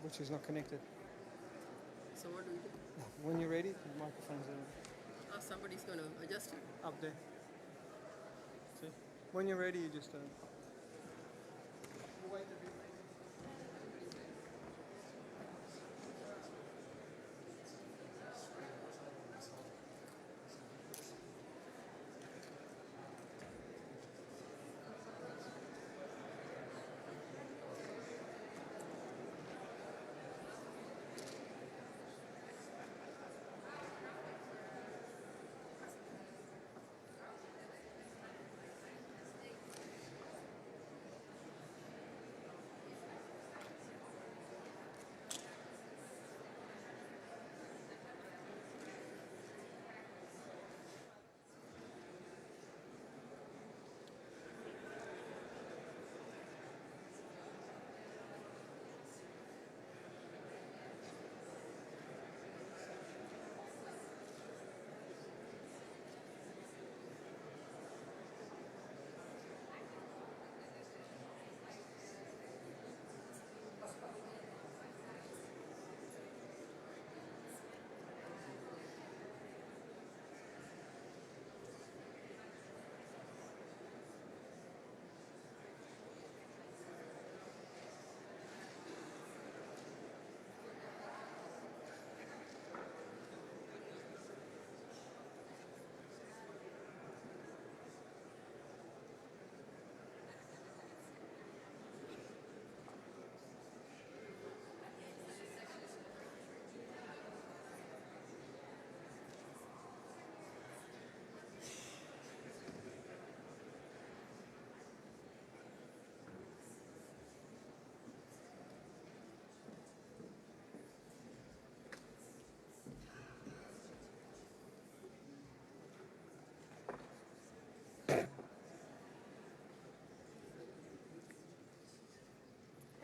which is not connected. So what do we do? When you're ready, the microphone's Oh, somebody's going to adjust it. up there. See? When you're ready, you just wait a bit.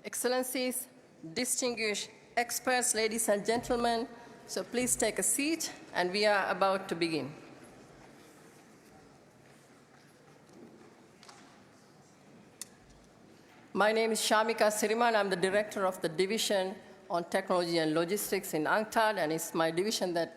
Excellencies, distinguished experts, ladies and gentlemen, so please take a seat, and we are about to begin. My name is Shamika Siriman. I'm the director of the Division on Technology and Logistics in UNCTAD, and it's my division that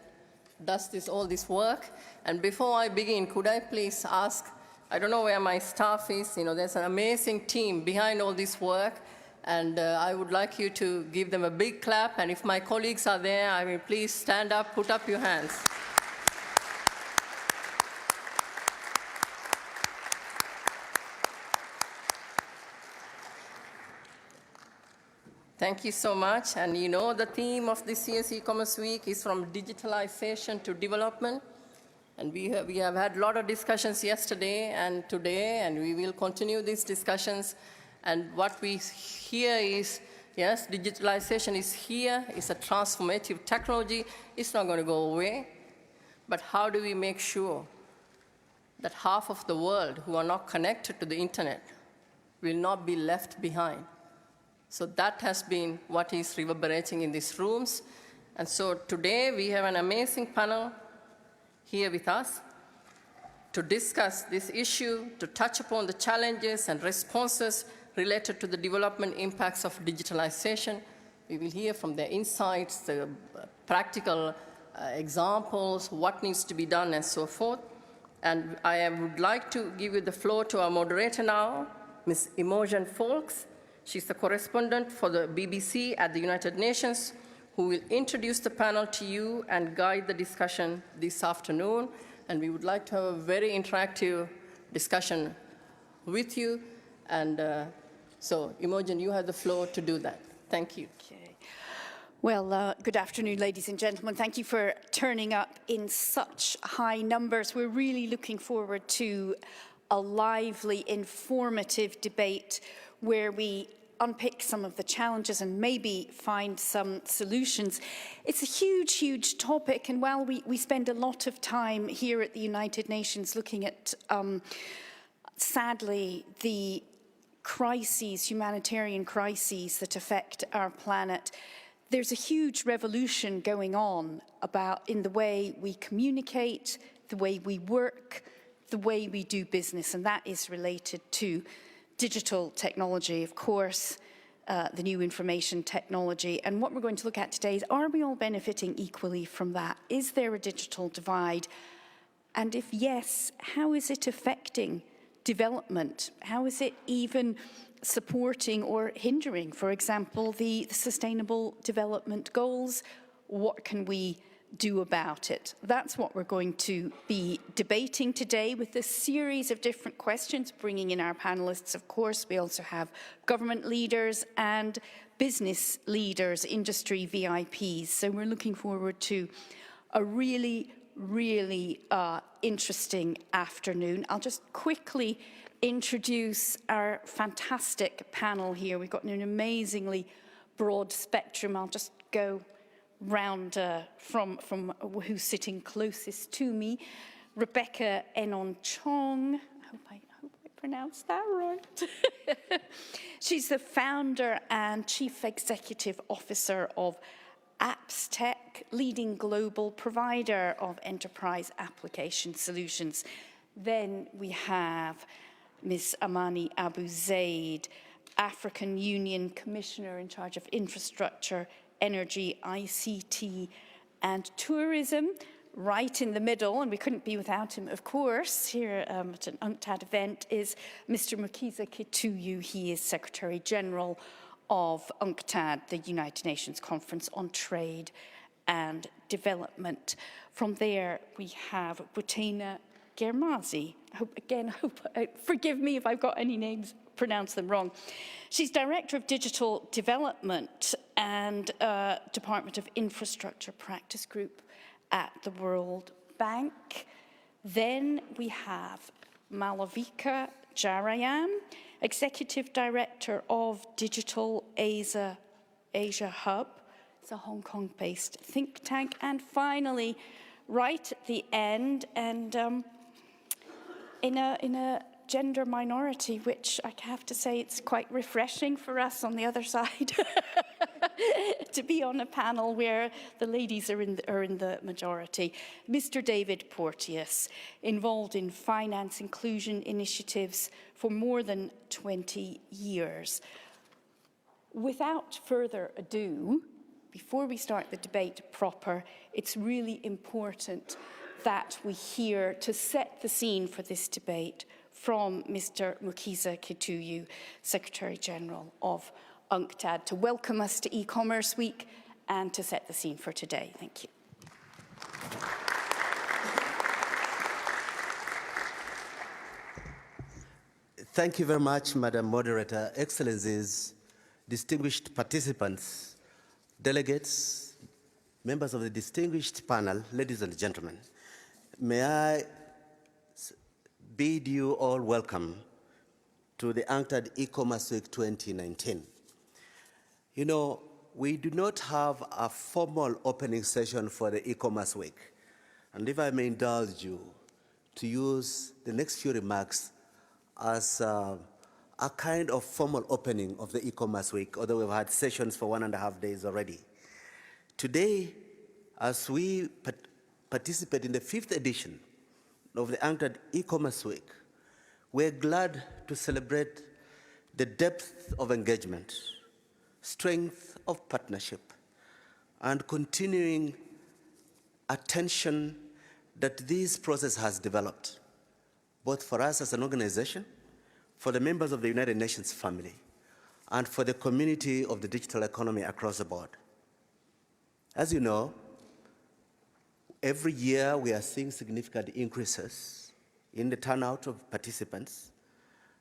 does all this work. And before I begin, could I please ask, I don't know where my staff is, there's an amazing team behind all this work, and I would like you to give them a big clap, and if my colleagues are there, I mean, please stand up, put up your hands. Thank you so much. And the theme of this year's e-commerce week is from digitalization to development. And we have had a lot of discussions yesterday and today, and we will continue these discussions. And what we hear is, yes, digitalization is here. It's a transformative technology. It's not going to go away. But how do we make sure that half of the world who are not connected to the internet will not be left behind? So that has been what is reverberating in these rooms. And so today we have an amazing panel here with us to discuss this issue, to touch upon the challenges and responses related to the development impacts of digitalization. We will hear from their insights, the practical examples, what needs to be done, and so forth. And I would like to give you the floor to our moderator now, Ms. Imogen Folks. She's the correspondent for the BBC at the United Nations, who will introduce the panel to you and guide the discussion this afternoon. And we would like to have a very interactive discussion with you. And so, Imogen, you have the floor to do that. Thank you. Okay. Well, good afternoon, ladies and gentlemen. Thank you for turning up in such high numbers. We're really looking forward to a lively, informative debate where we unpick some of the challenges and maybe find some solutions. It's a huge, huge topic, and while we spend a lot of time here at the United Nations looking at, sadly, the crises, humanitarian crises that affect our planet, there's a huge revolution going on in the way we communicate, the way we work, the way we do business, and that is related to digital technology. Of course, the new information technology. And what we're going to look at today is, are we all benefiting equally from that? Is there a digital divide? And if yes, how is it affecting development? How is it even supporting or hindering, for example, the Sustainable Development Goals? What can we do about it? That's what we're going to be debating today with a series of different questions, bringing in our panelists, of course. We also have government leaders and business leaders, industry VIPs. So we're looking forward to a really interesting afternoon. I'll just quickly introduce our fantastic panel here. We've got an amazingly broad spectrum. I'll just go round from who's sitting closest to me. Rebecca Enon-Chong. I hope I pronounced that right. She's the founder and chief executive officer of AppsTech, leading global provider of enterprise application solutions. Then we have Ms. Amani Abu Zaid, African Union Commissioner in charge of infrastructure, energy, ICT, and tourism, right in the middle, and we couldn't be without him, of course, here at an UNCTAD event, is Mr. Mukiza Kituyu. He is Secretary General of UNCTAD, the United Nations Conference on Trade and Development. From there, we have Butena Germazi. Forgive me if I've got any names, pronounce them wrong. She's Director of Digital Development and Department of Infrastructure Practice Group at the World Bank. Then we have Malavika Jarayan, Executive Director of Digital Asia Hub. It's a Hong Kong-based think tank. And finally, right at the end, and in a gender minority, which I have to say it's quite refreshing for us on the other side to be on a panel where the ladies are in the majority. Mr. David Porteous, involved in finance inclusion initiatives for more than 20 years. Without further ado, before we start the debate proper, it's really important that we hear, to set the scene for this debate, from Mr. Mukiza Kituyu, Secretary General of UNCTAD, to welcome us to E-Commerce Week and to set the scene for today. Thank you. Thank you very much, Madam Moderator, Excellencies, distinguished participants, delegates, members of the distinguished panel, ladies and gentlemen. May I bid you all welcome to the UNCTAD E-Commerce Week 2019. You know, we do not have a formal opening session for the E-Commerce Week. And if I may indulge you to use the next few remarks as a kind of formal opening of the E-Commerce Week, although we've had sessions for 1.5 days already. Today, as we participate in the 5th edition of the UNCTAD E-Commerce Week, we're glad to celebrate the depth of engagement, strength of partnership, and continuing attention that this process has developed, both for us as an organization, for the members of the United Nations family, and for the community of the digital economy across the board. As you know, every year we are seeing significant increases in the turnout of participants.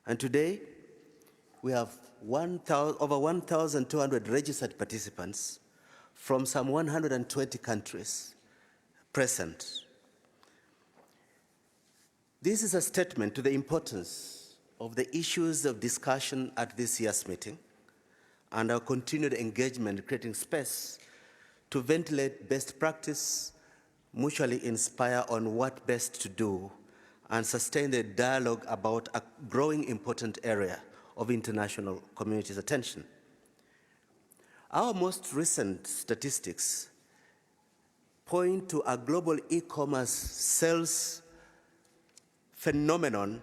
And today, we have over 1,200 registered participants from some 120 countries present. This is a statement to the importance of the issues of discussion at this year's meeting and our continued engagement creating space to ventilate best practice, mutually inspire on what best to do, and sustain the dialogue about a growing important area of international community's attention. Our most recent statistics point to a global e-commerce sales phenomenon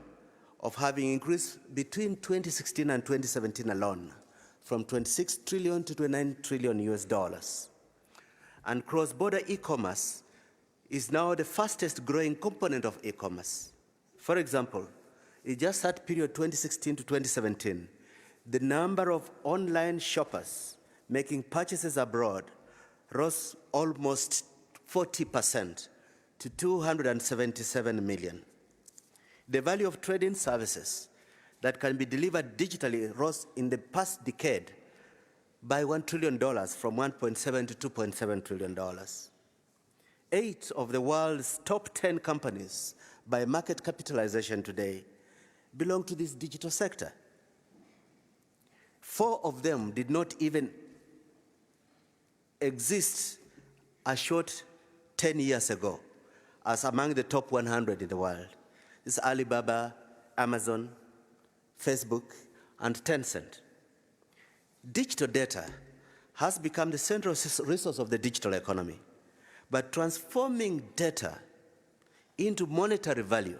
of having increased between 2016 and 2017 alone from 26 trillion to 29 trillion US dollars. And cross-border e-commerce is now the fastest growing component of e-commerce. For example, in just that period 2016 to 2017, the number of online shoppers making purchases abroad rose almost 40% to 277 million. The value of trading services that can be delivered digitally rose in the past decade by $1 trillion from 1.7 to 2.7 trillion. 8 of the world's top 10 companies by market capitalization today belong to this digital sector. 4 of them did not even exist a short 10 years ago as among the top 100 in the world. This is Alibaba, Amazon, Facebook, and Tencent. Digital data has become the central resource of the digital economy, but transforming data into monetary value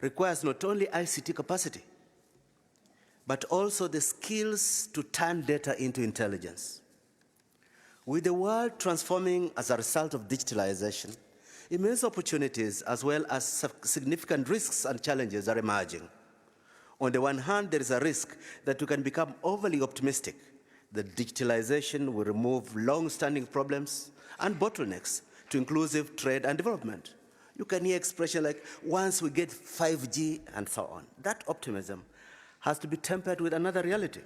requires not only ICT capacity, but also the skills to turn data into intelligence. With the world transforming as a result of digitalization, immense opportunities as well as significant risks and challenges are emerging. On the one hand, there is a risk that we can become overly optimistic that digitalization will remove long-standing problems and bottlenecks to inclusive trade and development. You can hear expressions like, once we get 5G and so on. That optimism has to be tempered with another reality.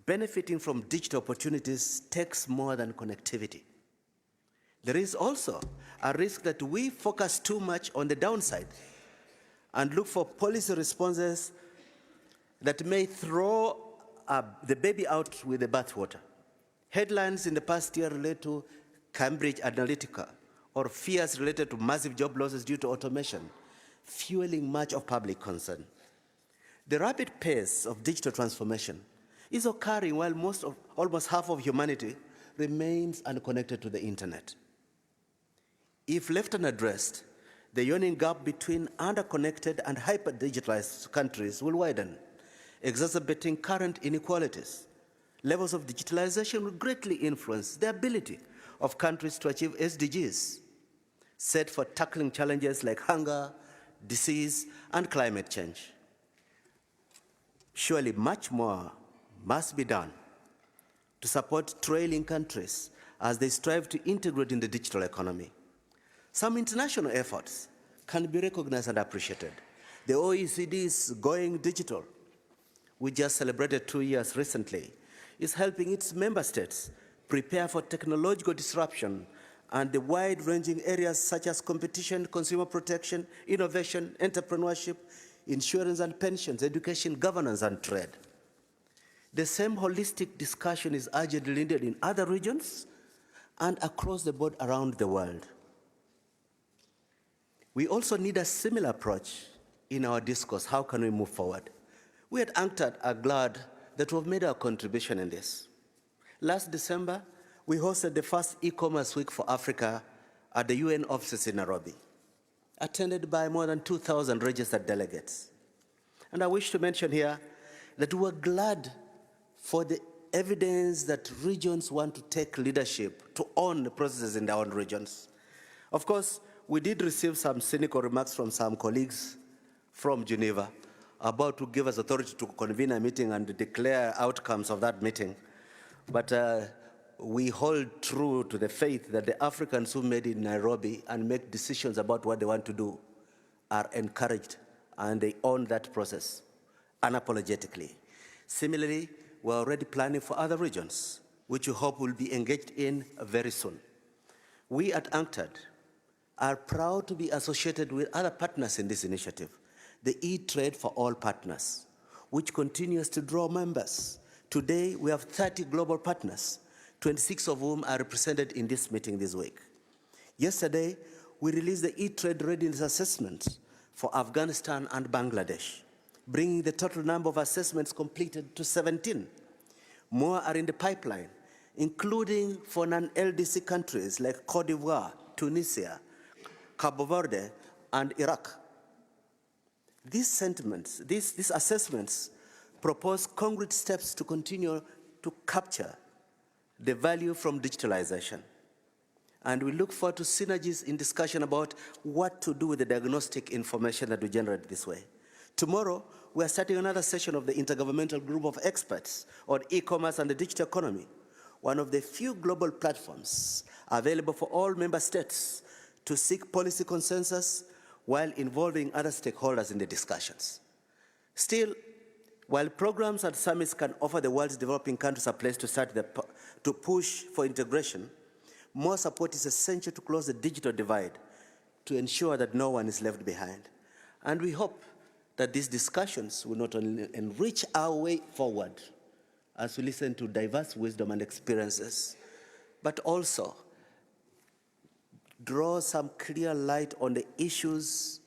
Benefiting from digital opportunities takes more than connectivity. There is also a risk that we focus too much on the downside and look for policy responses that may throw the baby out with the bathwater. Headlines in the past year relate to Cambridge Analytica or fears related to massive job losses due to automation, fueling much of public concern. The rapid pace of digital transformation is occurring while almost half of humanity remains unconnected to the internet. If left unaddressed, the yawning gap between underconnected and hyper-digitalized countries will widen, exacerbating current inequalities. Levels of digitalization will greatly influence the ability of countries to achieve SDGs, set for tackling challenges like hunger, disease, and climate change. Surely much more must be done to support trailing countries as they strive to integrate in the digital economy. Some international efforts can be recognized and appreciated. The OECD is going digital. We just celebrated 2 years recently. It's helping its member states prepare for technological disruption and the wide-ranging areas such as competition, consumer protection, innovation, entrepreneurship, insurance and pensions, education, governance, and trade. The same holistic discussion is urgently needed in other regions and across the board around the world. We also need a similar approach in our discourse. How can we move forward? We at UNCTAD are glad that we've made our contribution in this. Last December, we hosted the first e-commerce week for Africa at the UN offices in Nairobi, attended by more than 2,000 registered delegates. And I wish to mention here that we were glad for the evidence that regions want to take leadership to own the processes in their own regions. Of course, we did receive some cynical remarks from some colleagues from Geneva about to give us authority to convene a meeting and declare outcomes of that meeting. But we hold true to the faith that the Africans who made it in Nairobi and make decisions about what they want to do are encouraged and they own that process unapologetically. Similarly, we're already planning for other regions, which we hope will be engaged in very soon. We at UNCTAD are proud to be associated with other partners in this initiative, the E-Trade for All partners, which continues to draw members. Today, we have 30 global partners, 26 of whom are represented in this meeting this week. Yesterday, we released the E-Trade Readiness Assessment for Afghanistan and Bangladesh, bringing the total number of assessments completed to 17. More are in the pipeline, including for non-LDC countries like Cote d'Ivoire, Tunisia, Cabo Verde, and Iraq. These assessments propose concrete steps to continue to capture the value from digitalization. And we look forward to synergies in discussion about what to do with the diagnostic information that we generate this way. Tomorrow, we are starting another session of the Intergovernmental Group of Experts on e-commerce and the digital economy, one of the few global platforms available for all member states to seek policy consensus while involving other stakeholders in the discussions. Still, while programs and summits can offer the world's developing countries a place to start to push for integration, more support is essential to close the digital divide to ensure that no one is left behind. And we hope that these discussions will not only enrich our way forward as we listen to diverse wisdom and experiences, but also draw some clear light on the issues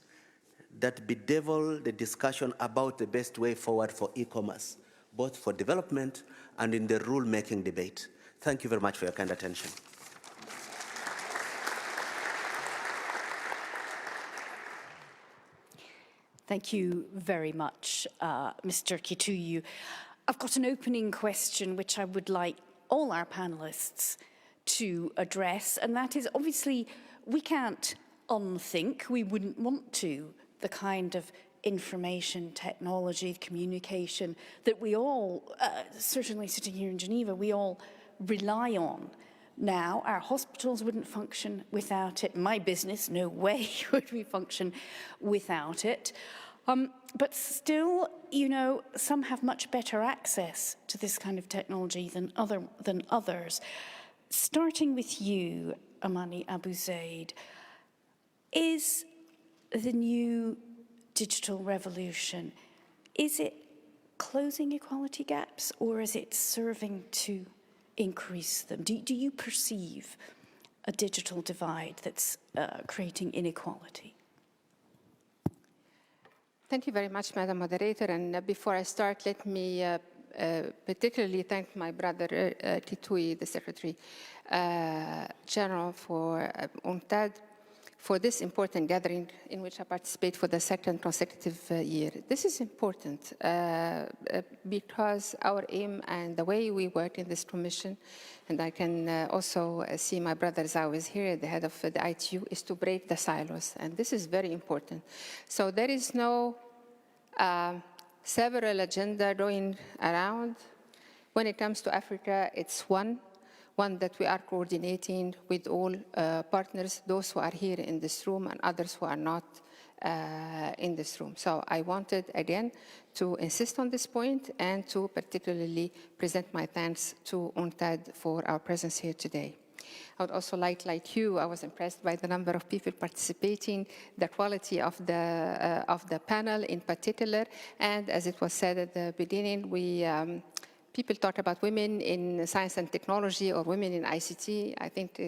that bedevil the discussion about the best way forward for e-commerce, both for development and in the rule-making debate. Thank you very much for your kind attention. Thank you very much, Mr. Kituyu. I've got an opening question which I would like all our panelists to address, and that is, obviously, we can't unthink, we wouldn't want to, the kind of information technology, communication that we all, certainly sitting here in Geneva, we all rely on. Now, our hospitals wouldn't function without it. My business, no way would we function without it. But still, you know, some have much better access to this kind of technology than others. Starting with you, Amani Abu Zaid, is the new digital revolution, is it closing equality gaps or is it serving to increase them? Do you perceive a digital divide that's creating inequality? Thank you very much, Madam Moderator. And before I start, let me particularly thank my brother Kituyu, the Secretary General for UNTAD, for this important gathering in which I participate for the second consecutive year. This is important because our aim and the way we work in this commission, and I can also see my brother Zaw is here, the head of the ITU, is to break the silos, and this is very important. So there is no several agenda going around. When it comes to Africa, it's one that we are coordinating with all partners, those who are here in this room and others who are not in this room. So I wanted, again, to insist on this point and to particularly present my thanks to UNTAD for our presence here today. I would also like you, I was impressed by the number of people participating, the quality of the panel in particular, and as it was said at the beginning, people talk about women in science and technology or women in ICT. I think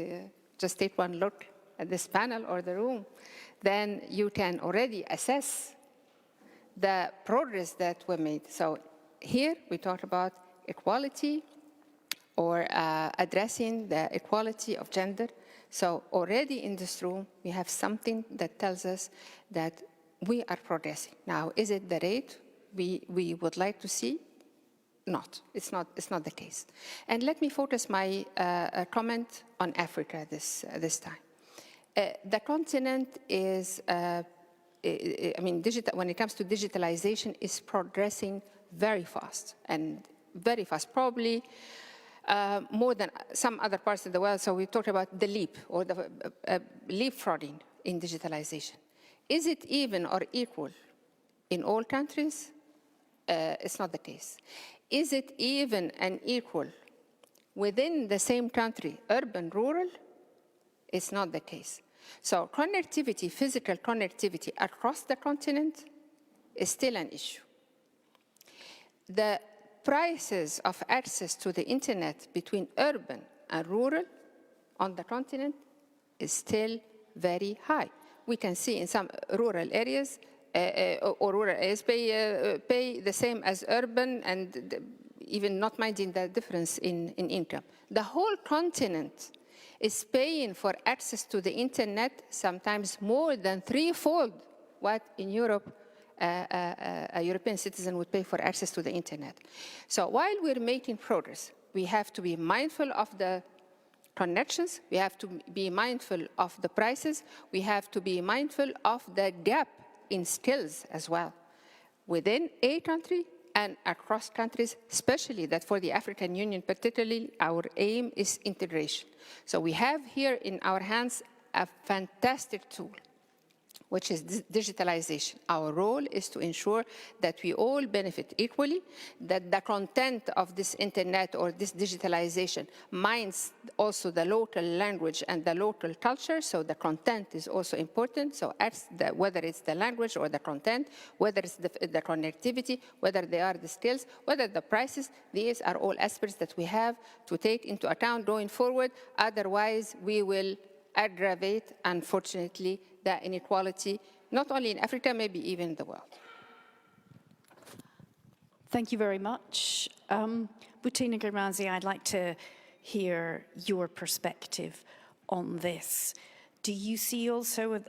just take one look at this panel or the room, then you can already assess the progress that we made. So here we talk about equality or addressing the equality of gender. So already in this room, we have something that tells us that we are progressing. Now, is it the rate we would like to see? Not. It's not the case. And let me focus my comment on Africa this time. The continent is, when it comes to digitalization, is progressing very fast, probably more than some other parts of the world. So we talked about the leap or the leapfrogging in digitalization. Is it even or equal in all countries? It's not the case. Is it even and equal within the same country, urban, rural? It's not the case. So connectivity, physical connectivity across the continent is still an issue. The prices of access to the internet between urban and rural on the continent is still very high. We can see in some rural areas or rural areas pay the same as urban and even not minding the difference in income. The whole continent is paying for access to the internet sometimes more than threefold what in Europe a European citizen would pay for access to the internet. So while we're making progress, we have to be mindful of the connections, we have to be mindful of the prices, we have to be mindful of the gap in skills as well, within a country and across countries, especially that for the African Union particularly, our aim is integration. So we have here in our hands a fantastic tool, which is digitalization. Our role is to ensure that we all benefit equally, that the content of this internet or this digitalization minds also the local language and the local culture, so the content is also important. So whether it's the language or the content, whether it's the connectivity, whether they are the skills, whether the prices, these are all aspects that we have to take into account going forward. Otherwise, we will aggravate, unfortunately, the inequality, not only in Africa, maybe even in the world. Thank you very much. Boutina Girmazi, I'd like to hear your perspective on this. Do you see also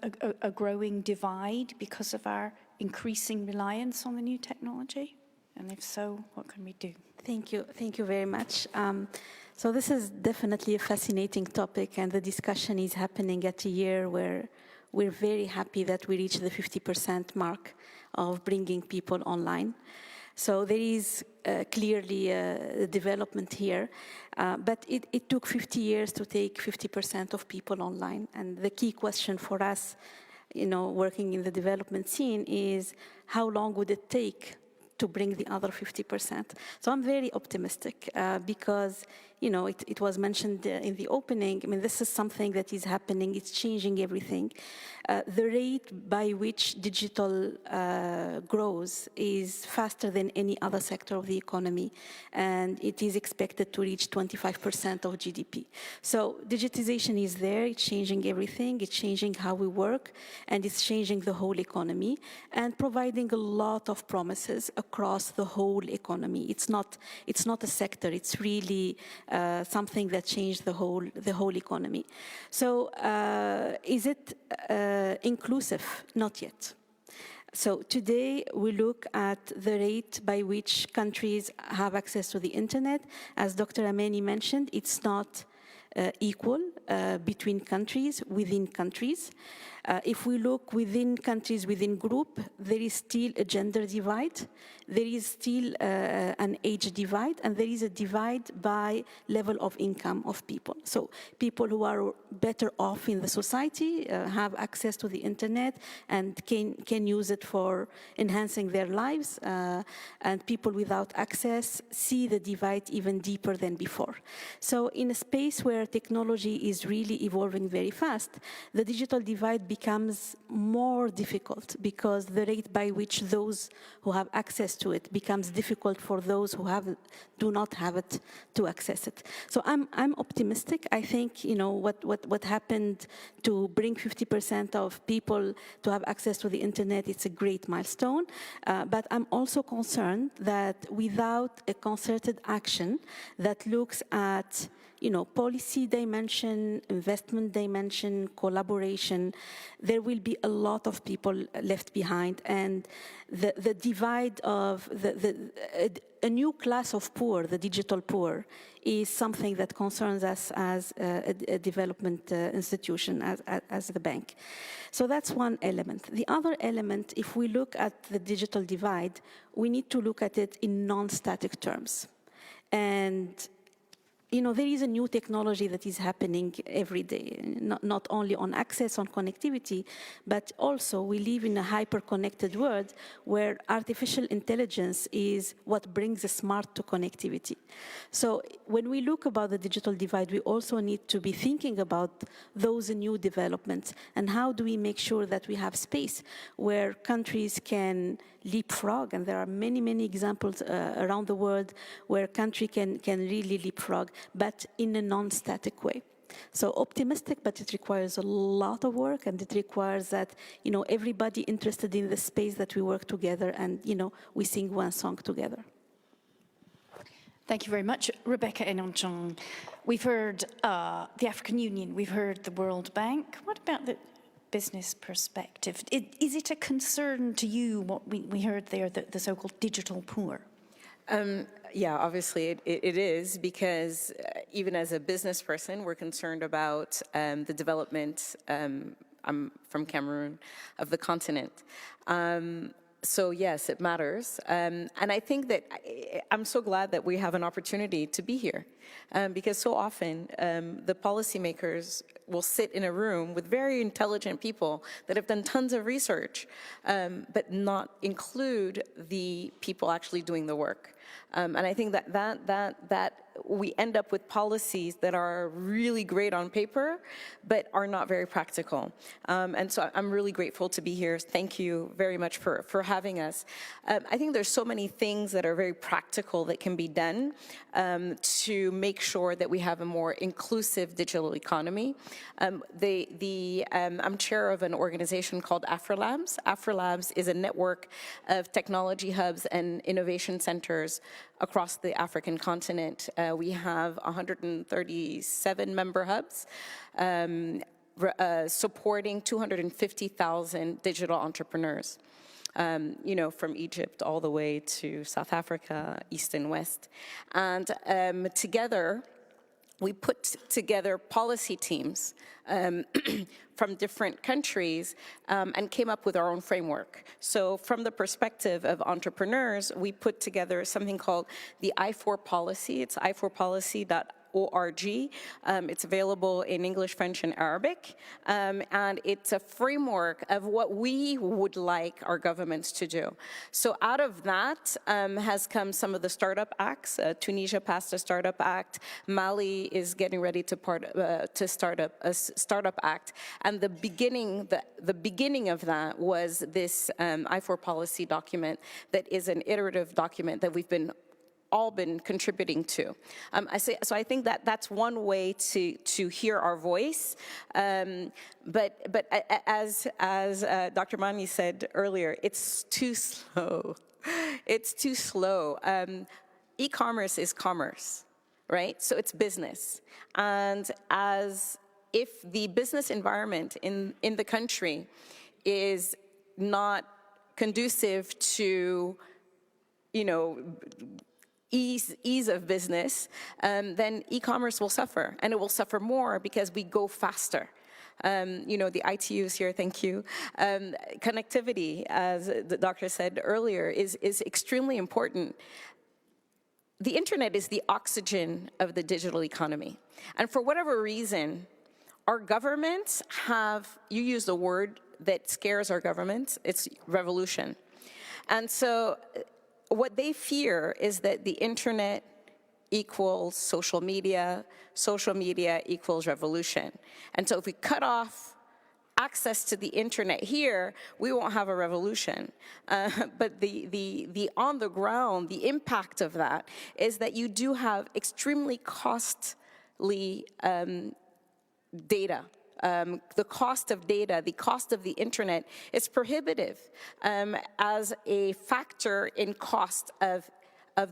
a growing divide because of our increasing reliance on the new technology? And if so, what can we do? Thank you very much. So this is definitely a fascinating topic, and the discussion is happening at a year where we're very happy that we reached the 50% mark of bringing people online. So there is clearly a development here, but it took 50 years to take 50% of people online. And the key question for us, working in the development scene is how long would it take to bring the other 50%. So I'm very optimistic because, it was mentioned in the opening. I mean, this is something that is happening. It's changing everything. The rate by which digital grows is faster than any other sector of the economy, and it is expected to reach 25% of GDP. So digitization is there. It's changing everything. It's changing how we work, and it's changing the whole economy and providing a lot of promises across the whole economy. It's not a sector. It's really something that changed the whole economy. So is it inclusive? Not yet. So today we look at the rate by which countries have access to the internet. As Dr. Amani mentioned, it's not equal between countries, within countries. If we look within countries, within group, there is still a gender divide, there is still an age divide, and there is a divide by level of income of people. So people who are better off in the society have access to the internet and can use it for enhancing their lives, and people without access see the divide even deeper than before. So in a space where technology is really evolving very fast, the digital divide becomes more difficult because the rate by which those who have access to it becomes difficult for those who do not have it to access it. So I'm optimistic. I think what happened to bring 50% of people to have access to the internet, it's a great milestone. But I'm also concerned that without a concerted action that looks at policy dimension, investment dimension, collaboration, there will be a lot of people left behind. And the divide of a new class of poor, the digital poor, is something that concerns us as a development institution, as the bank. So that's one element. The other element, if we look at the digital divide, we need to look at it in non-static terms. And there is a new technology that is happening every day, not only on access, on connectivity, but also we live in a hyper-connected world where artificial intelligence is what brings the smart to connectivity. So when we look about the digital divide, we also need to be thinking about those new developments and how do we make sure that we have space where countries can leapfrog, and there are many, many examples around the world where country can really leapfrog, but in a non-static way. So optimistic, but it requires a lot of work, and it requires that, everybody interested in the space that we work together and, we sing one song together. Thank you very much. Rebecca Enonchong, we've heard the African Union, we've heard the World Bank. What about the business perspective? Is it a concern to you, what we heard there, the so-called digital poor? Yeah, obviously it is, because even as a business person, we're concerned about the development, I'm from Cameroon, of the continent. So yes, it matters. And I think that I'm so glad that we have an opportunity to be here, because so often the policymakers will sit in a room with very intelligent people that have done tons of research, but not include the people actually doing the work. And I think that we end up with policies that are really great on paper, but are not very practical. And so I'm really grateful to be here. Thank you very much for having us. I think there's so many things that are very practical that can be done to make sure that we have a more inclusive digital economy. I'm chair of an organization called Afrolabs. Afrolabs is a network of technology hubs and innovation centers across the African continent. We have 137 member hubs supporting 250,000 digital entrepreneurs. From Egypt all the way to South Africa, East and West. And together, we put together policy teams from different countries and came up with our own framework. So from the perspective of entrepreneurs, we put together something called the I4 policy. It's i4policy.org. It's available in English, French, and Arabic. And it's a framework of what we would like our governments to do. So out of that has come some of the startup acts. Tunisia passed a startup act. Mali is getting ready to start a startup act. And the beginning of that was this I4 policy document that is an iterative document that we've all been contributing to. So I think that's one way to hear our voice. But as Dr. Mani said earlier, it's too slow. It's too slow. E-commerce is commerce, right? So it's business. And if the business environment in the country is not conducive to, ease of business, then e-commerce will suffer, and it will suffer more because we go faster. The ITUs here, thank you. Connectivity, as the doctor said earlier, is extremely important. The internet is the oxygen of the digital economy. And for whatever reason, our governments you use the word that scares our governments, it's revolution. And so what they fear is that the internet equals social media equals revolution. And so if we cut off access to the internet here, we won't have a revolution. But the on the ground, the impact of that is that you do have extremely costly data. The cost of data, the cost of the internet is prohibitive as a factor in cost of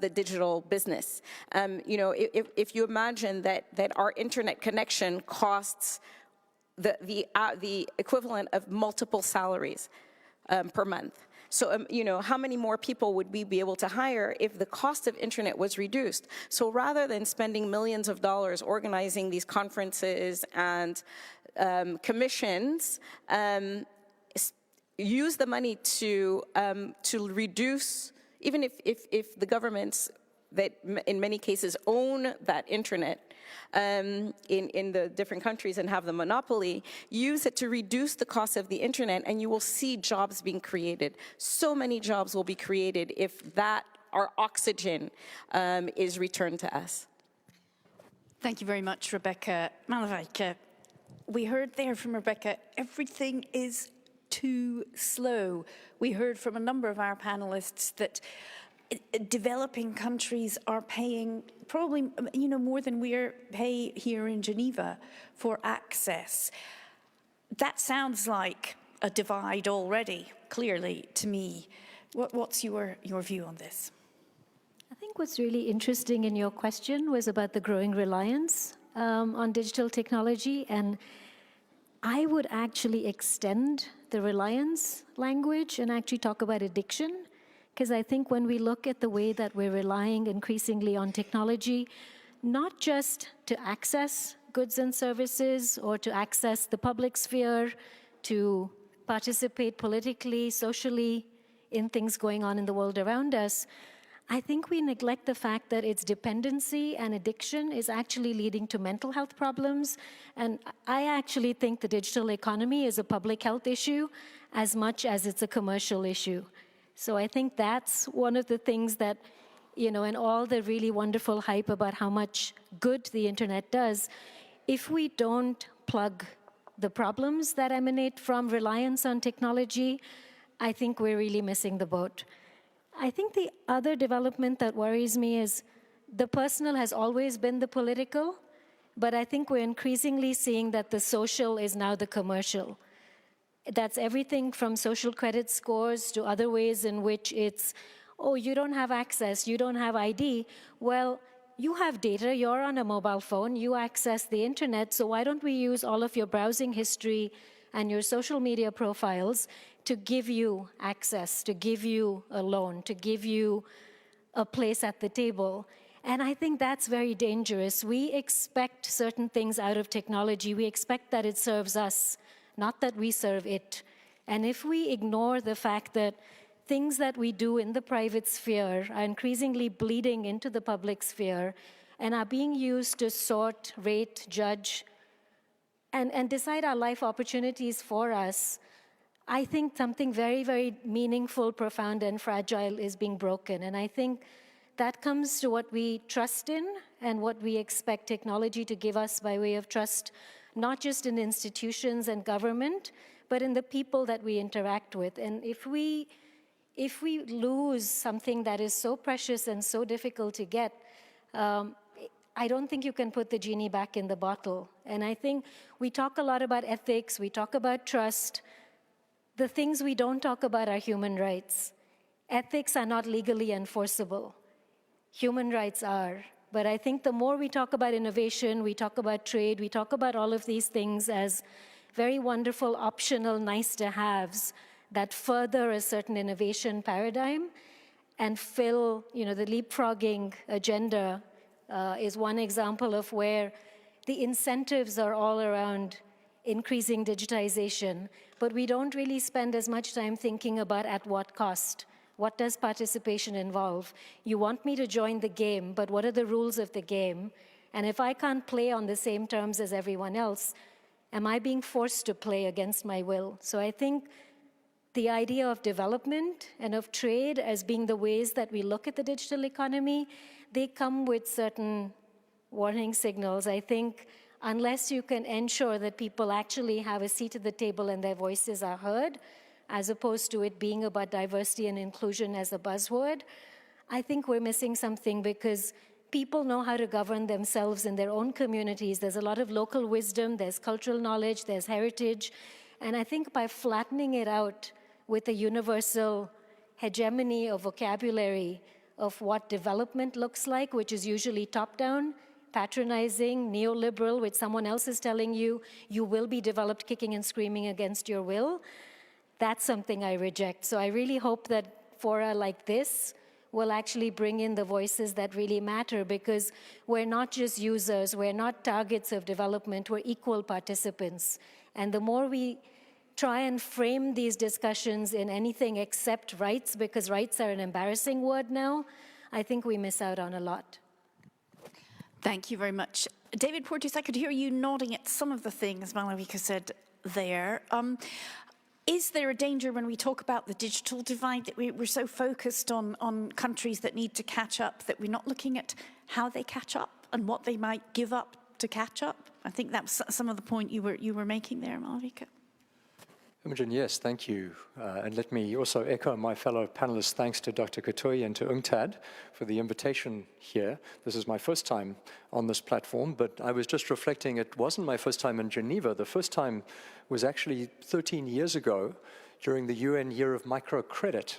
the digital business. If you imagine that our internet connection costs the equivalent of multiple salaries per month. So, how many more people would we be able to hire if the cost of internet was reduced? So rather than spending millions of dollars organizing these conferences and commissions, use the money to reduce, even if the governments that in many cases own that internet in the different countries and have the monopoly, use it to reduce the cost of the internet, and you will see jobs being created. So many jobs will be created if our oxygen is returned to us. Thank you very much, Rebecca Malavike. We heard there from Rebecca, everything is too slow. We heard from a number of our panelists that developing countries are paying probably, more than we pay here in Geneva for access. That sounds like a divide already, clearly, to me. What's your view on this? I think what's really interesting in your question was about the growing reliance on digital technology, and I would actually extend the reliance language and actually talk about addiction, because I think when we look at the way that we're relying increasingly on technology, not just to access goods and services or to access the public sphere, to participate politically, socially in things going on in the world around us, I think we neglect the fact that its dependency and addiction is actually leading to mental health problems. And I actually think the digital economy is a public health issue as much as it's a commercial issue. So I think that's one of the things that, you know, and all the really wonderful hype about how much good the internet does, if we don't plug the problems that emanate from reliance on technology, I think we're really missing the boat. I think the other development that worries me is the personal has always been the political, but I think we're increasingly seeing that the social is now the commercial. That's everything from social credit scores to other ways in which it's, oh, you don't have access, you don't have ID. Well, you have data, you're on a mobile phone, you access the internet, so why don't we use all of your browsing history and your social media profiles to give you access, to give you a loan, to give you a place at the table. And I think that's very dangerous. We expect certain things out of technology. We expect that it serves us, not that we serve it. And if we ignore the fact that things that we do in the private sphere are increasingly bleeding into the public sphere and are being used to sort, rate, judge, and decide our life opportunities for us, I think something very, very meaningful, profound, and fragile is being broken. And I think that comes to what we trust in and what we expect technology to give us by way of trust, not just in institutions and government, but in the people that we interact with. And if we lose something that is so precious and so difficult to get, I don't think you can put the genie back in the bottle. And I think we talk a lot about ethics, we talk about trust. The things we don't talk about are human rights. Ethics are not legally enforceable. Human rights are. But I think the more we talk about innovation, we talk about trade, we talk about all of these things as very wonderful, optional, nice-to-haves that further a certain innovation paradigm and fill, you know, the leapfrogging agenda is one example of where the incentives are all around increasing digitization, but we don't really spend as much time thinking about at what cost. What does participation involve? You want me to join the game, but what are the rules of the game? And if I can't play on the same terms as everyone else, am I being forced to play against my will? So I think the idea of development and of trade as being the ways that we look at the digital economy, they come with certain warning signals. I think unless you can ensure that people actually have a seat at the table and their voices are heard, as opposed to it being about diversity and inclusion as a buzzword, I think we're missing something because people know how to govern themselves in their own communities. There's a lot of local wisdom, there's cultural knowledge, there's heritage, and I think by flattening it out with a universal hegemony of vocabulary of what development looks like, which is usually top-down, patronizing, neoliberal, which someone else is telling you, you will be developed kicking and screaming against your will, that's something I reject. So I really hope that fora like this will actually bring in the voices that really matter, because we're not just users, we're not targets of development, we're equal participants. And the more we try and frame these discussions in anything except rights, because rights are an embarrassing word now, I think we miss out on a lot. Thank you very much. David Porteous, I could hear you nodding at some of the things Malavika said there. Is there a danger when we talk about the digital divide that we're so focused on countries that need to catch up that we're not looking at how they catch up and what they might give up to catch up? I think that's some of the point you were making there, Malavika. Imogen, yes, thank you. And let me also echo my fellow panelists' thanks to Dr. Katoy and to UNCTAD for the invitation here. This is my first time on this platform, but I was just reflecting, it wasn't my first time in Geneva. The first time was actually 13 years ago during the UN Year of Microcredit.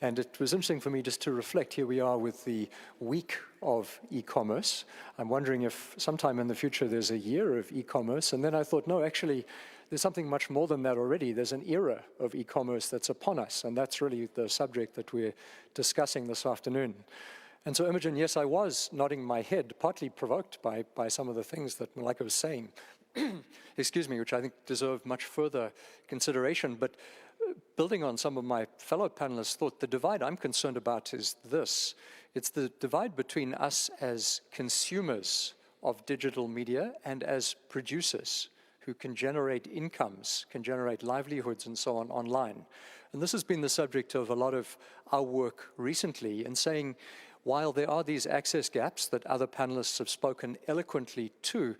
And it was interesting for me just to reflect. Here we are with the week of e-commerce. I'm wondering if sometime in the future there's a year of e-commerce. And then I thought, no, actually, there's something much more than that already. There's an era of e-commerce that's upon us. And that's really the subject that we're discussing this afternoon. And so, Imogen, yes, I was nodding my head, partly provoked by some of the things that Malika was saying, excuse me, which I think deserve much further consideration. But building on some of my fellow panelists' thought, the divide I'm concerned about is this. It's the divide between us as consumers of digital media and as producers who can generate incomes, can generate livelihoods and so on online. And this has been the subject of a lot of our work recently in saying, while there are these access gaps that other panelists have spoken eloquently to,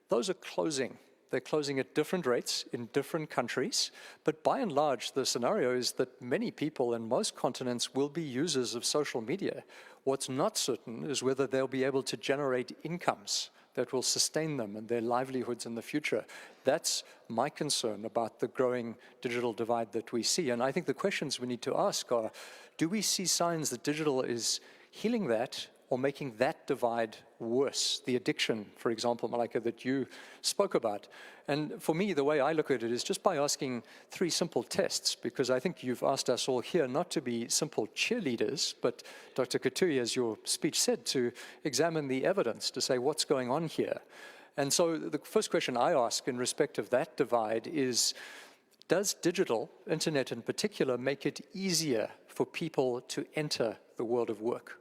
those are closing. They're closing at different rates in different countries. But by and large, the scenario is that many people in most continents will be users of social media. What's not certain is whether they'll be able to generate incomes that will sustain them and their livelihoods in the future. That's my concern about the growing digital divide that we see. And I think the questions we need to ask are, do we see signs that digital is healing that or making that divide worse? The addiction, for example, Malika, that you spoke about. And for me, the way I look at it is just by asking 3 simple tests, because I think you've asked us all here not to be simple cheerleaders, but Dr. Katui, as your speech said, to examine the evidence, to say what's going on here. And so the first question I ask in respect of that divide is, does digital, internet in particular, make it easier for people to enter the world of work?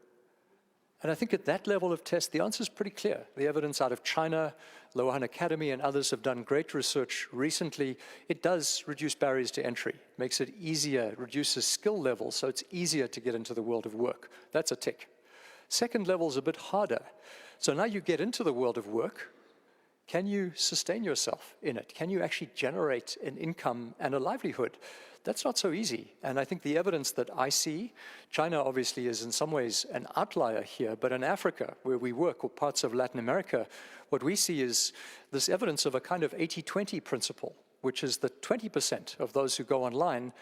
And I think at that level of test, the answer is pretty clear. The evidence out of China, Lohan Academy and others have done great research recently. It does reduce barriers to entry, makes it easier, reduces skill levels, so it's easier to get into the world of work. That's a tick. Second level is a bit harder. So now you get into the world of work. Can you sustain yourself in it? Can you actually generate an income and a livelihood? That's not so easy. And I think the evidence that I see, China obviously is in some ways an outlier here, but in Africa, where we work, or parts of Latin America, what we see is this evidence of a kind of 80-20 principle, which is that 20% of those who go online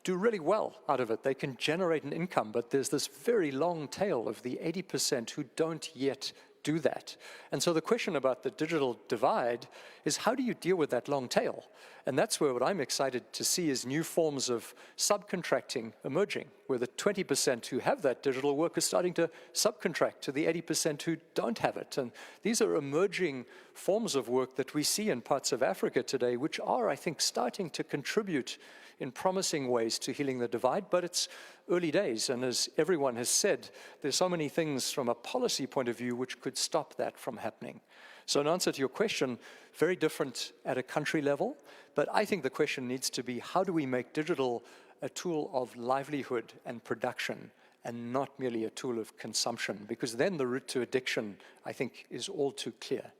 do really well out of it. They can generate an income, but there's this very long tail of the 80% who don't yet do that. And so the question about the digital divide is, how do you deal with that long tail? And that's where what I'm excited to see is new forms of subcontracting emerging, where the 20% who have that digital work are starting to subcontract to the 80% who don't have it. And these are emerging forms of work that we see in parts of Africa today, which are, I think, starting to contribute in promising ways to healing the divide, but it's early days. And as everyone has said, there's so many things from a policy point of view which could stop that from happening. So in answer to your question, very different at a country level, but I think the question needs to be, how do we make digital a tool of livelihood and production and not merely a tool of consumption? Because then the route to addiction, I think, is all too clear.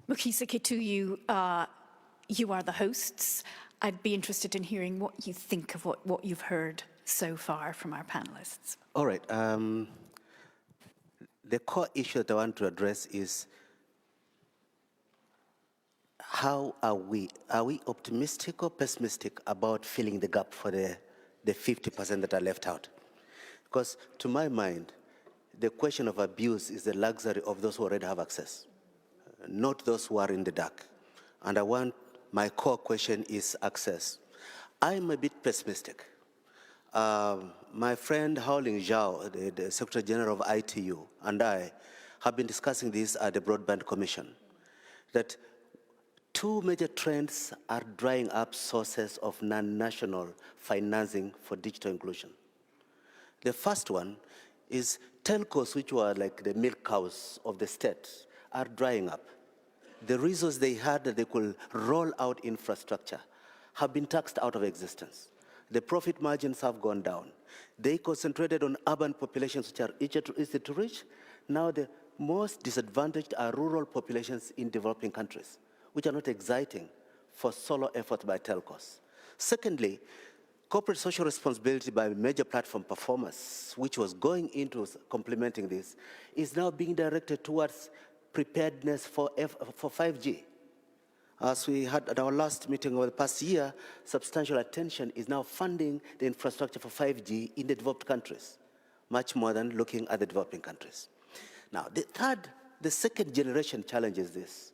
Mukisa Kituyu, you are the hosts. I'd be interested in hearing what you think of what you've heard so far from our panelists. All right. The core issue that I want to address is, how are we optimistic or pessimistic about filling the gap for the 50% that are left out? Because to my mind, the question of abuse is the luxury of those who already have access, not those who are in the dark. And my core question is access. I'm a bit pessimistic. My friend Haoling Zhao, the Secretary General of ITU, and I have been discussing this at the Broadband Commission, that 2 major trends are drying up sources of non-national financing for digital inclusion. The first one is telcos, which were like the milk cows of the state, are drying up. The reasons they had that they could roll out infrastructure have been taxed out of existence. The profit margins have gone down. They concentrated on urban populations which are easy to reach. Now the most disadvantaged are rural populations in developing countries, which are not exciting for solo effort by telcos. Secondly, corporate social responsibility by major platform performers, which was going into complementing this, is now being directed towards preparedness for 5G. As we had at our last meeting over the past year, substantial attention is now funding the infrastructure for 5G in the developed countries, much more than looking at the developing countries. Now, the second generation challenge is this.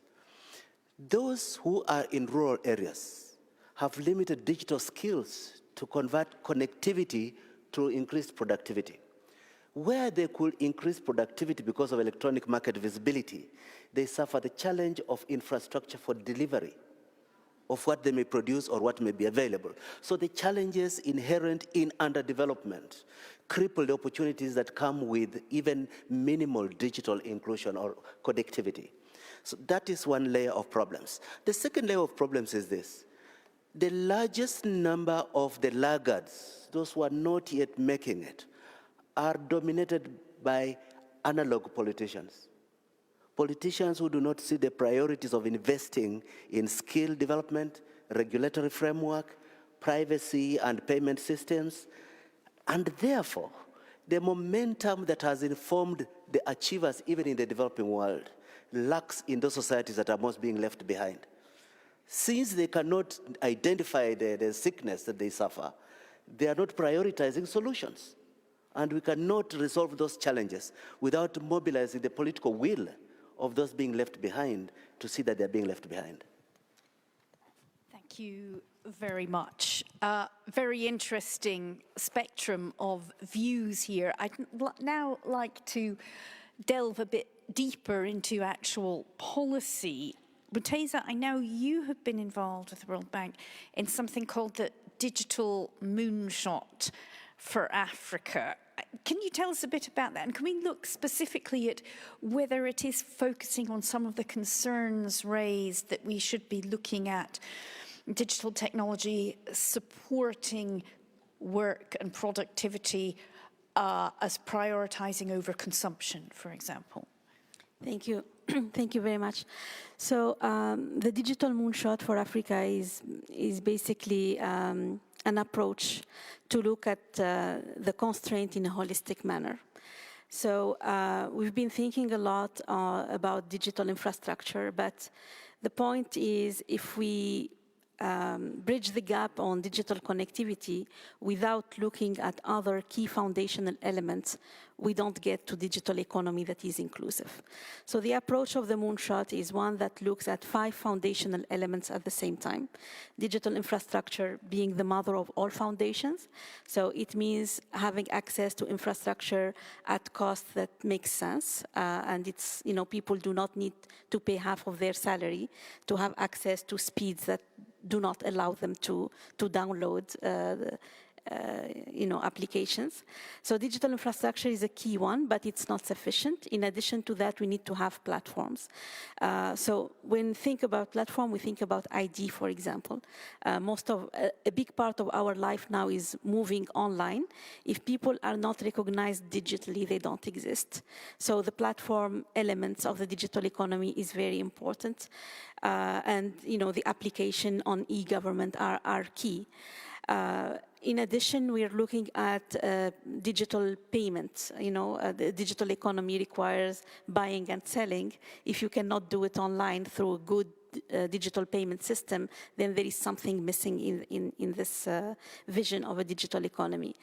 Those who are in rural areas have limited digital skills to convert connectivity to increased productivity. Where they could increase productivity because of electronic market visibility, they suffer the challenge of infrastructure for delivery of what they may produce or what may be available. So the challenges inherent in underdevelopment cripple the opportunities that come with even minimal digital inclusion or connectivity. So that is one layer of problems. The second layer of problems is this. The largest number of the laggards, those who are not yet making it, are dominated by analog politicians. Politicians who do not see the priorities of investing in skill development, regulatory framework, privacy and payment systems, and therefore, the momentum that has informed the achievers even in the developing world lacks in those societies that are most being left behind. Since they cannot identify the sickness that they suffer, they are not prioritizing solutions. And we cannot resolve those challenges without mobilizing the political will of those being left behind to see that they're being left behind. Thank you very much. Very interesting spectrum of views here. I'd now like to delve a bit deeper into actual policy. Muteza, I know you have been involved with the World Bank in something called the Digital Moonshot for Africa. Can you tell us a bit about that? And can we look specifically at whether it is focusing on some of the concerns raised that we should be looking at digital technology supporting work and productivity as prioritizing over consumption, for example? Thank you. Thank you very much. So the Digital Moonshot for Africa is basically an approach to look at the constraint in a holistic manner. So we've been thinking a lot about digital infrastructure, but the point is if we bridge the gap on digital connectivity without looking at other key foundational elements, we don't get to digital economy that is inclusive. So the approach of the Moonshot is one that looks at 5 foundational elements at the same time. Digital infrastructure being the mother of all foundations. So it means having access to infrastructure at cost that makes sense. And it's, people do not need to pay half of their salary to have access to speeds that do not allow them to download applications. So digital infrastructure is a key one, but it's not sufficient. In addition to that, we need to have platforms. So when we think about platform, we think about ID, for example. A big part of our life now is moving online. If people are not recognized digitally, they don't exist. So the platform elements of the digital economy is very important. And the application on e-government are key. In addition, we are looking at digital payments. The digital economy requires buying and selling. If you cannot do it online through a good digital payment system, then there is something missing in this vision of a digital economy.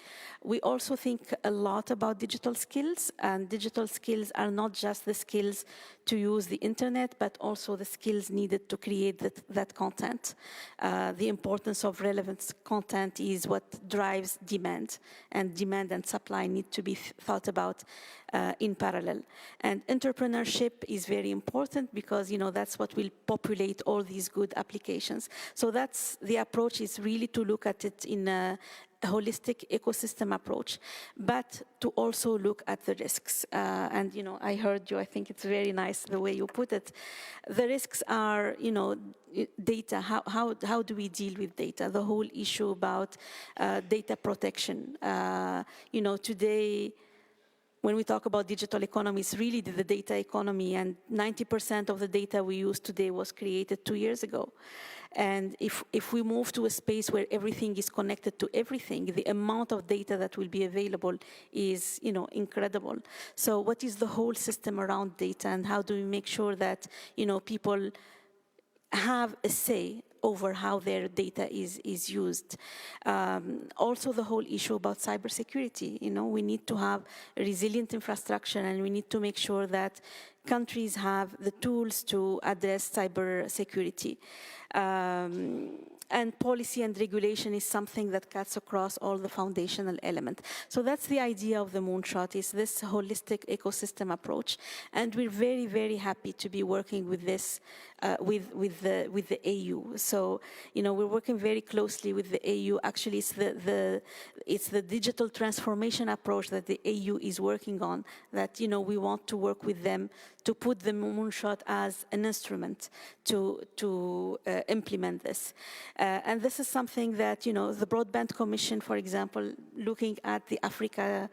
We also think a lot about digital skills, and digital skills are not just the skills to use the internet, but also the skills needed to create that content. The importance of relevant content is what drives demand, and demand and supply need to be thought about in parallel. And entrepreneurship is very important because, that's what will populate all these good applications. So that's the approach, is really to look at it in a holistic ecosystem approach, but to also look at the risks. And, I heard you, I think it's very nice the way you put it. The risks are, data. How do we deal with data? The whole issue about data protection. Today, when we talk about digital economy, it's really the data economy, and 90% of the data we use today was created 2 years ago. And if we move to a space where everything is connected to everything, the amount of data that will be available is, incredible. So what is the whole system around data, and how do we make sure that, people have a say over how their data is used. Also, the whole issue about cybersecurity. We need to have a resilient infrastructure, and we need to make sure that countries have the tools to address cybersecurity. And policy and regulation is something that cuts across all the foundational elements. So that's the idea of the Moonshot, is this holistic ecosystem approach. And we're very, very happy to be working with this, with the AU. So, we're working very closely with the AU. Actually, it's the digital transformation approach that the AU is working on, that, we want to work with them to put the Moonshot as an instrument to implement this. And this is something that, the Broadband Commission, for example, looking at the Africa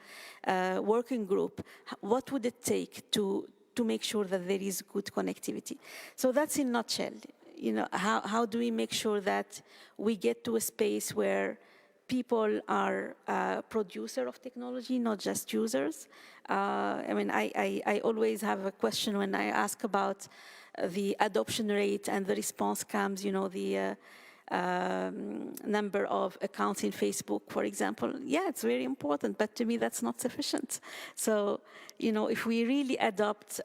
working group, what would it take to make sure that there is good connectivity? So that's in a nutshell. How do we make sure that we get to a space where people are producer of technology, not just users? I always have a question when I ask about the adoption rate and the response comes, the number of accounts in Facebook, for example. Yeah, it's very important, but to me that's not sufficient. So, if we really adopt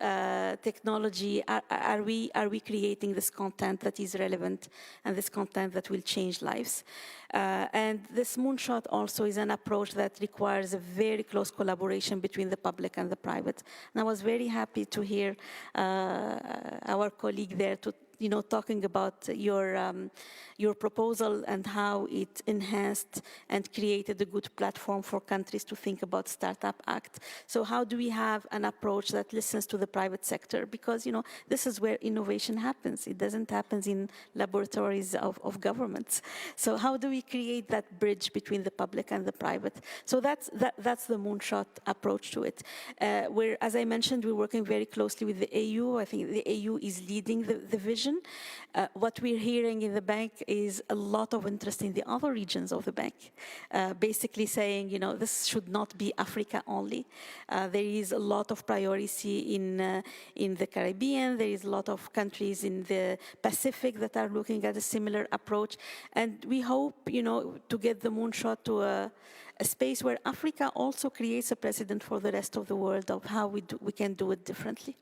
technology, are we creating this content that is relevant and this content that will change lives? And this Moonshot also is an approach that requires a very close collaboration between the public and the private. And I was very happy to hear our colleague there talking about your proposal and how it enhanced and created a good platform for countries to think about Startup Act. So how do we have an approach that listens to the private sector? Because, this is where innovation happens. It doesn't happen in laboratories of governments. So how do we create that bridge between the public and the private? So that's the Moonshot approach to it. As I mentioned, we're working very closely with the AU. I think the AU is leading the vision. What we're hearing in the bank is a lot of interest in the other regions of the bank, basically saying, this should not be Africa only. There is a lot of priority in the Caribbean. There is a lot of countries in the Pacific that are looking at a similar approach. And we hope, to get the Moonshot to a space where Africa also creates a precedent for the rest of the world of how we can do it differently.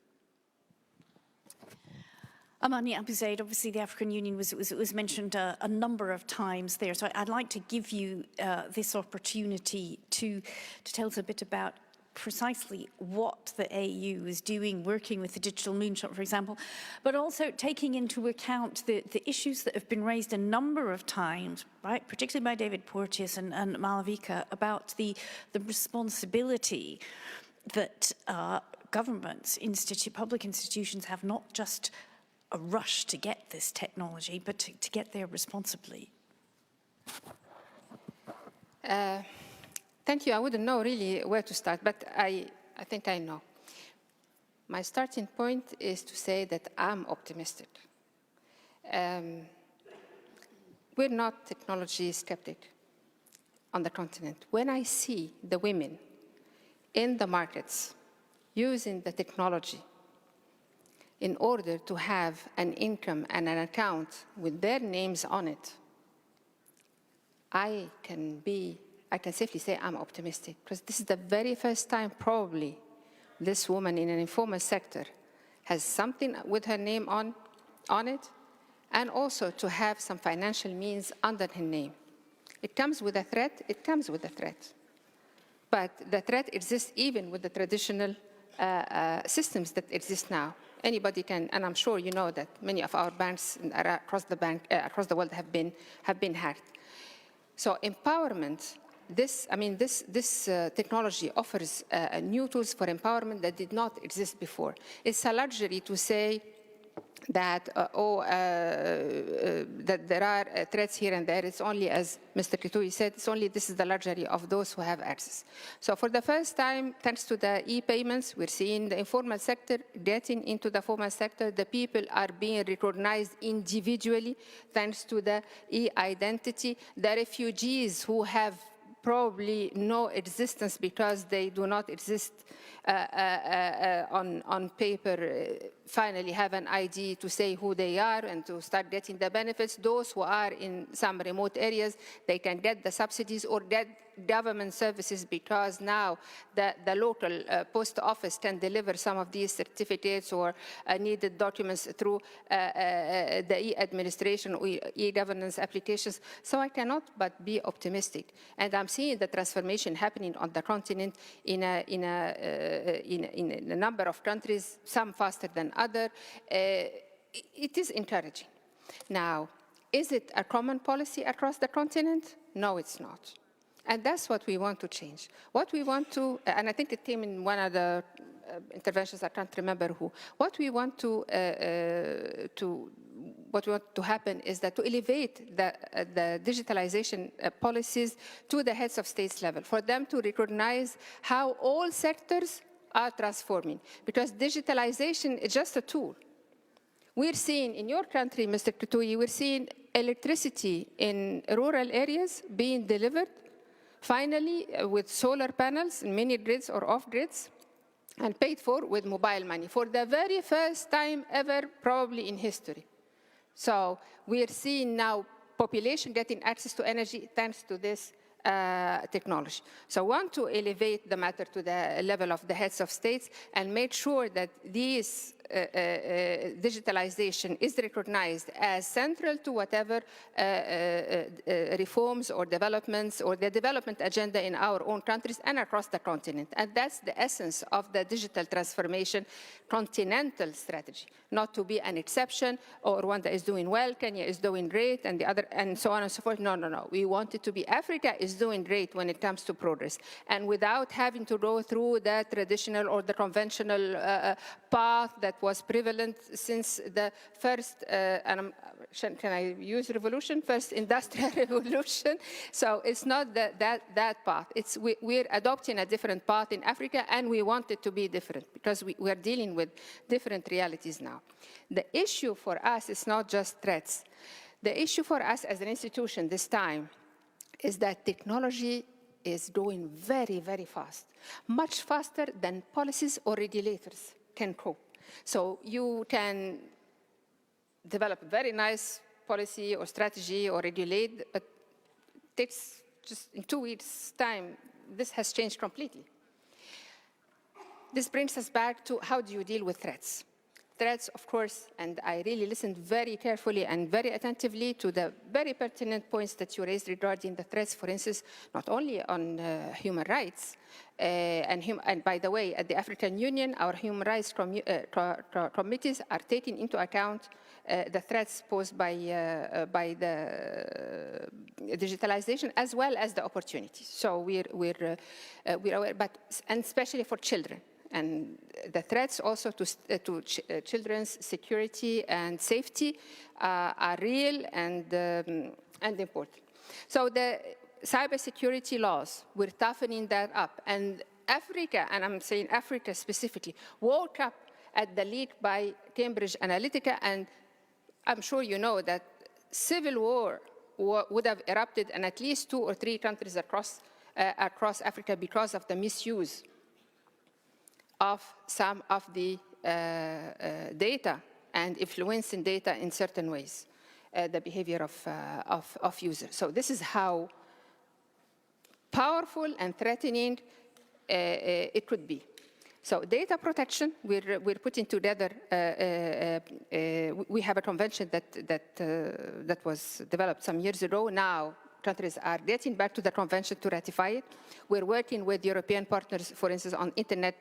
Amani Abu Zaid, obviously the African Union was mentioned a number of times there, so I'd like to give you this opportunity to tell us a bit about precisely what the AU is doing, working with the Digital Moonshot, for example, but also taking into account the issues that have been raised a number of times, right, particularly by David Porteous and Malavika, about the responsibility that governments, public institutions have, not just a rush to get this technology, but to get there responsibly. Thank you. I wouldn't know really where to start, but I think I know. My starting point is to say that I'm optimistic. We're not technology skeptic on the continent. When I see the women in the markets using the technology in order to have an income and an account with their names on it, I can safely say I'm optimistic, because this is the very first time probably this woman in an informal sector has something with her name on it, and also to have some financial means under her name. It comes with a threat, But the threat exists even with the traditional systems that exist now. Anybody can, and I'm sure you know that many of our banks across the world have been hacked. So empowerment, this technology offers new tools for empowerment that did not exist before. It's a luxury to say that, that there are threats here and there. It's only, as Mr. Kitui said, this is the luxury of those who have access. So for the first time, thanks to the e-payments, we're seeing the informal sector getting into the formal sector. The people are being recognized individually, thanks to the e-identity. The refugees who have probably no existence because they do not exist on paper finally have an ID to say who they are and to start getting the benefits. Those who are in some remote areas, they can get the subsidies or get government services, because now the local post office can deliver some of these certificates or needed documents through the e-administration or e-governance applications. So I cannot but be optimistic. And I'm seeing the transformation happening on the continent in a number of countries, some faster than others. It is encouraging. Now, is it a common policy across the continent? No, it's not. And that's what we want to change. What we want to, and I think it came in one of the interventions, I can't remember who. What we want to happen is that to elevate the digitalization policies to the heads of states level, for them to recognize how all sectors are transforming. Because digitalization is just a tool. We're seeing in your country, Mr. Kutuyi, we're seeing electricity in rural areas being delivered finally with solar panels in mini grids or off grids, and paid for with mobile money for the very first time ever, probably in history. So we are seeing now population getting access to energy thanks to this technology. So I want to elevate the matter to the level of the heads of states and make sure that these digitalization is recognized as central to whatever reforms or developments or the development agenda in our own countries and across the continent. And that's the essence of the digital transformation continental strategy, not to be an exception or one that is doing well, Kenya is doing great, and the other, and so on and so forth. No, no, no. We want it to be Africa is doing great when it comes to progress, and without having to go through the traditional or the conventional path that was prevalent since the first, can I use revolution? First industrial revolution. So it's not that path. We're adopting a different path in Africa, and we want it to be different because we're dealing with different realities now. The issue for us is not just threats. The issue for us as an institution this time is that technology is going very, very fast, much faster than policies or regulators can cope. So you can develop a very nice policy or strategy or regulate, but it takes just in 2 weeks' time, this has changed completely. This brings us back to how do you deal with threats? Threats, of course, and I really listened very carefully and very attentively to the very pertinent points that you raised regarding the threats, for instance, not only on human rights, and by the way, at the African Union, our human rights committees are taking into account the threats posed by the digitalization as well as the opportunities. So we're aware, and especially for children. And the threats also to children's security and safety are real and important. So the cybersecurity laws, we're toughening that up. And Africa, and I'm saying Africa specifically, woke up at the leak by Cambridge Analytica, and I'm sure you know that civil war would have erupted in at least 2 or 3 countries across Africa because of the misuse of some of the data and influencing data in certain ways, the behavior of users. So this is how powerful and threatening it could be. So data protection, we're putting together, we have a convention that was developed some years ago. Now countries are getting back to the convention to ratify it. We're working with European partners, for instance, on internet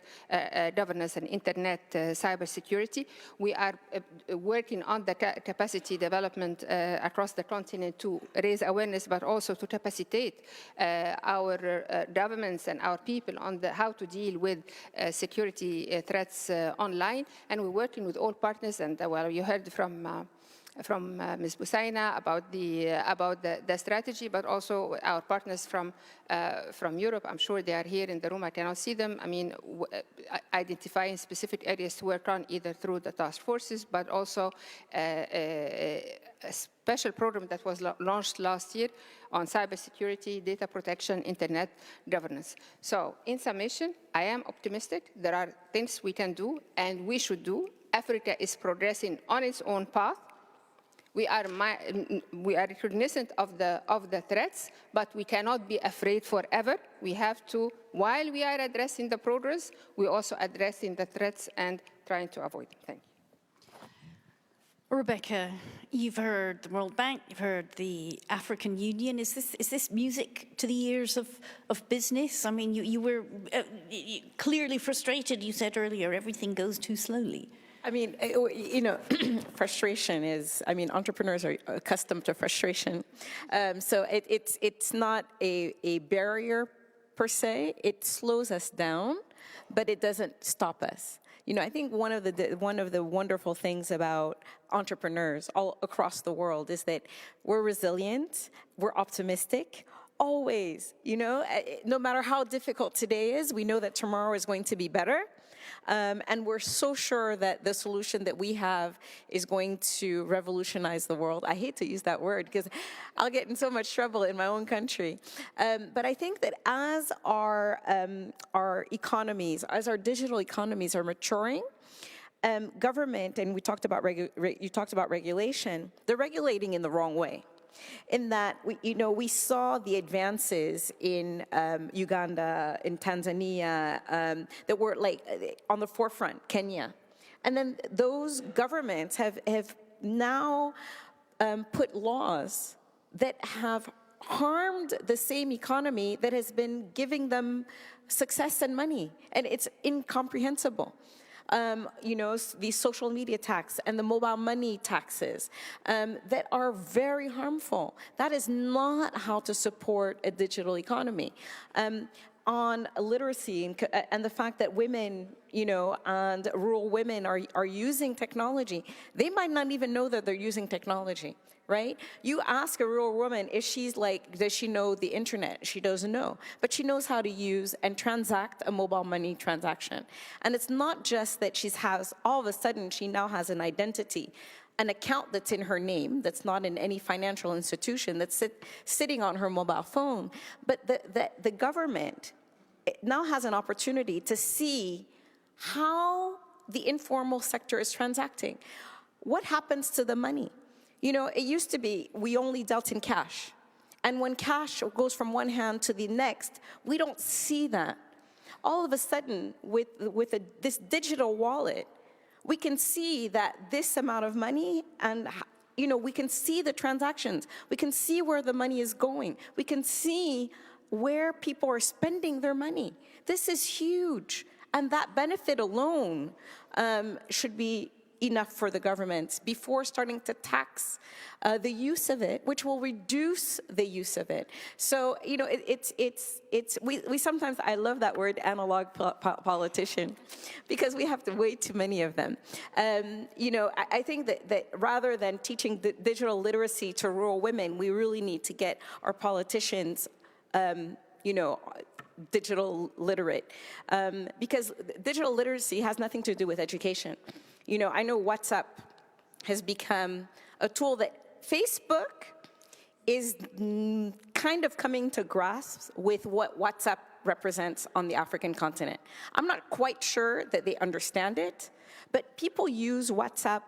governance and internet cybersecurity. We are working on the capacity development across the continent to raise awareness, but also to capacitate our governments and our people on how to deal with security threats online. And we're working with all partners, and well, you heard from Ms. Busaina about the strategy, but also our partners from Europe. I'm sure they are here in the room. I cannot see them. I mean, identifying specific areas to work on, either through the task forces, but also a special program that was launched last year on cybersecurity, data protection, internet governance. So in summation, I am optimistic. There are things we can do and we should do. Africa is progressing on its own path. We are cognizant of the threats, but we cannot be afraid forever. We have to, while we are addressing the progress, we're also addressing the threats and trying to avoid them. Thank you. Rebecca, you've heard the World Bank, you've heard the African Union. Is this music to the ears of business? I mean, you were clearly frustrated. You said earlier, everything goes too slowly. I mean, you know, frustration is, I mean, entrepreneurs are accustomed to frustration. So it's not a barrier per se. It slows us down, but it doesn't stop us. You know, I think one of the wonderful things about entrepreneurs all across the world is that we're resilient, we're optimistic, always, you know, no matter how difficult today is, we know that tomorrow is going to be better. And we're so sure that the solution that we have is going to revolutionize the world. I hate to use that word because I'll get in so much trouble in my own country. But I think that as our economies, as our digital economies are maturing, government, and you talked about regulation, they're regulating in the wrong way. In that, we saw the advances in Uganda, in Tanzania, that were like on the forefront, Kenya. And then those governments have now put laws that have harmed the same economy that has been giving them success and money. And it's incomprehensible. You know, the social media tax and the mobile money taxes that are very harmful. That is not how to support a digital economy. On literacy and the fact that women, you know, and rural women are using technology, they might not even know that they're using technology. Right? You ask a rural woman if she's like, does she know the internet? She doesn't know, but she knows how to use and transact a mobile money transaction. And it's not just that all of a sudden she now has an identity, an account that's in her name, that's not in any financial institution, that's sitting on her mobile phone, but the government now has an opportunity to see how the informal sector is transacting. What happens to the money? You know, it used to be we only dealt in cash. And when cash goes from one hand to the next, we don't see that. All of a sudden, with this digital wallet, we can see that this amount of money, and you know, we can see the transactions. We can see where the money is going. We can see where people are spending their money. This is huge. And that benefit alone should be enough for the governments before starting to tax the use of it, which will reduce the use of it. So, you know, we sometimes, I love that word, analog politician, because we have way too many of them. You know, I think that rather than teaching the digital literacy to rural women, we really need to get our politicians, you know, digital literate, because digital literacy has nothing to do with education. You know, I know WhatsApp has become a tool that Facebook is kind of coming to grasp with what WhatsApp represents on the African continent. I'm not quite sure that they understand it, but people use WhatsApp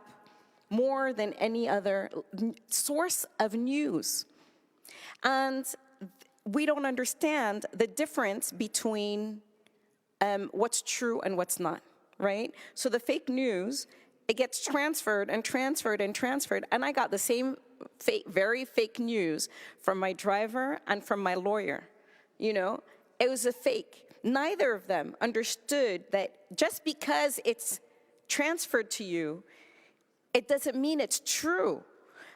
more than any other source of news. And we don't understand the difference between what's true and what's not. Right? So the fake news, it gets transferred and transferred and transferred. And I got the same very fake news from my driver and from my lawyer. You know, it was a fake. Neither of them understood that just because it's transferred to you, it doesn't mean it's true.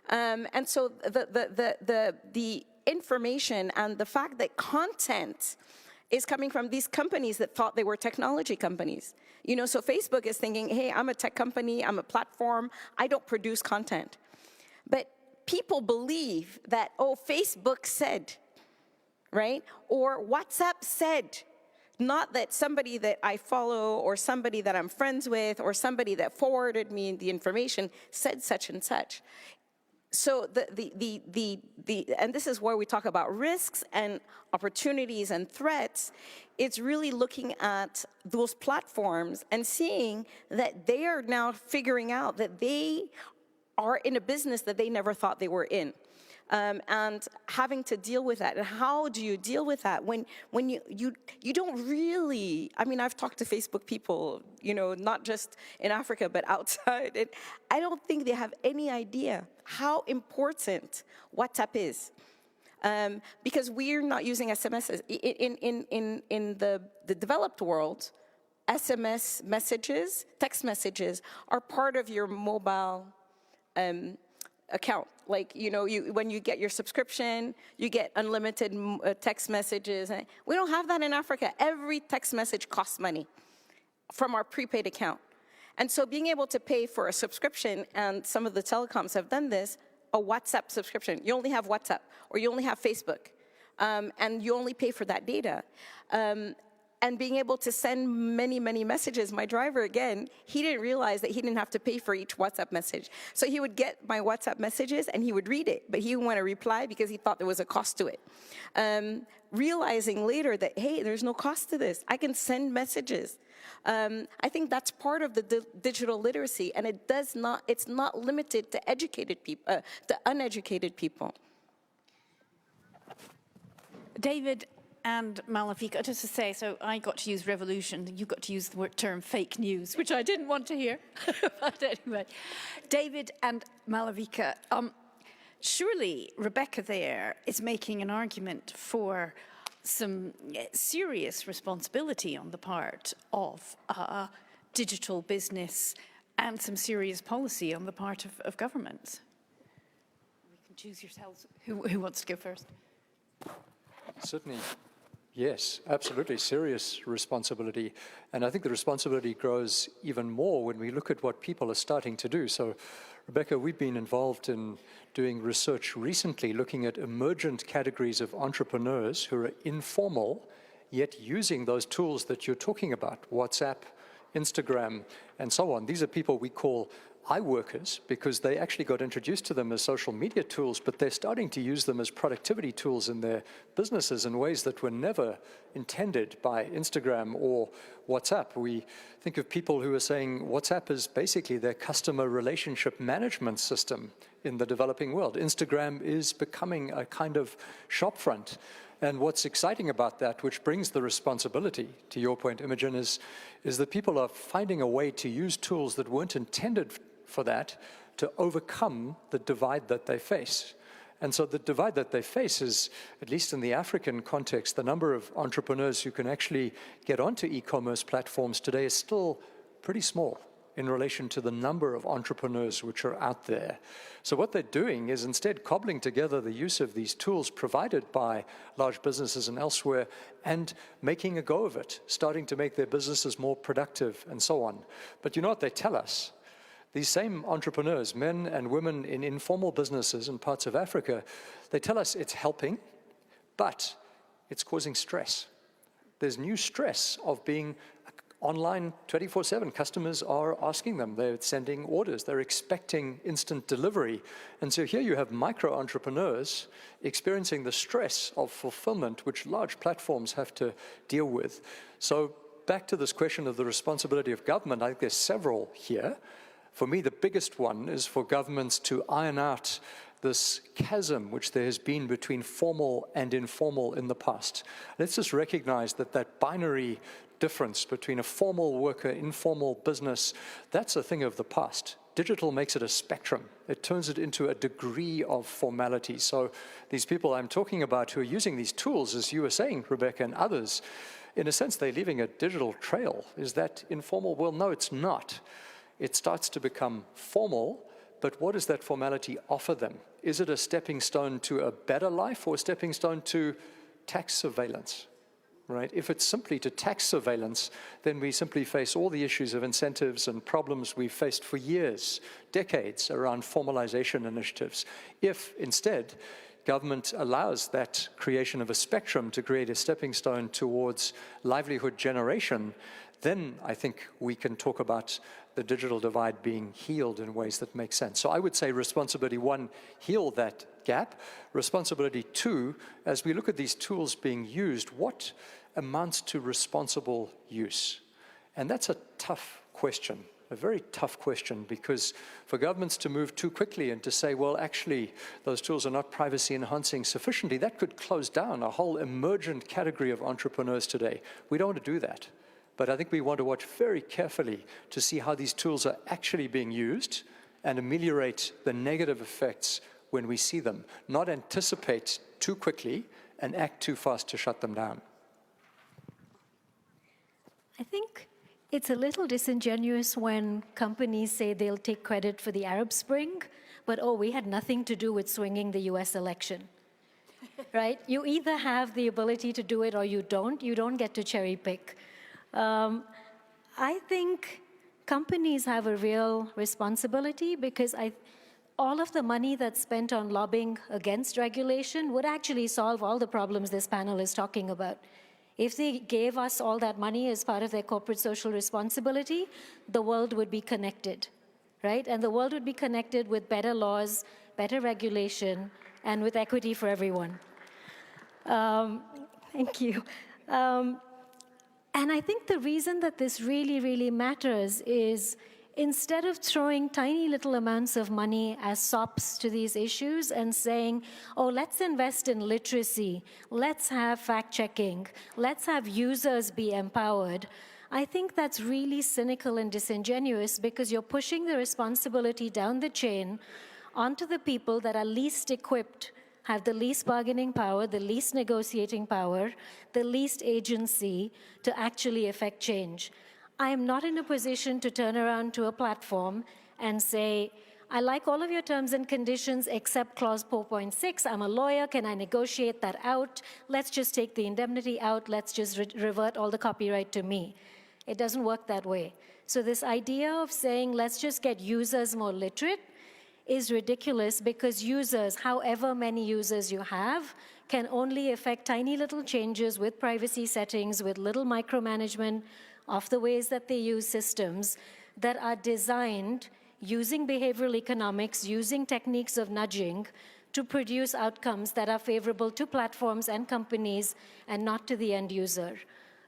And so the information and the fact that content is coming from these companies that thought they were technology companies. You know, so Facebook is thinking, hey, I'm a tech company, I'm a platform, I don't produce content. But people believe that, oh, Facebook said, right? Or WhatsApp said. Not that somebody that I follow or somebody that I'm friends with or somebody that forwarded me the information said such and such. So and this is where we talk about risks and opportunities and threats. It's really looking at those platforms and seeing that they are now figuring out that they are in a business that they never thought they were in. And having to deal with that. And how do you deal with that when you don't really, I mean, I've talked to Facebook people, you know, not just in Africa, but outside, and I don't think they have any idea how important WhatsApp is. Because we're not using SMSs. In the developed world, SMS messages, text messages, are part of your mobile account. Like, you know, when you get your subscription, you get unlimited text messages. We don't have that in Africa. Every text message costs money from our prepaid account. And so being able to pay for a subscription, and some of the telecoms have done this, a WhatsApp subscription. You only have WhatsApp, or you only have Facebook, and you only pay for that data. And being able to send many, many messages. My driver, again, he didn't realize that he didn't have to pay for each WhatsApp message. So he would get my WhatsApp messages and he would read it, but he didn't want to reply because he thought there was a cost to it. Realizing later that, hey, there's no cost to this. I can send messages. I think that's part of the digital literacy, and it's not limited to educated people, to uneducated people. David and Malavika, just to say, so I got to use revolution, you got to use the term fake news, which I didn't want to hear. But anyway, David and Malavika, surely Rebecca there is making an argument for some serious responsibility on the part of digital business and some serious policy on the part of governments. You can choose yourselves who wants to go first. Certainly. Yes, absolutely, serious responsibility. And I think the responsibility grows even more when we look at what people are starting to do. So, Rebecca, we've been involved in doing research recently looking at emergent categories of entrepreneurs who are informal, yet using those tools that you're talking about, WhatsApp, Instagram, and so on. These are people we call iWorkers because they actually got introduced to them as social media tools, but they're starting to use them as productivity tools in their businesses in ways that were never intended by Instagram or WhatsApp. We think of people who are saying WhatsApp is basically their customer relationship management system in the developing world. Instagram is becoming a kind of shopfront. And what's exciting about that, which brings the responsibility, to your point, Imogen, is that people are finding a way to use tools that weren't intended for that to overcome the divide that they face. And so the divide that they face is, at least in the African context, the number of entrepreneurs who can actually get onto e-commerce platforms today is still pretty small in relation to the number of entrepreneurs which are out there. So what they're doing is instead cobbling together the use of these tools provided by large businesses and elsewhere and making a go of it, starting to make their businesses more productive and so on. But you know what they tell us? These same entrepreneurs, men and women in informal businesses in parts of Africa, they tell us it's helping, but it's causing stress. There's new stress of being online 24/7. Customers are asking them, they're sending orders, they're expecting instant delivery. And so here you have micro entrepreneurs experiencing the stress of fulfillment, which large platforms have to deal with. So back to this question of the responsibility of government, I think there's several here. For me, the biggest one is for governments to iron out this chasm which there has been between formal and informal in the past. Let's just recognize that that binary difference between a formal worker, informal business, that's a thing of the past. Digital makes it a spectrum. It turns it into a degree of formality. So these people I'm talking about who are using these tools, as you were saying, Rebecca, and others, in a sense, they're leaving a digital trail. Is that informal? Well, no, it's not. It starts to become formal, but what does that formality offer them? Is it a stepping stone to a better life or a stepping stone to tax surveillance? right? If it's simply to tax surveillance, then we simply face all the issues of incentives and problems we've faced for years, decades, around formalization initiatives. If instead government allows that creation of a spectrum to create a stepping stone towards livelihood generation, then I think we can talk about the digital divide being healed in ways that make sense. So I would say responsibility one, heal that gap. Responsibility two, as we look at these tools being used, what amounts to responsible use? And that's a tough question, a very tough question, because for governments to move too quickly and to say, well, actually, those tools are not privacy enhancing sufficiently, that could close down a whole emergent category of entrepreneurs today. We don't want to do that. But I think we want to watch very carefully to see how these tools are actually being used and ameliorate the negative effects when we see them, not anticipate too quickly and act too fast to shut them down. I think it's a little disingenuous when companies say they'll take credit for the Arab Spring, but oh, we had nothing to do with swinging the US election. Right? You either have the ability to do it or you don't. You don't get to cherry pick. I think companies have a real responsibility because all of the money that's spent on lobbying against regulation would actually solve all the problems this panel is talking about. If they gave us all that money as part of their corporate social responsibility, the world would be connected, right? And the world would be connected with better laws, better regulation, and with equity for everyone. Thank you. And I think the reason that this really, really matters is instead of throwing tiny little amounts of money as sops to these issues and saying, oh, let's invest in literacy, let's have fact-checking, let's have users be empowered, I think that's really cynical and disingenuous because you're pushing the responsibility down the chain onto the people that are least equipped, have the least bargaining power, the least negotiating power, the least agency to actually affect change. I am not in a position to turn around to a platform and say, I like all of your terms and conditions except clause 4.6. I'm a lawyer. Can I negotiate that out? Let's just take the indemnity out. Let's just revert all the copyright to me. It doesn't work that way. So this idea of saying, let's just get users more literate is ridiculous because users, however many users you have, can only affect tiny little changes with privacy settings, with little micromanagement of the ways that they use systems that are designed using behavioral economics, using techniques of nudging to produce outcomes that are favorable to platforms and companies and not to the end user.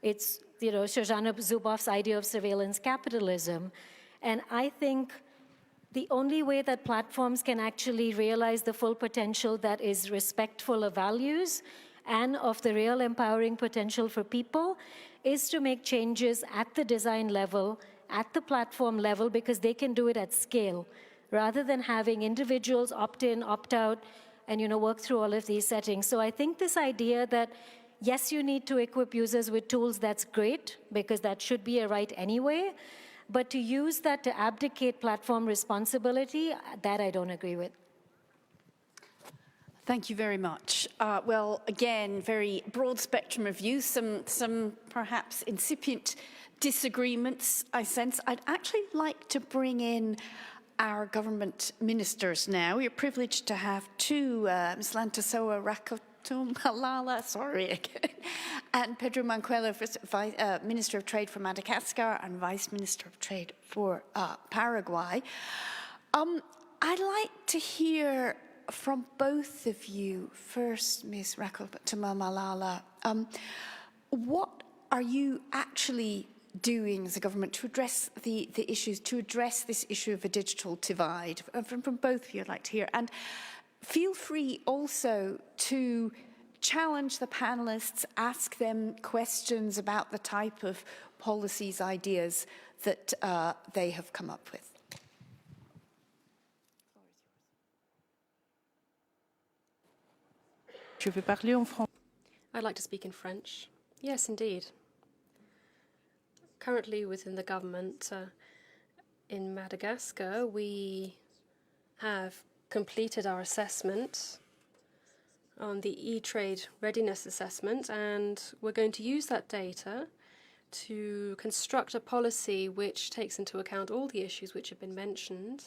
It's, Shoshana Zuboff's idea of surveillance capitalism. And I think the only way that platforms can actually realize the full potential that is respectful of values and of the real empowering potential for people is to make changes at the design level, at the platform level, because they can do it at scale, rather than having individuals opt in, opt out, and work through all of these settings. So I think this idea that, yes, you need to equip users with tools, that's great, because that should be a right anyway. But to use that to abdicate platform responsibility, that I don't agree with. Thank you very much. Well, again, very broad spectrum of views, some perhaps incipient disagreements, I sense. I'd actually like to bring in our government ministers now. We're privileged to have two, Ms. Lantasoa Rakotomalala, sorry again, and Pedro Manquello, Minister of Trade for Madagascar and Vice Minister of Trade for Paraguay. I'd like to hear from both of you. First, Ms. Rakotomalala, what are you actually doing as a government to address the issues, to address this issue of a digital divide? From both of you, I'd like to hear. And feel free also to challenge the panelists, ask them questions about the type of policies, ideas that they have come up with. I'd like to speak in French. Yes, indeed. Currently within the government in Madagascar, we have completed our assessment on the e-trade readiness assessment, and we're going to use that data to construct a policy which takes into account all the issues which have been mentioned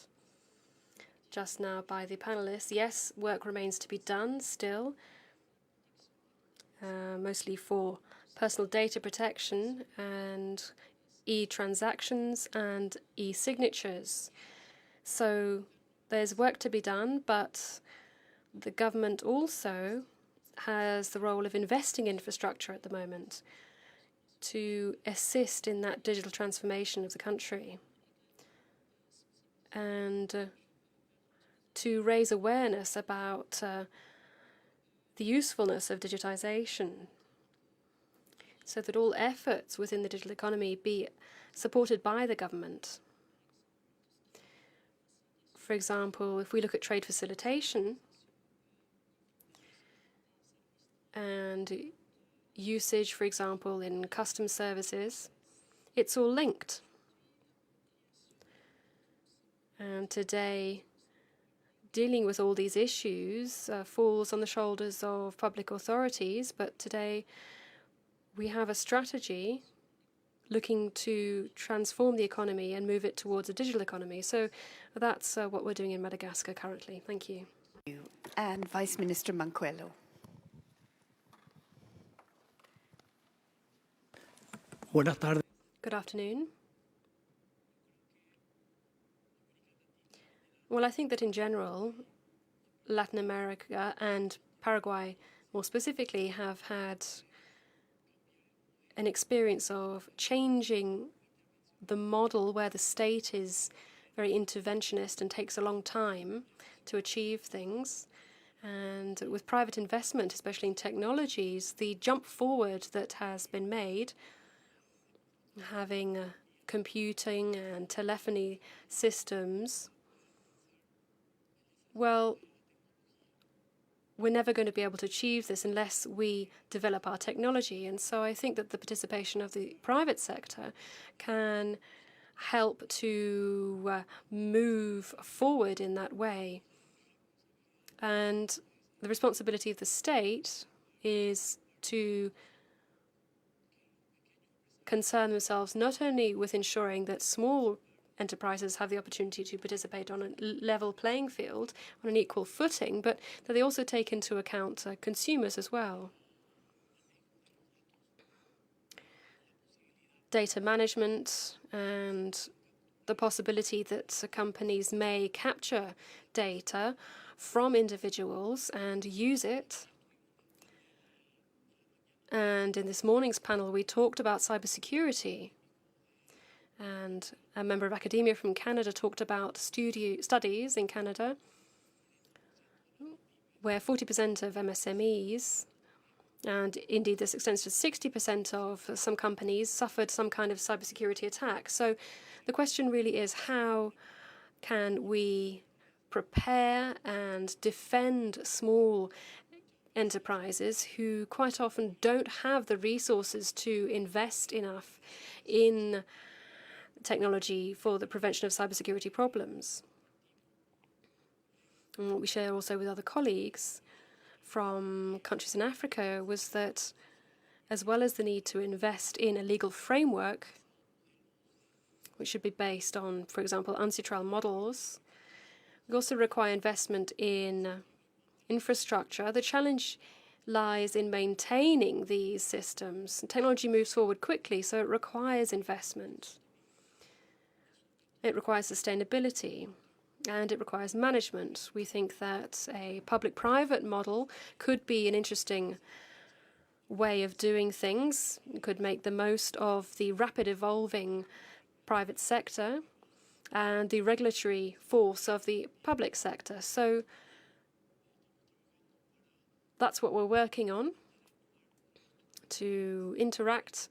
just now by the panelists. Yes, work remains to be done still, mostly for personal data protection and e-transactions and e-signatures. So there's work to be done, but the government also has the role of investing in infrastructure at the moment to assist in that digital transformation of the country and to raise awareness about the usefulness of digitization so that all efforts within the digital economy be supported by the government. For example, if we look at trade facilitation and usage, for example, in customs services, it's all linked. And today, dealing with all these issues falls on the shoulders of public authorities, but today we have a strategy looking to transform the economy and move it towards a digital economy. So that's what we're doing in Madagascar currently. Thank you. And Vice Minister Manquello. Good afternoon. Well, I think that in general, Latin America and Paraguay more specifically have had an experience of changing the model where the state is very interventionist and takes a long time to achieve things. And with private investment, especially in technologies, the jump forward that has been made, having computing and telephony systems, well, we're never going to be able to achieve this unless we develop our technology. And so I think that the participation of the private sector can help to move forward in that way. And the responsibility of the state is to concern themselves not only with ensuring that small enterprises have the opportunity to participate on a level playing field, on an equal footing, but that they also take into account consumers as well. Data management and the possibility that companies may capture data from individuals and use it. And in this morning's panel, we talked about cybersecurity. And a member of academia from Canada talked about studies in Canada where 40% of MSMEs, and indeed this extends to 60% of some companies, suffered some kind of cybersecurity attack. So the question really is, how can we prepare and defend small enterprises who quite often don't have the resources to invest enough in technology for the prevention of cybersecurity problems? And what we share also with other colleagues from countries in Africa was that, as well as the need to invest in a legal framework, which should be based on, for example, ancestral models, we also require investment in infrastructure. The challenge lies in maintaining these systems. Technology moves forward quickly, so it requires investment. It requires sustainability, and it requires management. We think that a public-private model could be an interesting way of doing things. It could make the most of the rapid evolving private sector and the regulatory force of the public sector. So that's what we're working on, to interact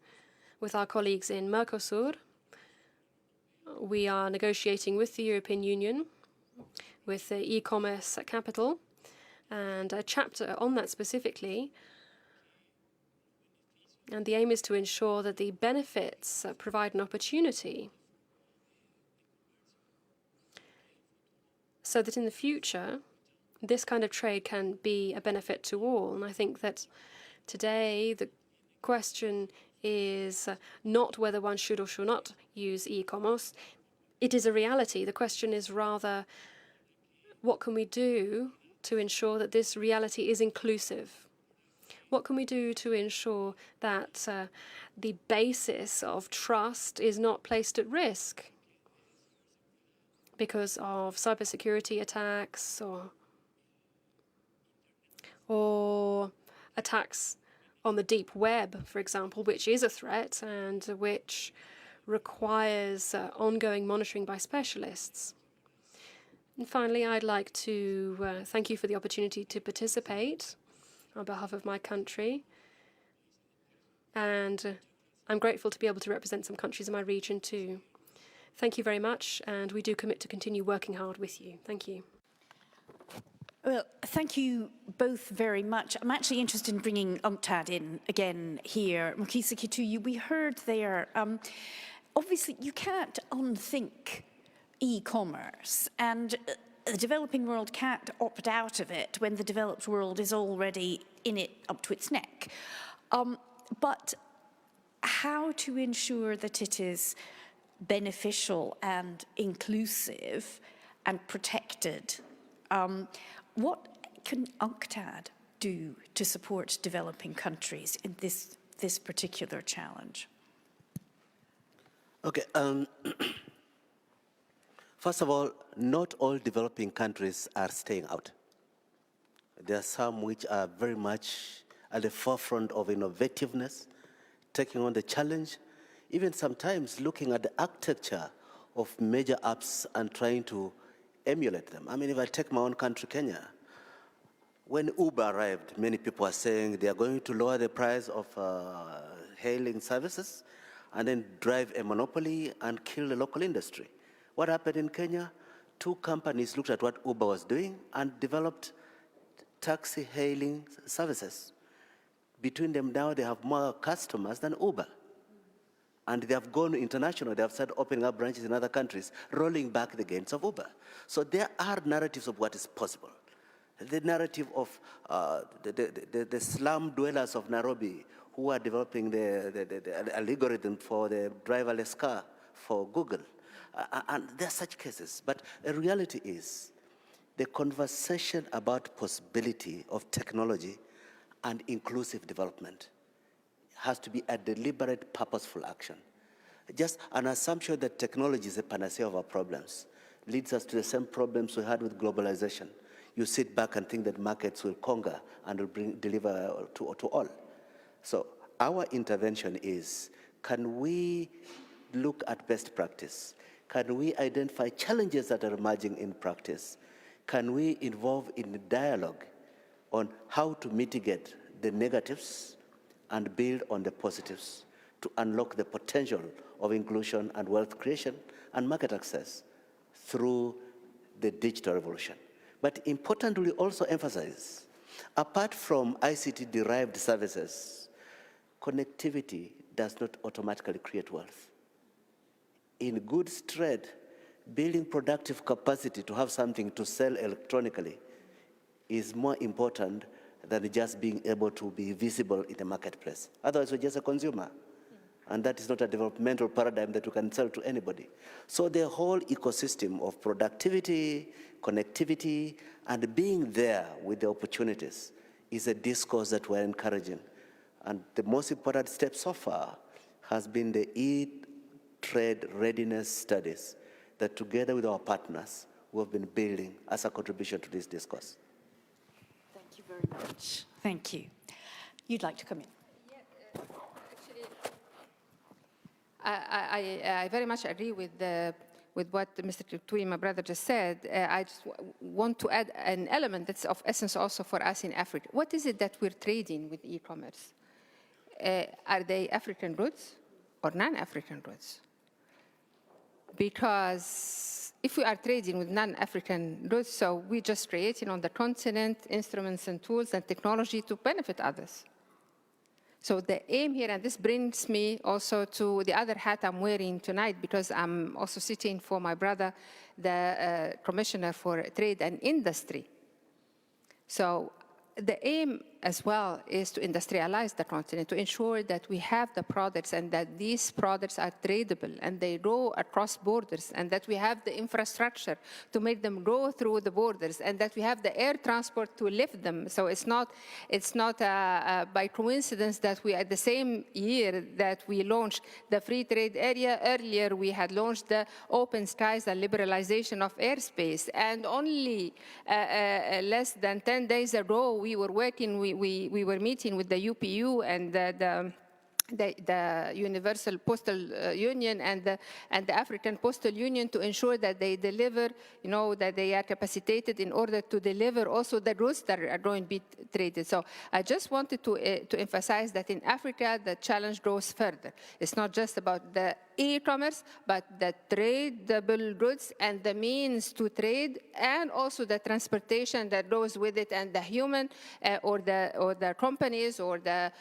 with our colleagues in Mercosur. We are negotiating with the European Union, with the e-commerce capital, and a chapter on that specifically. And the aim is to ensure that the benefits provide an opportunity so that in the future this kind of trade can be a benefit to all. And I think that today the question is not whether one should or should not use e-commerce. It is a reality. The question is rather, what can we do to ensure that this reality is inclusive? What can we do to ensure that the basis of trust is not placed at risk because of cybersecurity attacks or attacks on the deep web, for example, which is a threat and which requires ongoing monitoring by specialists. And finally, I'd like to thank you for the opportunity to participate on behalf of my country. And I'm grateful to be able to represent some countries in my region too. Thank you very much, and we do commit to continue working hard with you. Thank you. Well, thank you both very much. I'm actually interested in bringing UNCTAD in again here. Mokisa Kituyi, we heard there, obviously you can't unthink e-commerce, and the developing world can't opt out of it when the developed world is already in it up to its neck. But how to ensure that it is beneficial and inclusive and protected? What can UNCTAD do to support developing countries in this particular challenge? Okay. First of all, not all developing countries are staying out. There are some which are very much at the forefront of innovativeness, taking on the challenge, even sometimes looking at the architecture of major apps and trying to emulate them. I mean, if I take my own country, Kenya, when Uber arrived, many people are saying they are going to lower the price of hailing services and then drive a monopoly and kill the local industry. What happened in Kenya? Two companies looked at what Uber was doing and developed taxi hailing services. Between them now, they have more customers than Uber. And they have gone international. They have started opening up branches in other countries, rolling back the gains of Uber. So there are narratives of what is possible. The narrative of the slum dwellers of Nairobi who are developing the algorithm for the driverless car for Google. And there are such cases. But the reality is the conversation about possibility of technology and inclusive development has to be a deliberate, purposeful action. Just an assumption that technology is a panacea of our problems leads us to the same problems we had with globalization. You sit back and think that markets will conquer and will deliver to all. So our intervention is, can we look at best practice? Can we identify challenges that are emerging in practice? Can we involve in dialogue on how to mitigate the negatives and build on the positives to unlock the potential of inclusion and wealth creation and market access through the digital revolution? But importantly, also emphasize, apart from ICT-derived services, connectivity does not automatically create wealth. In goods trade, building productive capacity to have something to sell electronically is more important than just being able to be visible in the marketplace. Otherwise, we're just a consumer. And that is not a developmental paradigm that we can sell to anybody. So the whole ecosystem of productivity, connectivity, and being there with the opportunities is a discourse that we're encouraging. And the most important step so far has been the e-trade readiness studies that together with our partners, we have been building as a contribution to this discourse. Thank you very much. Thank you. You'd like to come in? I very much agree with what Mr. Kituyi, my brother, just said. I just want to add an element that's of essence also for us in Africa. What is it that we're trading with e-commerce? Are they African goods or non-African goods? Because if we are trading with non-African goods, so we're just creating on the continent instruments and tools and technology to benefit others. So the aim here, and this brings me also to the other hat I'm wearing tonight, because I'm also sitting for my brother, the Commissioner for Trade and Industry. So the aim as well is to industrialize the continent, to ensure that we have the products and that these products are tradable and they go across borders, and that we have the infrastructure to make them go through the borders, and that we have the air transport to lift them. So it's not by coincidence that we, at the same year that we launched the free trade area, earlier we had launched the open skies and liberalization of airspace. And only less than 10 days ago, we were working, we were meeting with the UPU and the Universal Postal Union and the African Postal Union to ensure that they deliver, that they are capacitated in order to deliver also the goods that are going to be traded. So I just wanted to emphasize that in Africa, the challenge goes further. It's not just about the e-commerce, but the tradable goods and the means to trade, and also the transportation that goes with it, and the human or the companies or the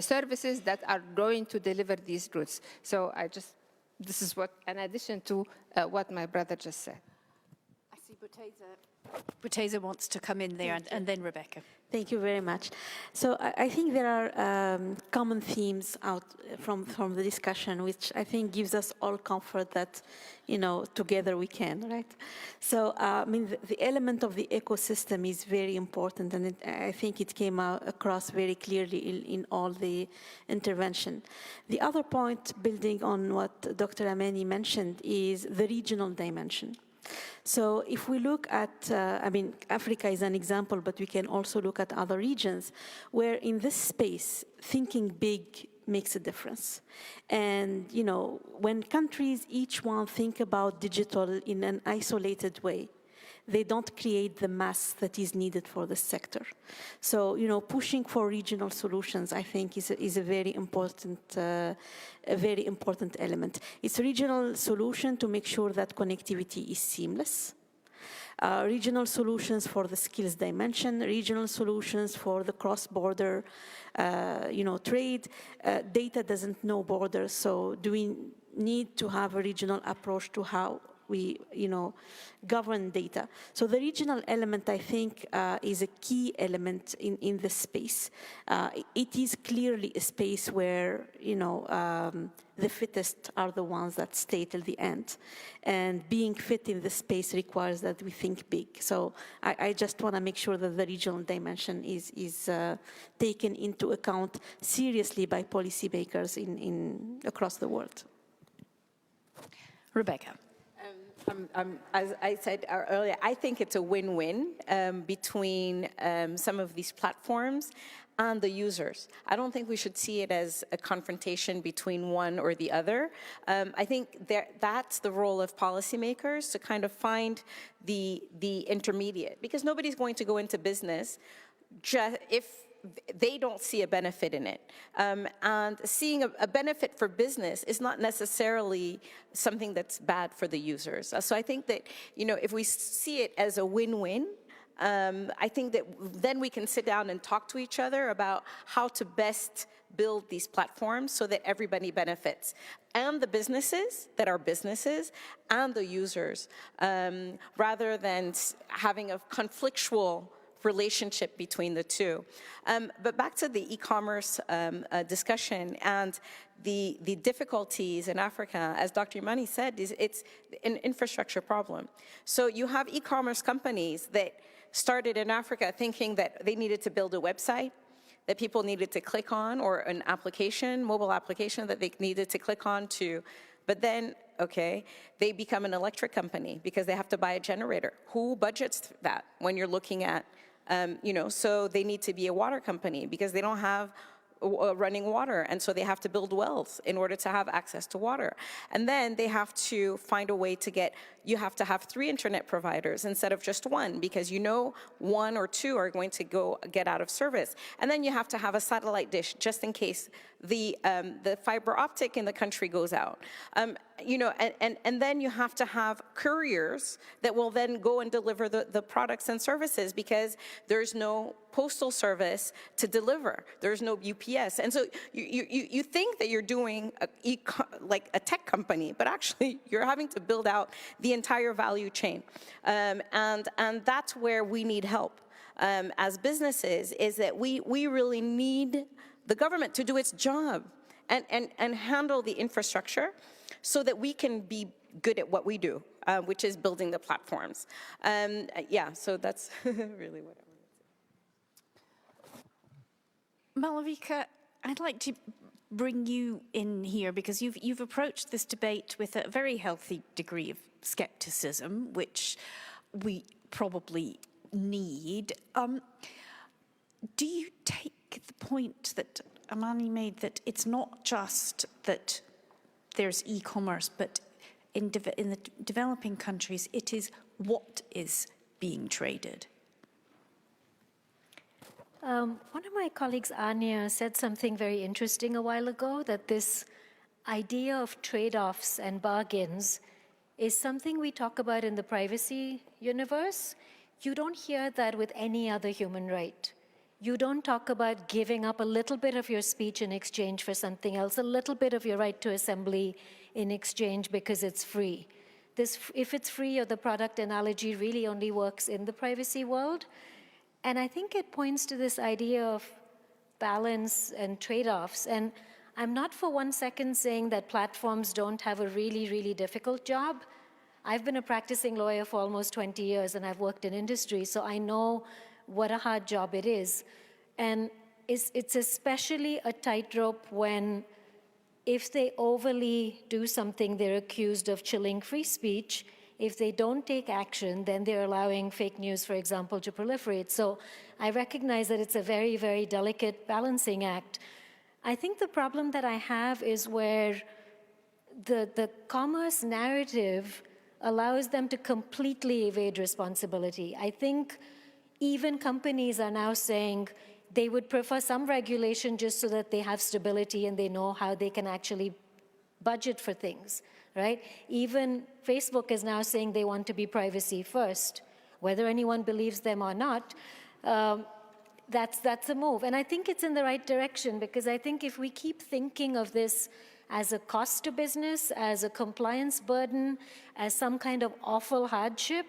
services that are going to deliver these goods. So this is what, in addition to what my brother just said. I see Buteza wants to come in there, and then Rebecca. Thank you very much. So I think there are common themes out from the discussion, which I think gives us all comfort that, together we can, right? So, the element of the ecosystem is very important, and I think it came across very clearly in all the intervention. The other point, building on what Dr. Amani mentioned, is the regional dimension. So if we look at, Africa is an example, but we can also look at other regions where in this space, thinking big makes a difference. And, when countries, each one think about digital in an isolated way, they don't create the mass that is needed for the sector. So, pushing for regional solutions, I think, is a very important element. It's a regional solution to make sure that connectivity is seamless. Regional solutions for the skills dimension, regional solutions for the cross-border, trade. Data doesn't know borders, so do we need to have a regional approach to how we, govern data. So the regional element, I think, is a key element in this space. It is clearly a space where, the fittest are the ones that stay till the end. And being fit in this space requires that we think big. So I just want to make sure that the regional dimension is taken into account seriously by policymakers across the world. Rebecca. As I said earlier, I think it's a win-win between some of these platforms and the users. I don't think we should see it as a confrontation between one or the other. I think that's the role of policymakers, to kind of find the intermediate, because nobody's going to go into business just if they don't see a benefit in it. And seeing a benefit for business is not necessarily something that's bad for the users. So I think that, if we see it as a win-win, I think that then we can sit down and talk to each other about how to best build these platforms so that everybody benefits, and the businesses that are businesses and the users, rather than having a conflictual relationship between the two. But back to the e-commerce discussion and the difficulties in Africa, as Dr. Imani said, it's an infrastructure problem. So you have e-commerce companies that started in Africa thinking that they needed to build a website that people needed to click on, or an application, mobile application that they needed to click on to. But then, they become an electric company because they have to buy a generator. Who budgets that when you're looking at, so they need to be a water company because they don't have running water, and so they have to build wells in order to have access to water. And then they have to find a way to you have to have 3 internet providers instead of just 1, because 1 or 2 are going to get out of service. And then you have to have a satellite dish just in case the fiber optic in the country goes out. And then you have to have couriers that will then go and deliver the products and services, because there's no postal service to deliver. There's no UPS. And so you think that you're doing like a tech company, but actually you're having to build out the entire value chain. And that's where we need help. as businesses is that we really need the government to do its job and handle the infrastructure so that we can be good at what we do, which is building the platforms. Yeah, so that's really what I want to say. Malavika, I'd like to bring you in here because you've approached this debate with a very healthy degree of skepticism, which we probably need. Do you take the point that Amani made that it's not just that there's e-commerce, but in the developing countries, it is what is being traded? One of my colleagues, Anya, said something very interesting a while ago, that this idea of trade-offs and bargains is something we talk about in the privacy universe. You don't hear that with any other human right. You don't talk about giving up a little bit of your speech in exchange for something else, a little bit of your right to assembly in exchange because it's free. If it's free, or the product analogy really only works in the privacy world. And I think it points to this idea of balance and trade-offs. And I'm not for 1 second saying that platforms don't have a really, really difficult job. I've been a practicing lawyer for almost 20 years, and I've worked in industry, so I know what a hard job it is. And it's especially a tightrope when, if they overly do something, they're accused of chilling free speech. If they don't take action, then they're allowing fake news, for example, to proliferate. So I recognize that it's a very, very delicate balancing act. I think the problem that I have is where the commerce narrative allows them to completely evade responsibility. I think even companies are now saying they would prefer some regulation just so that they have stability and they know how they can actually budget for things, right? Even Facebook is now saying they want to be privacy first. Whether anyone believes them or not, that's a move. And I think it's in the right direction, because I think if we keep thinking of this as a cost to business, as a compliance burden, as some kind of awful hardship,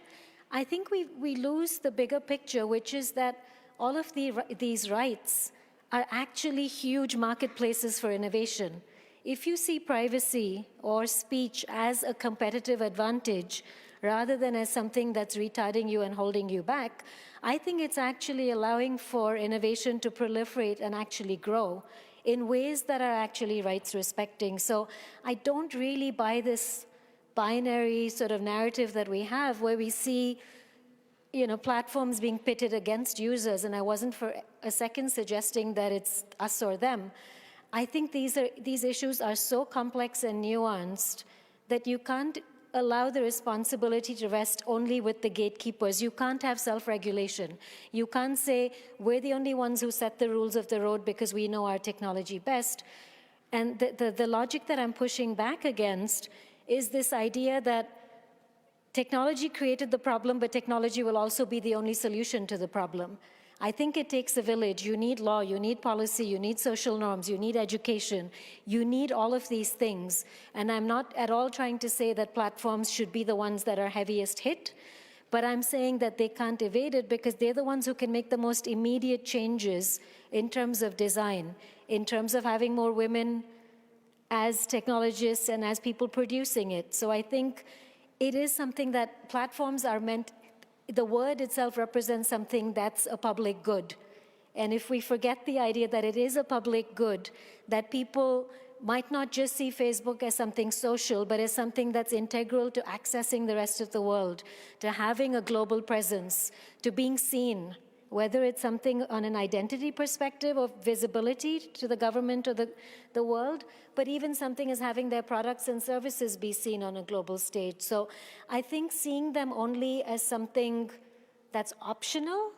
I think we lose the bigger picture, which is that all of these rights are actually huge marketplaces for innovation. If you see privacy or speech as a competitive advantage rather than as something that's retarding you and holding you back, I think it's actually allowing for innovation to proliferate and actually grow in ways that are actually rights respecting. So I don't really buy this binary sort of narrative that we have where we see, you know, platforms being pitted against users, and I wasn't for a second suggesting that it's us or them. I think these issues are so complex and nuanced that you can't allow the responsibility to rest only with the gatekeepers. You can't have self-regulation. You can't say, we're the only ones who set the rules of the road because we know our technology best. And the logic that I'm pushing back against is this idea that technology created the problem, but technology will also be the only solution to the problem. I think it takes a village. You need law, you need policy, you need social norms, you need education. You need all of these things. And I'm not at all trying to say that platforms should be the ones that are heaviest hit, but I'm saying that they can't evade it because they're the ones who can make the most immediate changes in terms of design, in terms of having more women as technologists and as people producing it. So I think it is something that platforms are meant. The word itself represents something that's a public good. And if we forget the idea that it is a public good, that people might not just see Facebook as something social, but as something that's integral to accessing the rest of the world, to having a global presence, to being seen, whether it's something on an identity perspective of visibility to the government or the world, but even something as having their products and services be seen on a global stage. So I think seeing them only as something that's optional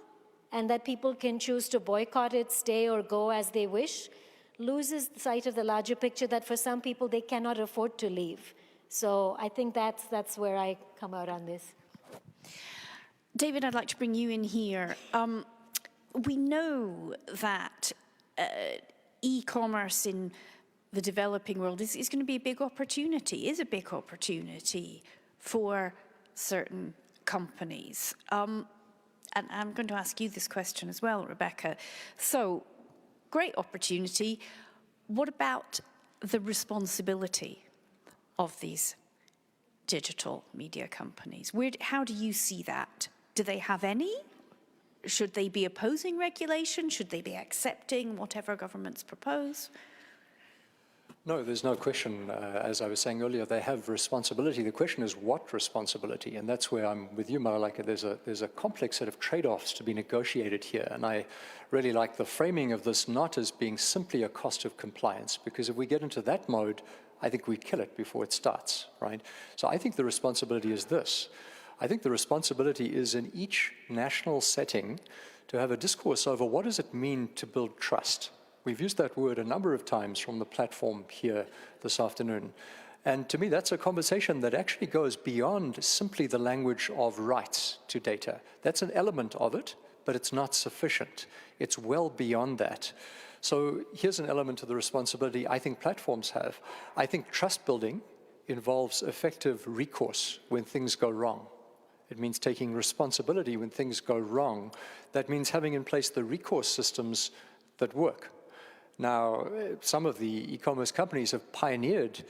and that people can choose to boycott it, stay, or go as they wish, loses sight of the larger picture that for some people they cannot afford to leave. So I think that's where I come out on this. David, I'd like to bring you in here. We know that e-commerce in the developing world is going to be a big opportunity, for certain companies. and I'm going to ask you this question as well, Rebecca. So, great opportunity. What about the responsibility of these digital media companies? How do you see that? Do they have any? Should they be opposing regulation? Should they be accepting whatever governments propose? No, there's no question. As I was saying earlier, they have responsibility. The question is what responsibility? And that's where I'm with you, Marilaka. There's a complex set of trade-offs to be negotiated here. And I really like the framing of this not as being simply a cost of compliance, because if we get into that mode, I think we kill it before it starts, right? So I think the responsibility is this. I think the responsibility is in each national setting to have a discourse over what does it mean to build trust. We've used that word a number of times from the platform here this afternoon. And to me, that's a conversation that actually goes beyond simply the language of rights to data. That's an element of it, but it's not sufficient. It's well beyond that. So here's an element of the responsibility I think platforms have. I think trust building involves effective recourse when things go wrong. It means taking responsibility when things go wrong. That means having in place the recourse systems that work. Now, some of the e-commerce companies have pioneered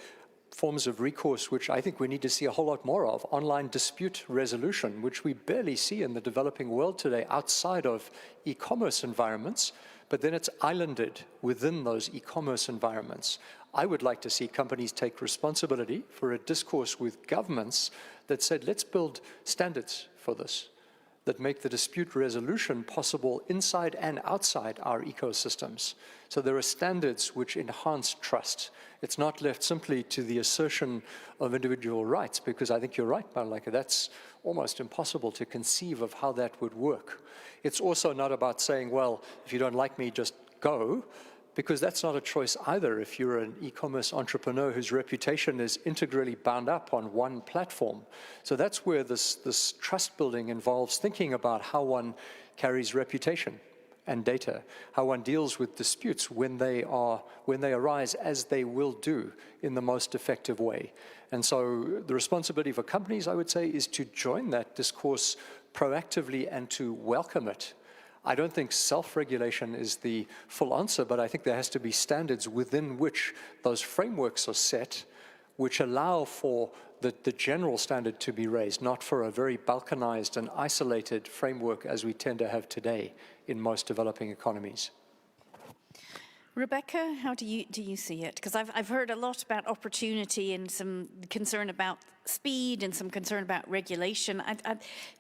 forms of recourse which I think we need to see a whole lot more of. Online dispute resolution, which we barely see in the developing world today outside of e-commerce environments, but then it's islanded within those e-commerce environments. I would like to see companies take responsibility for a discourse with governments that said, let's build standards for this, that make the dispute resolution possible inside and outside our ecosystems. So there are standards which enhance trust. It's not left simply to the assertion of individual rights, because I think you're right, Marilaka, that's almost impossible to conceive of how that would work. It's also not about saying, well, if you don't like me, just go, because that's not a choice either if you're an e-commerce entrepreneur whose reputation is integrally bound up on one platform. So that's where this trust building involves thinking about how one carries reputation and data, how one deals with disputes when they arise, as they will do, in the most effective way. And so the responsibility for companies, I would say, is to join that discourse proactively and to welcome it. I don't think self-regulation is the full answer, but I think there has to be standards within which those frameworks are set, which allow for the general standard to be raised, not for a very balkanized and isolated framework as we tend to have today in most developing economies. Rebecca, how do you see it? Because I've heard a lot about opportunity and some concern about speed and some concern about regulation.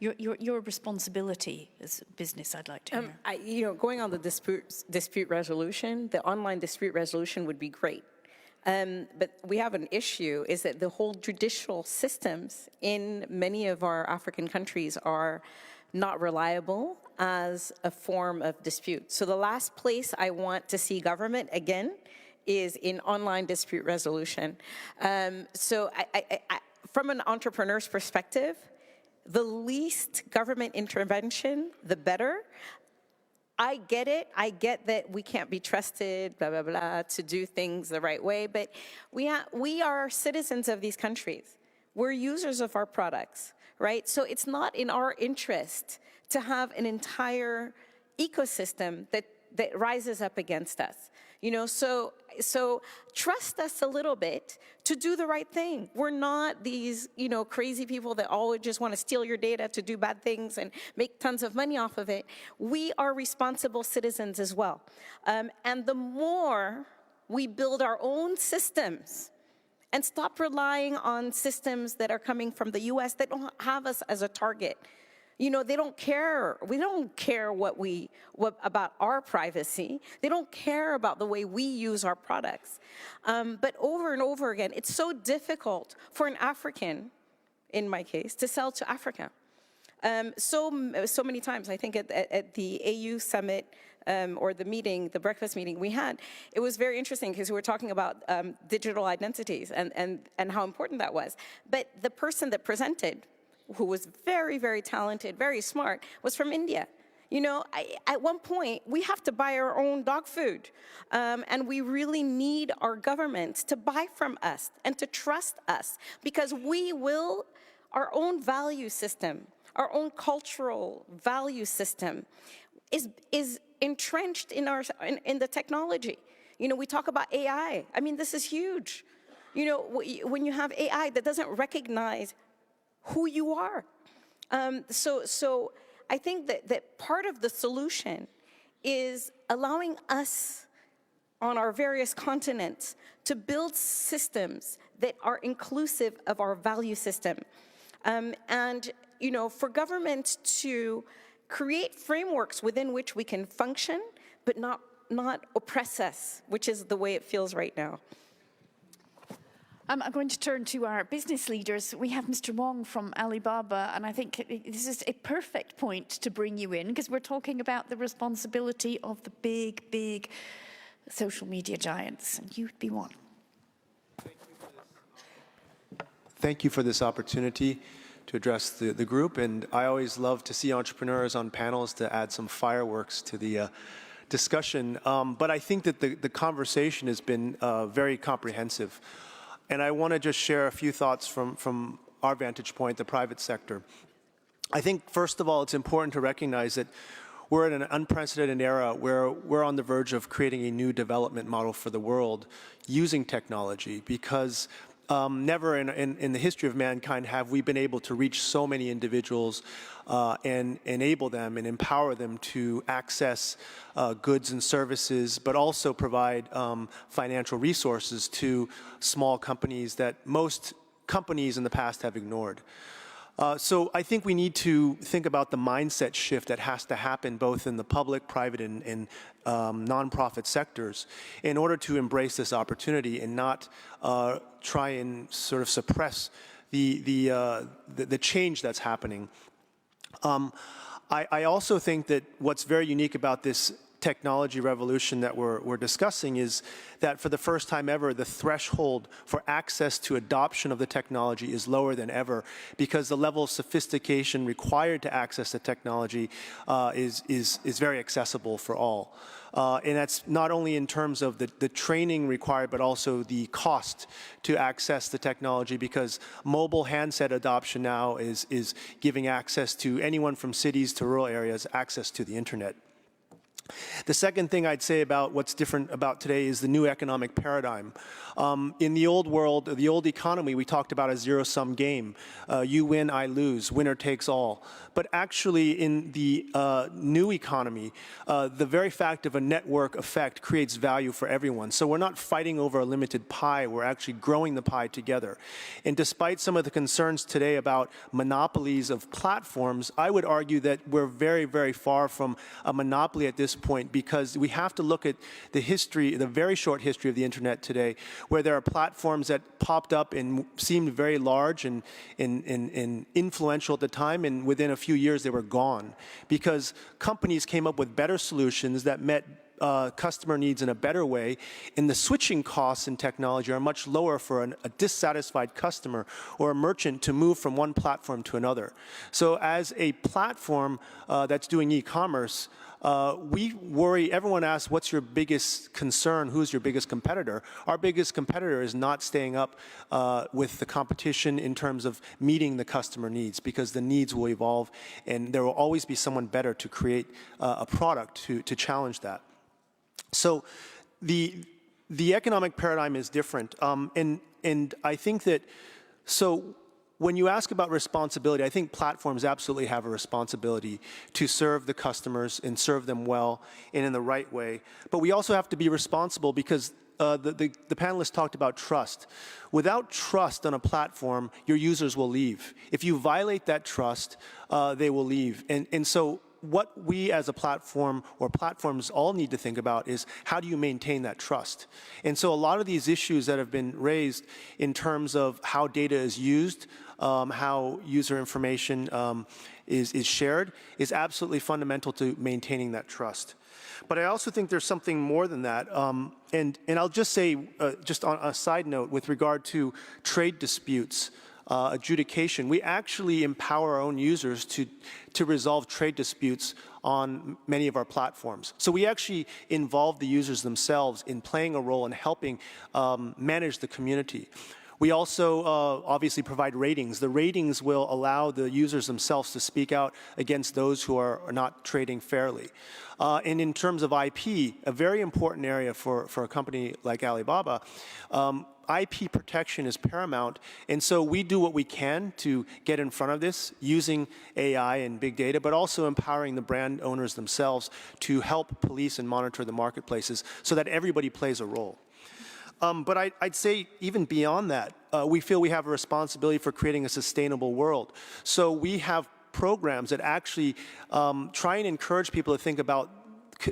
Your responsibility as a business, I'd like to hear. Going on the dispute resolution, the online dispute resolution would be great. But we have an issue, is that the whole judicial systems in many of our African countries are not reliable as a form of dispute. So the last place I want to see government, again, is in online dispute resolution. So from an entrepreneur's perspective, the least government intervention, the better. I get it. I get that we can't be trusted, blah, blah, blah, to do things the right way. But we are citizens of these countries. We're users of our products, right? So it's not in our interest to have an entire ecosystem that rises up against us. So trust us a little bit to do the right thing. We're not these, crazy people that always just want to steal your data to do bad things and make tons of money off of it. We are responsible citizens as well. And the more we build our own systems and stop relying on systems that are coming from the US that don't have us as a target. They don't care. We don't care about our privacy. They don't care about the way we use our products. But over and over again, it's so difficult for an African, in my case, to sell to Africa. So many times, I think at the AU summit, or the breakfast meeting we had, it was very interesting because we were talking about digital identities and how important that was. But the person that presented, who was very, very talented, very smart, was from India. At one point, we have to buy our own dog food. And we really need our governments to buy from us and to trust us, because our own value system, our own cultural value system is entrenched in the technology. You know, we talk about AI. I mean, this is huge. You know, when you have AI that doesn't recognize who you are. So I think that part of the solution is allowing us on our various continents to build systems that are inclusive of our value system. And, you know, for government to create frameworks within which we can function, but not oppress us, which is the way it feels right now. I'm going to turn to our business leaders. We have Mr. Wong from Alibaba, and I think this is a perfect point to bring you in, because we're talking about the responsibility of the big social media giants, and you'd be one. Thank you for this opportunity to address the group, and I always love to see entrepreneurs on panels to add some fireworks to the discussion. But I think that the conversation has been very comprehensive. And I want to just share a few thoughts from our vantage point, the private sector. I think, first of all, it's important to recognize that we're in an unprecedented era where we're on the verge of creating a new development model for the world using technology, because never in the history of mankind have we been able to reach so many individuals and enable them and empower them to access goods and services, but also provide financial resources to small companies that most companies in the past have ignored. So I think we need to think about the mindset shift that has to happen both in the public, private, and nonprofit sectors in order to embrace this opportunity and not try and sort of suppress the change that's happening. I also think that what's very unique about this technology revolution that we're discussing is that for the first time ever, the threshold for access to adoption of the technology is lower than ever, because the level of sophistication required to access the technology is very accessible for all. And that's not only in terms of the training required, but also the cost to access the technology, because mobile handset adoption now is giving access to anyone from cities to rural areas access to the internet. The second thing I'd say about what's different about today is the new economic paradigm. In the old world, the old economy, we talked about a zero-sum game. You win, I lose, winner takes all. But actually in the new economy, the very fact of a network effect creates value for everyone. So we're not fighting over a limited pie, we're actually growing the pie together. And despite some of the concerns today about monopolies of platforms, I would argue that we're very, very far from a monopoly at this point, because we have to look at the history, the very short history of the internet today, where there are platforms that popped up and seemed very large and influential at the time, and within a few years they were gone, because companies came up with better solutions that met customer needs in a better way, and the switching costs in technology are much lower for a dissatisfied customer or a merchant to move from one platform to another. So as a platform that's doing e-commerce, we worry, everyone asks, what's your biggest concern? Who's your biggest competitor? Our biggest competitor is not staying up with the competition in terms of meeting the customer needs, because the needs will evolve and there will always be someone better to create a product to challenge that. So the economic paradigm is different. And I think that, so when you ask about responsibility, I think platforms absolutely have a responsibility to serve the customers and serve them well and in the right way. But we also have to be responsible, because the panelists talked about trust. Without trust on a platform, your users will leave. If you violate that trust, they will leave. And so what we as a platform, or platforms all need to think about, is how do you maintain that trust? And so a lot of these issues that have been raised in terms of how data is used, how user information is shared, is absolutely fundamental to maintaining that trust. But I also think there's something more than that. And I'll just say, just on a side note, with regard to trade disputes, adjudication, we actually empower our own users to resolve trade disputes on many of our platforms. So we actually involve the users themselves in playing a role in helping manage the community. We also obviously provide ratings. The ratings will allow the users themselves to speak out against those who are not trading fairly. And in terms of IP, a very important area for a company like Alibaba, IP protection is paramount, and so we do what we can to get in front of this using AI and big data, but also empowering the brand owners themselves to help police and monitor the marketplaces so that everybody plays a role. But I'd say even beyond that, we feel we have a responsibility for creating a sustainable world. So we have programs that actually try and encourage people to think about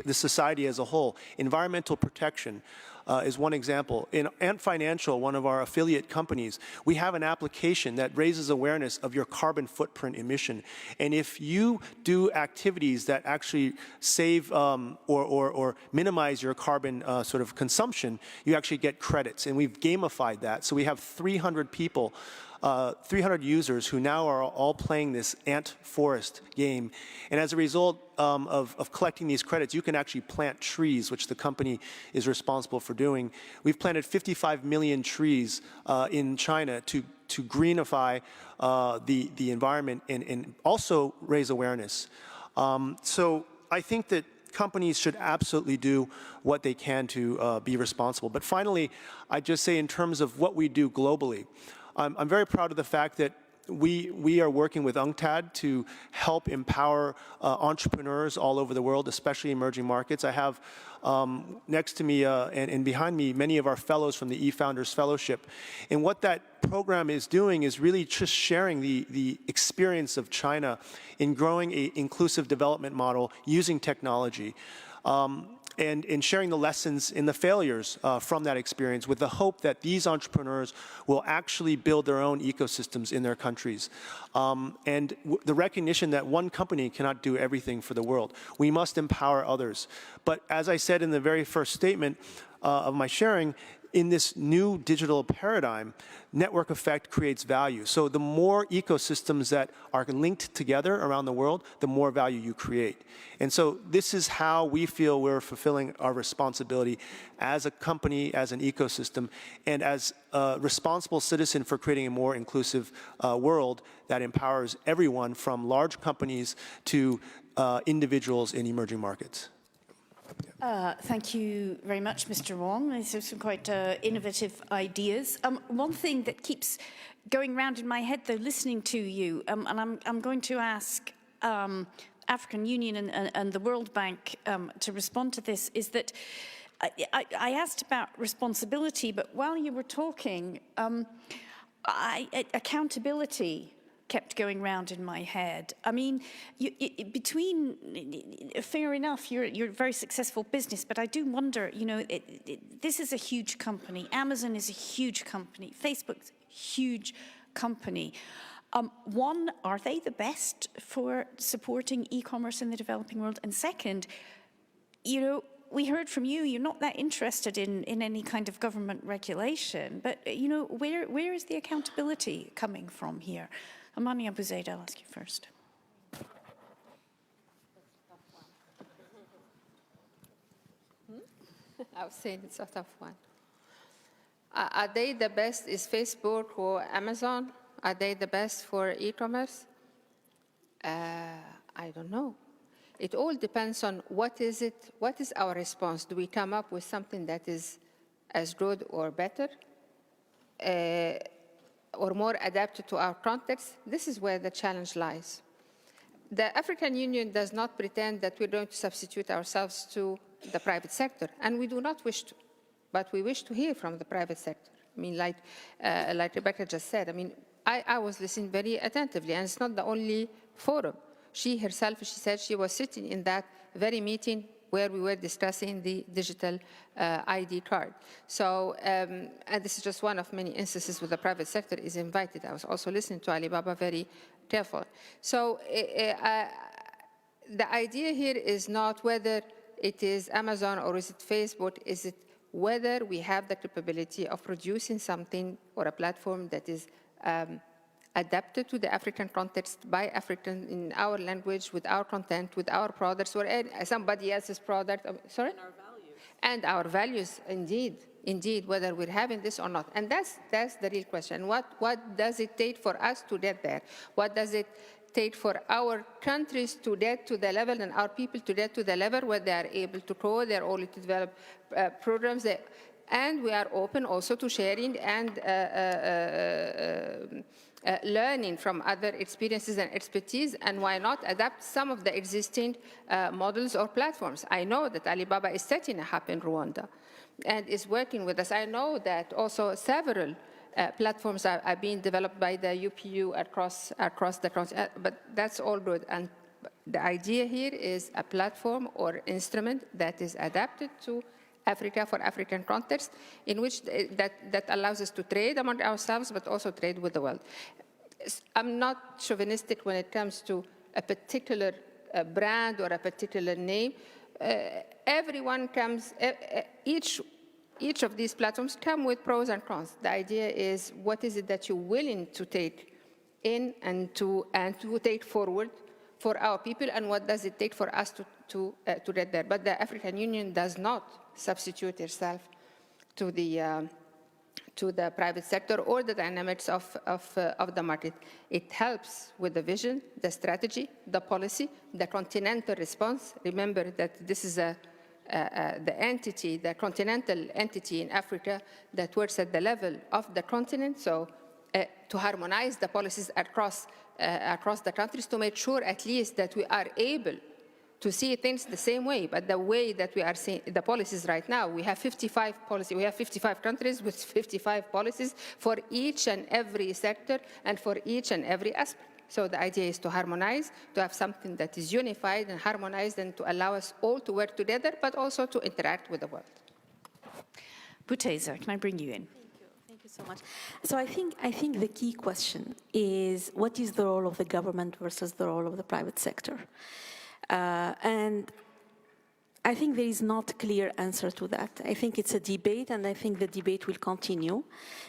the society as a whole. Environmental protection is one example. In Ant Financial, one of our affiliate companies, we have an application that raises awareness of your carbon footprint emission. And if you do activities that actually save or minimize your carbon sort of consumption, you actually get credits. And we've gamified that. So we have 300 people, 300 users who now are all playing this ant forest game. And as a result of collecting these credits, you can actually plant trees, which the company is responsible for doing. We've planted 55 million trees in China to greenify the environment and also raise awareness. So I think that companies should absolutely do what they can to be responsible. But finally, I'd just say in terms of what we do globally, I'm very proud of the fact that we are working with UNCTAD to help empower entrepreneurs all over the world, especially emerging markets. I have next to me and behind me many of our fellows from the eFounders Fellowship. And what that program is doing is really just sharing the experience of China in growing an inclusive development model using technology. And sharing the lessons and the failures from that experience with the hope that these entrepreneurs will actually build their own ecosystems in their countries. And the recognition that one company cannot do everything for the world. We must empower others. But as I said in the very first statement of my sharing, in this new digital paradigm, network effect creates value. So the more ecosystems that are linked together around the world, the more value you create. And so this is how we feel we're fulfilling our responsibility as a company, as an ecosystem, and as a responsible citizen for creating a more inclusive world that empowers everyone from large companies to individuals in emerging markets. Thank you very much, Mr. Wong. These are some quite innovative ideas. One thing that keeps going round in my head, though, listening to you, and I'm going to ask African Union and the World Bank to respond to this, is that I asked about responsibility, but while you were talking, accountability kept going round in my head. I mean, fair enough, you're a very successful business, but I do wonder, you know, this is a huge company. Amazon is a huge company. Facebook's a huge company. One, are they the best for supporting e-commerce in the developing world? And second, you know, we heard from you, you're not that interested in any kind of government regulation, but, you know, where is the accountability coming from here? Amani Abu Zaid, I'll ask you first. I was saying it's a tough one. Are they the best? Is Facebook or Amazon? Are they the best for e-commerce? I don't know. It all depends on what is our response? Do we come up with something that is as good or better? Or more adapted to our context? This is where the challenge lies. The African Union does not pretend that we're going to substitute ourselves to the private sector, and we do not wish to, but we wish to hear from the private sector. I mean, like Rebecca just said, I mean, I was listening very attentively, and it's not the only forum. She herself, she said she was sitting in that very meeting where we were discussing the digital ID card. So, and this is just one of many instances where the private sector is invited. I was also listening to Alibaba very careful. So the idea here is not whether it is Amazon or is it Facebook, is it whether we have the capability of producing something or a platform that is adapted to the African context by African in our language, with our content, with our products, or somebody else's product. Sorry? And our values. And our values, indeed. indeed, whether we're having this or not. And that's the real question. What does it take for us to get there? What does it take for our countries to get to the level and our people to get to the level where they are able to grow, they're able to develop programs, and we are open also to sharing and learning from other experiences and expertise, and why not adapt some of the existing models or platforms. I know that Alibaba is setting a hub in Rwanda and is working with us. I know that also several platforms are being developed by the UPU across the country, but that's all good. And the idea here is a platform or instrument that is adapted to Africa for African context, in which that allows us to trade among ourselves, but also trade with the world. I'm not chauvinistic when it comes to a particular brand or a particular name. Everyone comes, each of these platforms come with pros and cons. The idea is, what is it that you're willing to take in and to take forward for our people, and what does it take for us to get there? But the African Union does not substitute itself to the private sector or the dynamics of the market. It helps with the vision, the strategy, the policy, the continental response. Remember that this is the continental entity in Africa that works at the level of the continent. So to harmonize the policies across the countries, to make sure at least that we are able to see things the same way, but the way that we are seeing the policies right now, we have 55 policies. We have 55 countries with 55 policies for each and every sector and for each and every aspect. So the idea is to harmonize, to have something that is unified and harmonized, and to allow us all to work together, but also to interact with the world. Buteza, can I bring you in? Thank you so much. So I think the key question is, what is the role of the government versus the role of the private sector? And I think there is not a clear answer to that. I think it's a debate, and I think the debate will continue.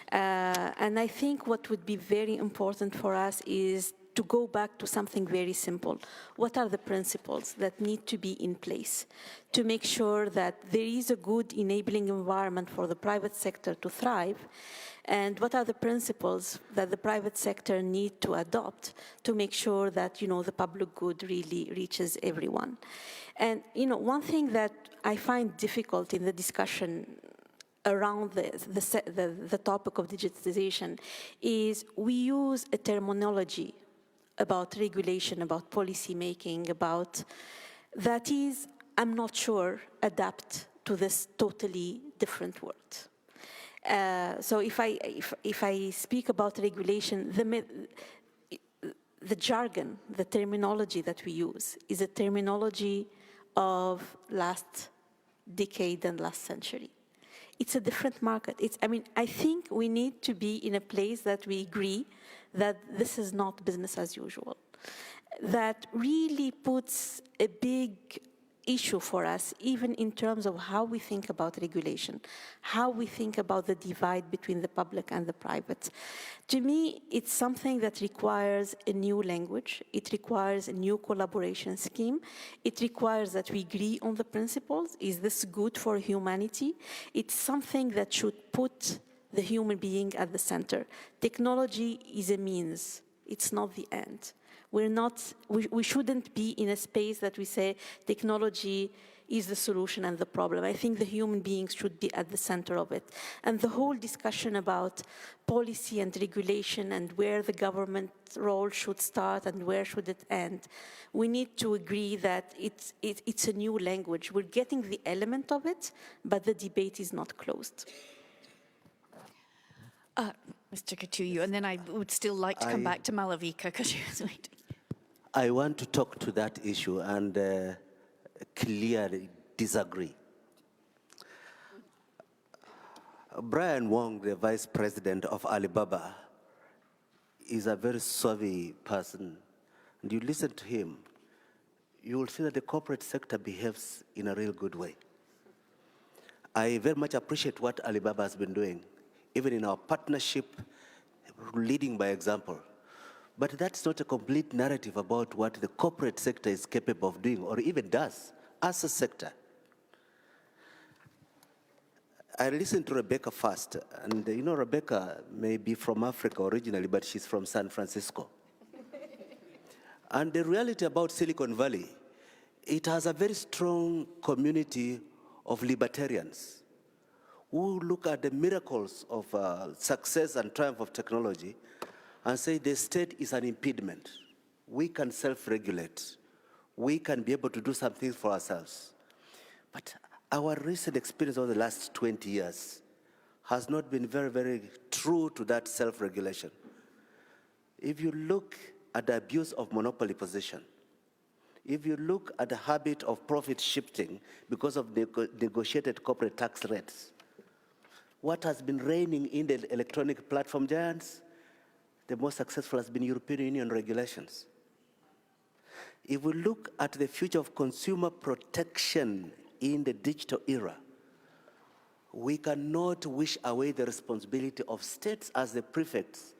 And I think what would be very important for us is to go back to something very simple. What are the principles that need to be in place to make sure that there is a good enabling environment for the private sector to thrive? And what are the principles that the private sector need to adopt to make sure that, the public good really reaches everyone? And, one thing that I find difficult in the discussion around the topic of digitalization is we use a terminology about regulation, about policy making, about that is, I'm not sure, adapt to this totally different world. So if I speak about regulation, the jargon, the terminology that we use is a terminology of last decade and last century. It's a different market. I think we need to be in a place that we agree that this is not business as usual. That really puts a big issue for us, even in terms of how we think about regulation, how we think about the divide between the public and the private. To me, it's something that requires a new language. It requires a new collaboration scheme. It requires that we agree on the principles. Is this good for humanity? It's something that should put the human being at the center. Technology is a means. It's not the end. We shouldn't be in a space that we say technology is the solution and the problem. I think the human beings should be at the center of it. And the whole discussion about policy and regulation and where the government role should start and where should it end, we need to agree that it's a new language. We're getting the element of it, but the debate is not closed. Mr. Katuyu, and then I would still like to come back to Malavika because she was waiting. I want to talk to that issue and clearly disagree. Brian Wong, the vice president of Alibaba, is a very savvy person. And you listen to him, you will see that the corporate sector behaves in a real good way. I very much appreciate what Alibaba has been doing, even in our partnership, leading by example. But that's not a complete narrative about what the corporate sector is capable of doing or even does as a sector. I listened to Rebecca first, and you know, Rebecca may be from Africa originally, but she's from San Francisco. And the reality about Silicon Valley, it has a very strong community of libertarians who look at the miracles of success and triumph of technology and say the state is an impediment. We can self-regulate. We can be able to do something for ourselves. But our recent experience over the last 20 years has not been very, very true to that self-regulation. If you look at the abuse of monopoly position, if you look at the habit of profit shifting because of negotiated corporate tax rates, what has been reigning in the electronic platform giants, the most successful has been European Union regulations. If we look at the future of consumer protection in the digital era, we cannot wish away the responsibility of states as the prefects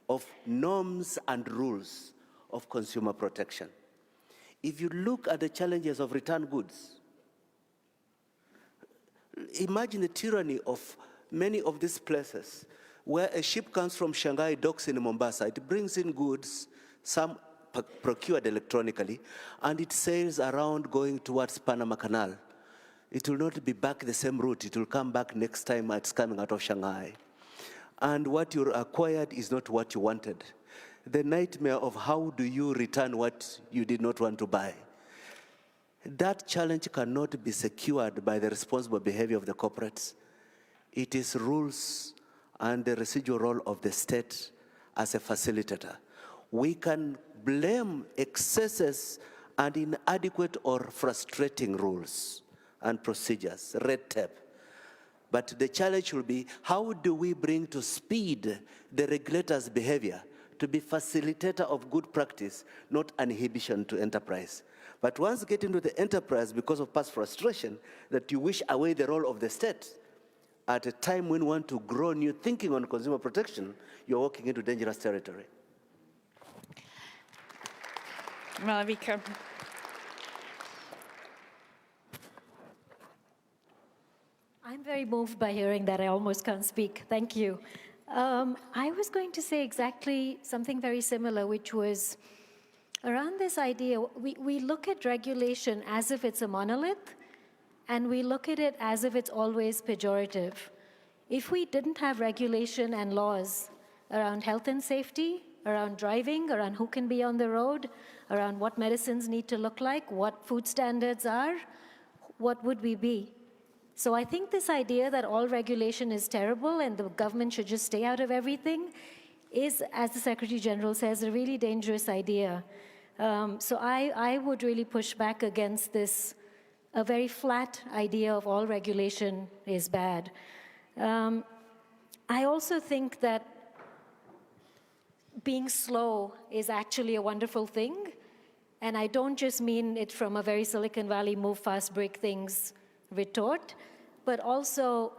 of norms and rules of consumer protection. If you look at the challenges of return goods, imagine the tyranny of many of these places where a ship comes from Shanghai, docks in Mombasa, it brings in goods, some procured electronically, and it sails around going towards Panama Canal. It will not be back the same route. It will come back next time it's coming out of Shanghai. And what you acquired is not what you wanted. The nightmare of how do you return what you did not want to buy. That challenge cannot be secured by the responsible behavior of the corporates. It is rules and the residual role of the state as a facilitator. We can blame excesses and inadequate or frustrating rules and procedures, red tape. But the challenge will be, how do we bring to speed the regulator's behavior to be facilitator of good practice, not an inhibition to enterprise? But once you get into the enterprise because of past frustration, that you wish away the role of the state, at a time when you want to grow new thinking on consumer protection, you're walking into dangerous territory. Malavika. I'm very moved by hearing that. I almost can't speak. Thank you. I was going to say exactly something very similar, which was around this idea. We look at regulation as if it's a monolith, and we look at it as if it's always pejorative. If we didn't have regulation and laws around health and safety, around driving, around who can be on the road, around what medicines need to look like, what food standards are, what would we be? So I think this idea that all regulation is terrible and the government should just stay out of everything is, as the Secretary General says, a really dangerous idea. So I would really push back against this, a very flat idea of all regulation is bad. I also think that being slow is actually a wonderful thing. And I don't just mean it from a very Silicon Valley move fast, break things retort, but also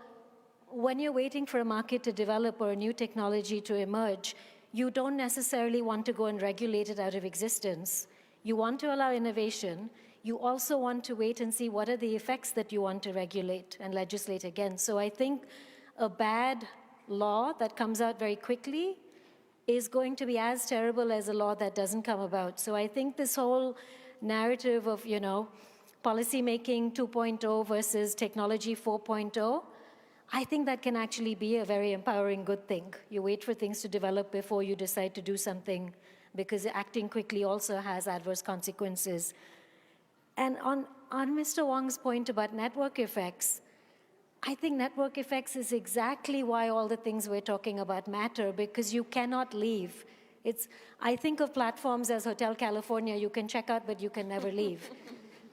when you're waiting for a market to develop or a new technology to emerge, you don't necessarily want to go and regulate it out of existence. You want to allow innovation. You also want to wait and see what are the effects that you want to regulate and legislate against. So I think a bad law that comes out very quickly is going to be as terrible as a law that doesn't come about. So I think this whole narrative of, policymaking 2.0 versus technology 4.0, I think that can actually be a very empowering good thing. You wait for things to develop before you decide to do something, because acting quickly also has adverse consequences. And on Mr. Wong's point about network effects, I think network effects is exactly why all the things we're talking about matter, because you cannot leave. I think of platforms as Hotel California. You can check out, but you can never leave,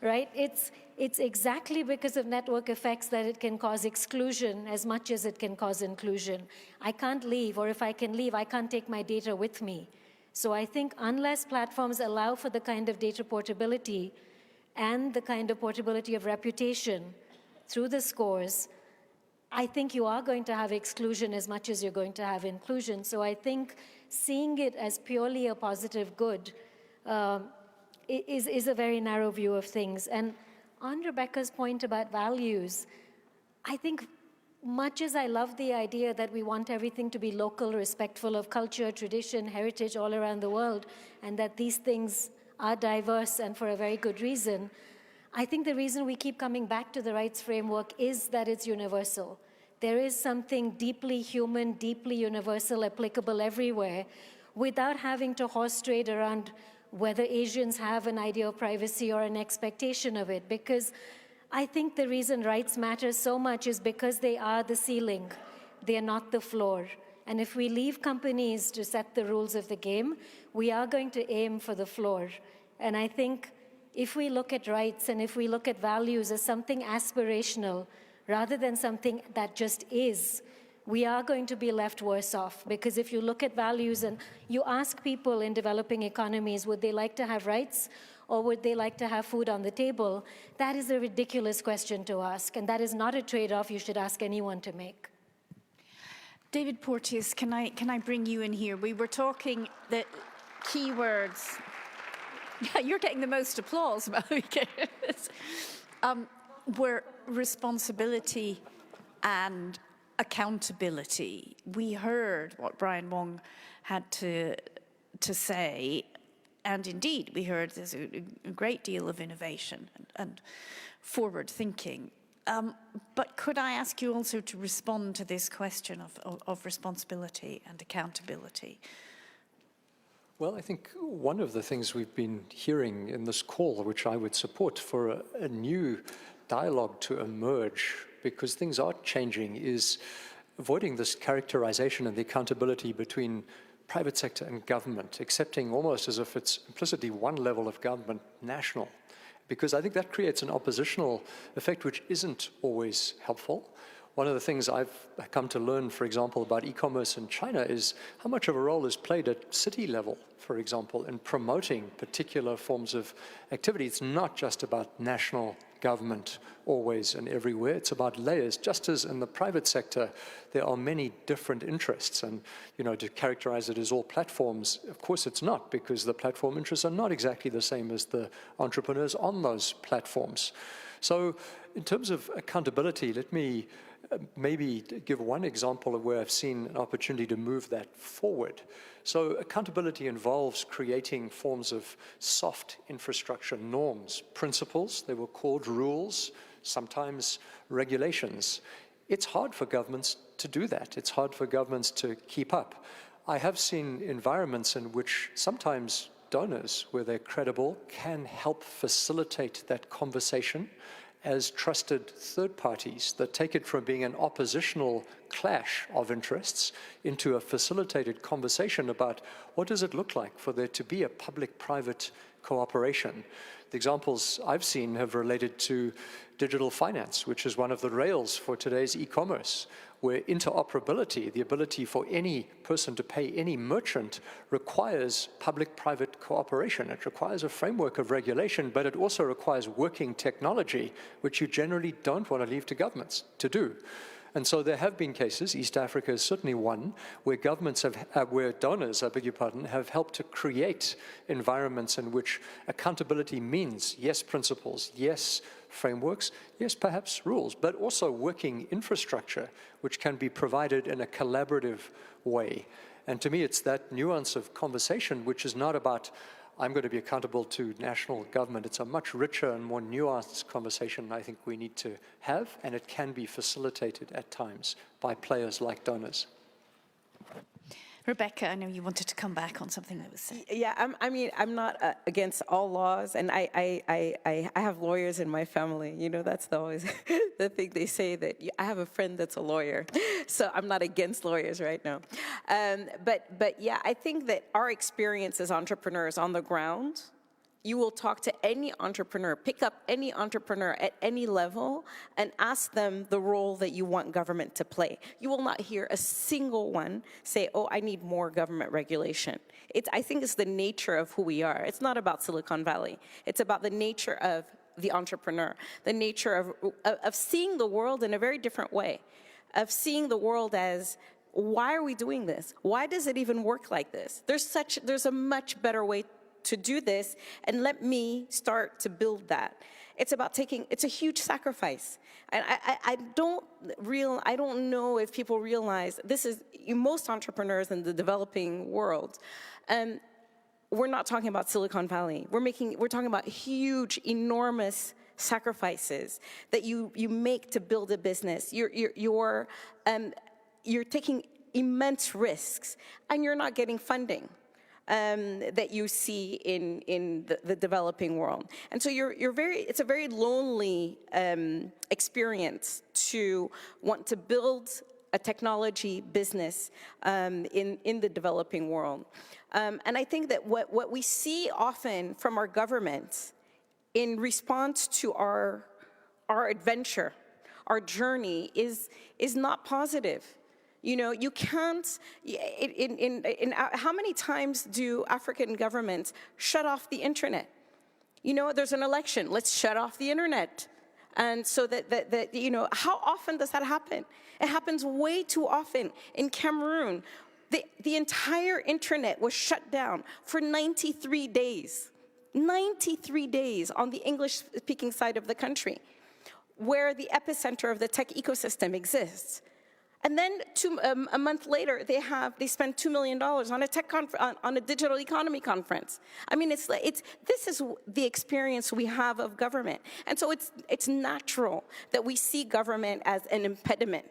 right? It's exactly because of network effects that it can cause exclusion as much as it can cause inclusion. I can't leave, or if I can leave, I can't take my data with me. So I think unless platforms allow for the kind of data portability and the kind of portability of reputation through the scores, I think you are going to have exclusion as much as you're going to have inclusion. So I think seeing it as purely a positive good is a very narrow view of things. And on Rebecca's point about values, I think much as I love the idea that we want everything to be local, respectful of culture, tradition, heritage all around the world, and that these things are diverse and for a very good reason, I think the reason we keep coming back to the rights framework is that it's universal. There is something deeply human, deeply universal, applicable everywhere, without having to horse trade around whether Asians have an idea of privacy or an expectation of it. Because I think the reason rights matter so much is because they are the ceiling. They are not the floor. And if we leave companies to set the rules of the game, we are going to aim for the floor. And I think if we look at rights and if we look at values as something aspirational rather than something that just is, we are going to be left worse off. Because if you look at values and you ask people in developing economies, would they like to have rights or would they like to have food on the table? That is a ridiculous question to ask, and that is not a trade-off you should ask anyone to make. David Porteous, can I bring you in here? We were talking the keywords. Yeah, you're getting the most applause, Malika. Were responsibility and accountability. We heard what Brian Wong had to say, and indeed we heard there's a great deal of innovation and forward thinking. But could I ask you also to respond to this question of responsibility and accountability? Well, I think one of the things we've been hearing in this call, which I would support for a new dialogue to emerge, because things are changing, is avoiding this characterization and the accountability between private sector and government, accepting almost as if it's implicitly one level of government, national, because I think that creates an oppositional effect which isn't always helpful. One of the things I've come to learn, for example, about e-commerce in China is how much of a role is played at city level, for example, in promoting particular forms of activity. It's not just about national government always and everywhere. It's about layers. Just as in the private sector, there are many different interests. And, to characterize it as all platforms, of course it's not, because the platform interests are not exactly the same as the entrepreneurs on those platforms. So in terms of accountability, let me maybe give one example of where I've seen an opportunity to move that forward. So accountability involves creating forms of soft infrastructure norms, principles. They were called rules, sometimes regulations. It's hard for governments to do that. It's hard for governments to keep up. I have seen environments in which sometimes donors, where they're credible, can help facilitate that conversation as trusted third parties that take it from being an oppositional clash of interests into a facilitated conversation about what does it look like for there to be a public-private cooperation. The examples I've seen have related to digital finance, which is one of the rails for today's e-commerce, where interoperability, the ability for any person to pay any merchant, requires public-private cooperation. It requires a framework of regulation, but it also requires working technology, which you generally don't want to leave to governments to do. And so there have been cases, East Africa is certainly one, where governments have, where donors, have helped to create environments in which accountability means yes principles, yes frameworks, yes perhaps rules, but also working infrastructure which can be provided in a collaborative way. And to me it's that nuance of conversation which is not about I'm going to be accountable to national government. It's a much richer and more nuanced conversation I think we need to have, and it can be facilitated at times by players like donors. Rebecca, I know you wanted to come back on something that was said. Yeah, I'm not against all laws, and I have lawyers in my family. That's always the thing they say, that I have a friend that's a lawyer, so I'm not against lawyers right now. But yeah, I think that our experience as entrepreneurs on the ground, you will talk to any entrepreneur, pick up any entrepreneur at any level and ask them the role that you want government to play. You will not hear a single one say, oh, I need more government regulation. I think it's the nature of who we are. It's not about Silicon Valley. It's about the nature of the entrepreneur, the nature of seeing the world in a very different way, of seeing the world as, why are we doing this? Why does it even work like this? There's a much better way to do this, and let me start to build that. It's about taking, it's a huge sacrifice. And I don't know if people realize this is, most entrepreneurs in the developing world, we're not talking about Silicon Valley. We're talking about huge, enormous sacrifices that you make to build a business. You're taking immense risks, and you're not getting funding that you see in the developing world. And so it's a very lonely experience to want to build a technology business in the developing world. And I think that what we see often from our governments in response to our adventure, our journey, is not positive. You know, you can't, how many times do African governments shut off the internet? You know, there's an election, let's shut off the internet. And so that you know, how often does that happen? It happens way too often. In Cameroon, the entire internet was shut down for 93 days. 93 days on the English-speaking side of the country, where the epicenter of the tech ecosystem exists. And then a month later, they spent $2 million on on a digital economy conference. I mean, this is the experience we have of government. And so it's natural that we see government as an impediment.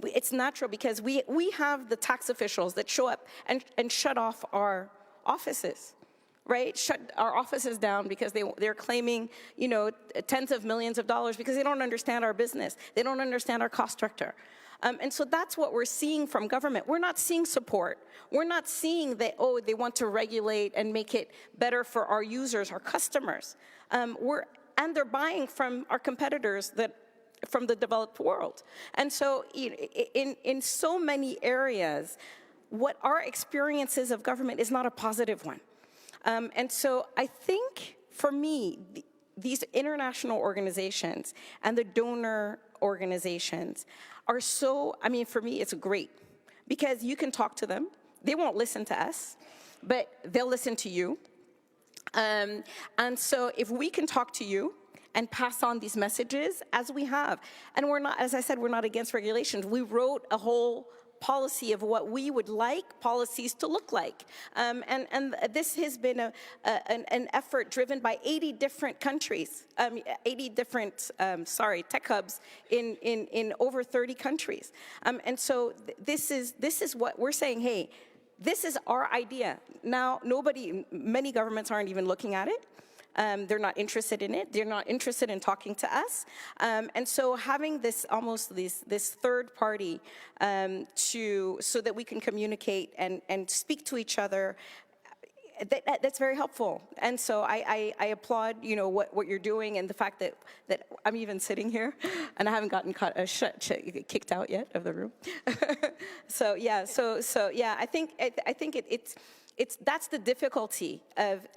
It's natural because we have the tax officials that show up and shut off our offices. Right, shut our offices down because they're claiming, you know, tens of millions of dollars because they don't understand our business. They don't understand our cost structure. And so that's what we're seeing from government. We're not seeing support. We're not seeing that, oh, they want to regulate and make it better for our users, our customers. And they're buying from our competitors from the developed world. And so in so many areas, what our experience is of government is not a positive one. And so I think, for me, these international organizations and the donor organizations are so, I mean, for me, it's great. Because you can talk to them. They won't listen to us, but they'll listen to you. And so if we can talk to you and pass on these messages, as we have, and we're not, as I said, we're not against regulations. We wrote a whole policy of what we would like policies to look like. And this has been an effort driven by 80 different countries, 80 different, tech hubs in over 30 countries. And so this is what we're saying, hey, this is our idea. Now, many governments aren't even looking at it. They're not interested in it. They're not interested in talking to us. And so having this third party so that we can communicate and speak to each other, that's very helpful. And so I applaud, you know, what you're doing, and the fact that I'm even sitting here and I haven't gotten kicked out yet of the room. So yeah, I think that's the difficulty of,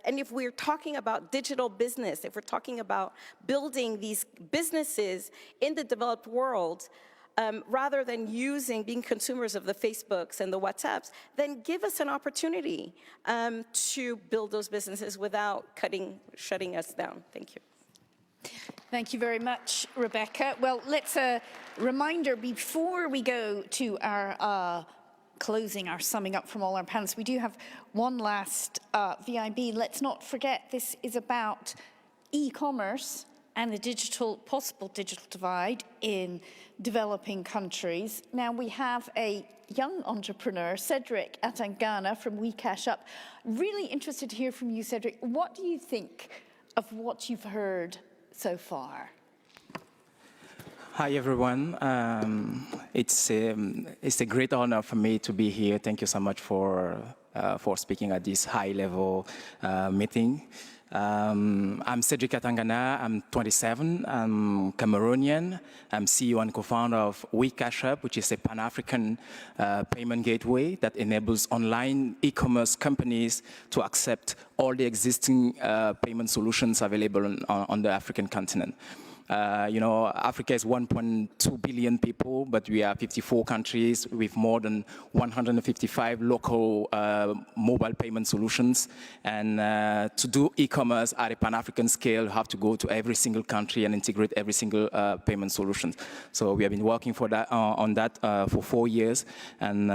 and if we're talking about digital business, if we're talking about building these businesses in the developed world, rather than being consumers of the Facebooks and the WhatsApps, then give us an opportunity to build those businesses without shutting us down. Thank you. Thank you very much, Rebecca. Well, let's reminder before we go to our closing, our summing up from all our panelists, we do have one last VIB. Let's not forget, this is about e-commerce and the possible digital divide in developing countries. Now, we have a young entrepreneur, Cedric Atangana from WeCash Up. Really interested to hear from you, Cedric. What do you think of what you've heard so far? Hi, everyone. It's a great honor for me to be here. Thank you so much for speaking at this high-level meeting. I'm Cedric Atangana. I'm 27. I'm Cameroonian. I'm CEO and co-founder of WeCash Up, which is a Pan-African payment gateway that enables online e-commerce companies to accept all the existing payment solutions available on the African continent. Africa is 1.2 billion people, but we are 54 countries with more than 155 local mobile payment solutions. And to do e-commerce at a Pan-African scale, you have to go to every single country and integrate every single payment solution. So we have been working on that for 4 years. And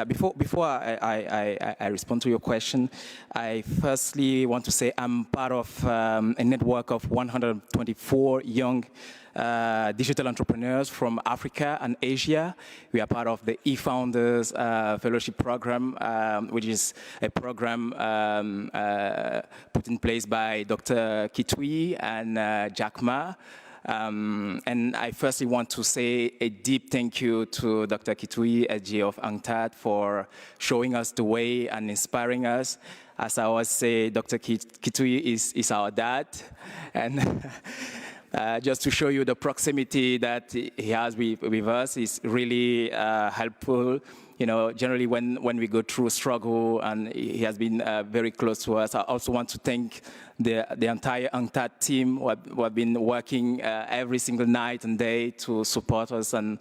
before I respond to your question, I firstly want to say I'm part of a network of 124 young digital entrepreneurs from Africa and Asia. We are part of the eFounders Fellowship Program, which is a program put in place by Dr. Kitui and Jack Ma. And I firstly want to say a deep thank you to Dr. Kitui, SG of UNCTAD, for showing us the way and inspiring us. As I always say, Dr. Kitui is our dad. And just to show you the proximity that he has with us is really helpful. Generally when we go through struggle, and he has been very close to us. I also want to thank the entire UNCTAD team who have been working every single night and day to support us. And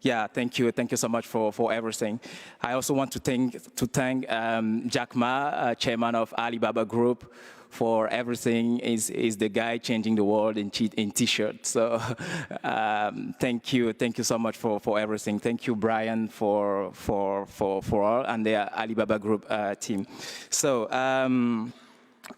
yeah, thank you so much for everything. I also want to thank Jack Ma, chairman of Alibaba Group, for everything. Is the guy changing the world in t-shirts. So thank you so much for everything. Thank you, Brian, for all, and the Alibaba Group team. So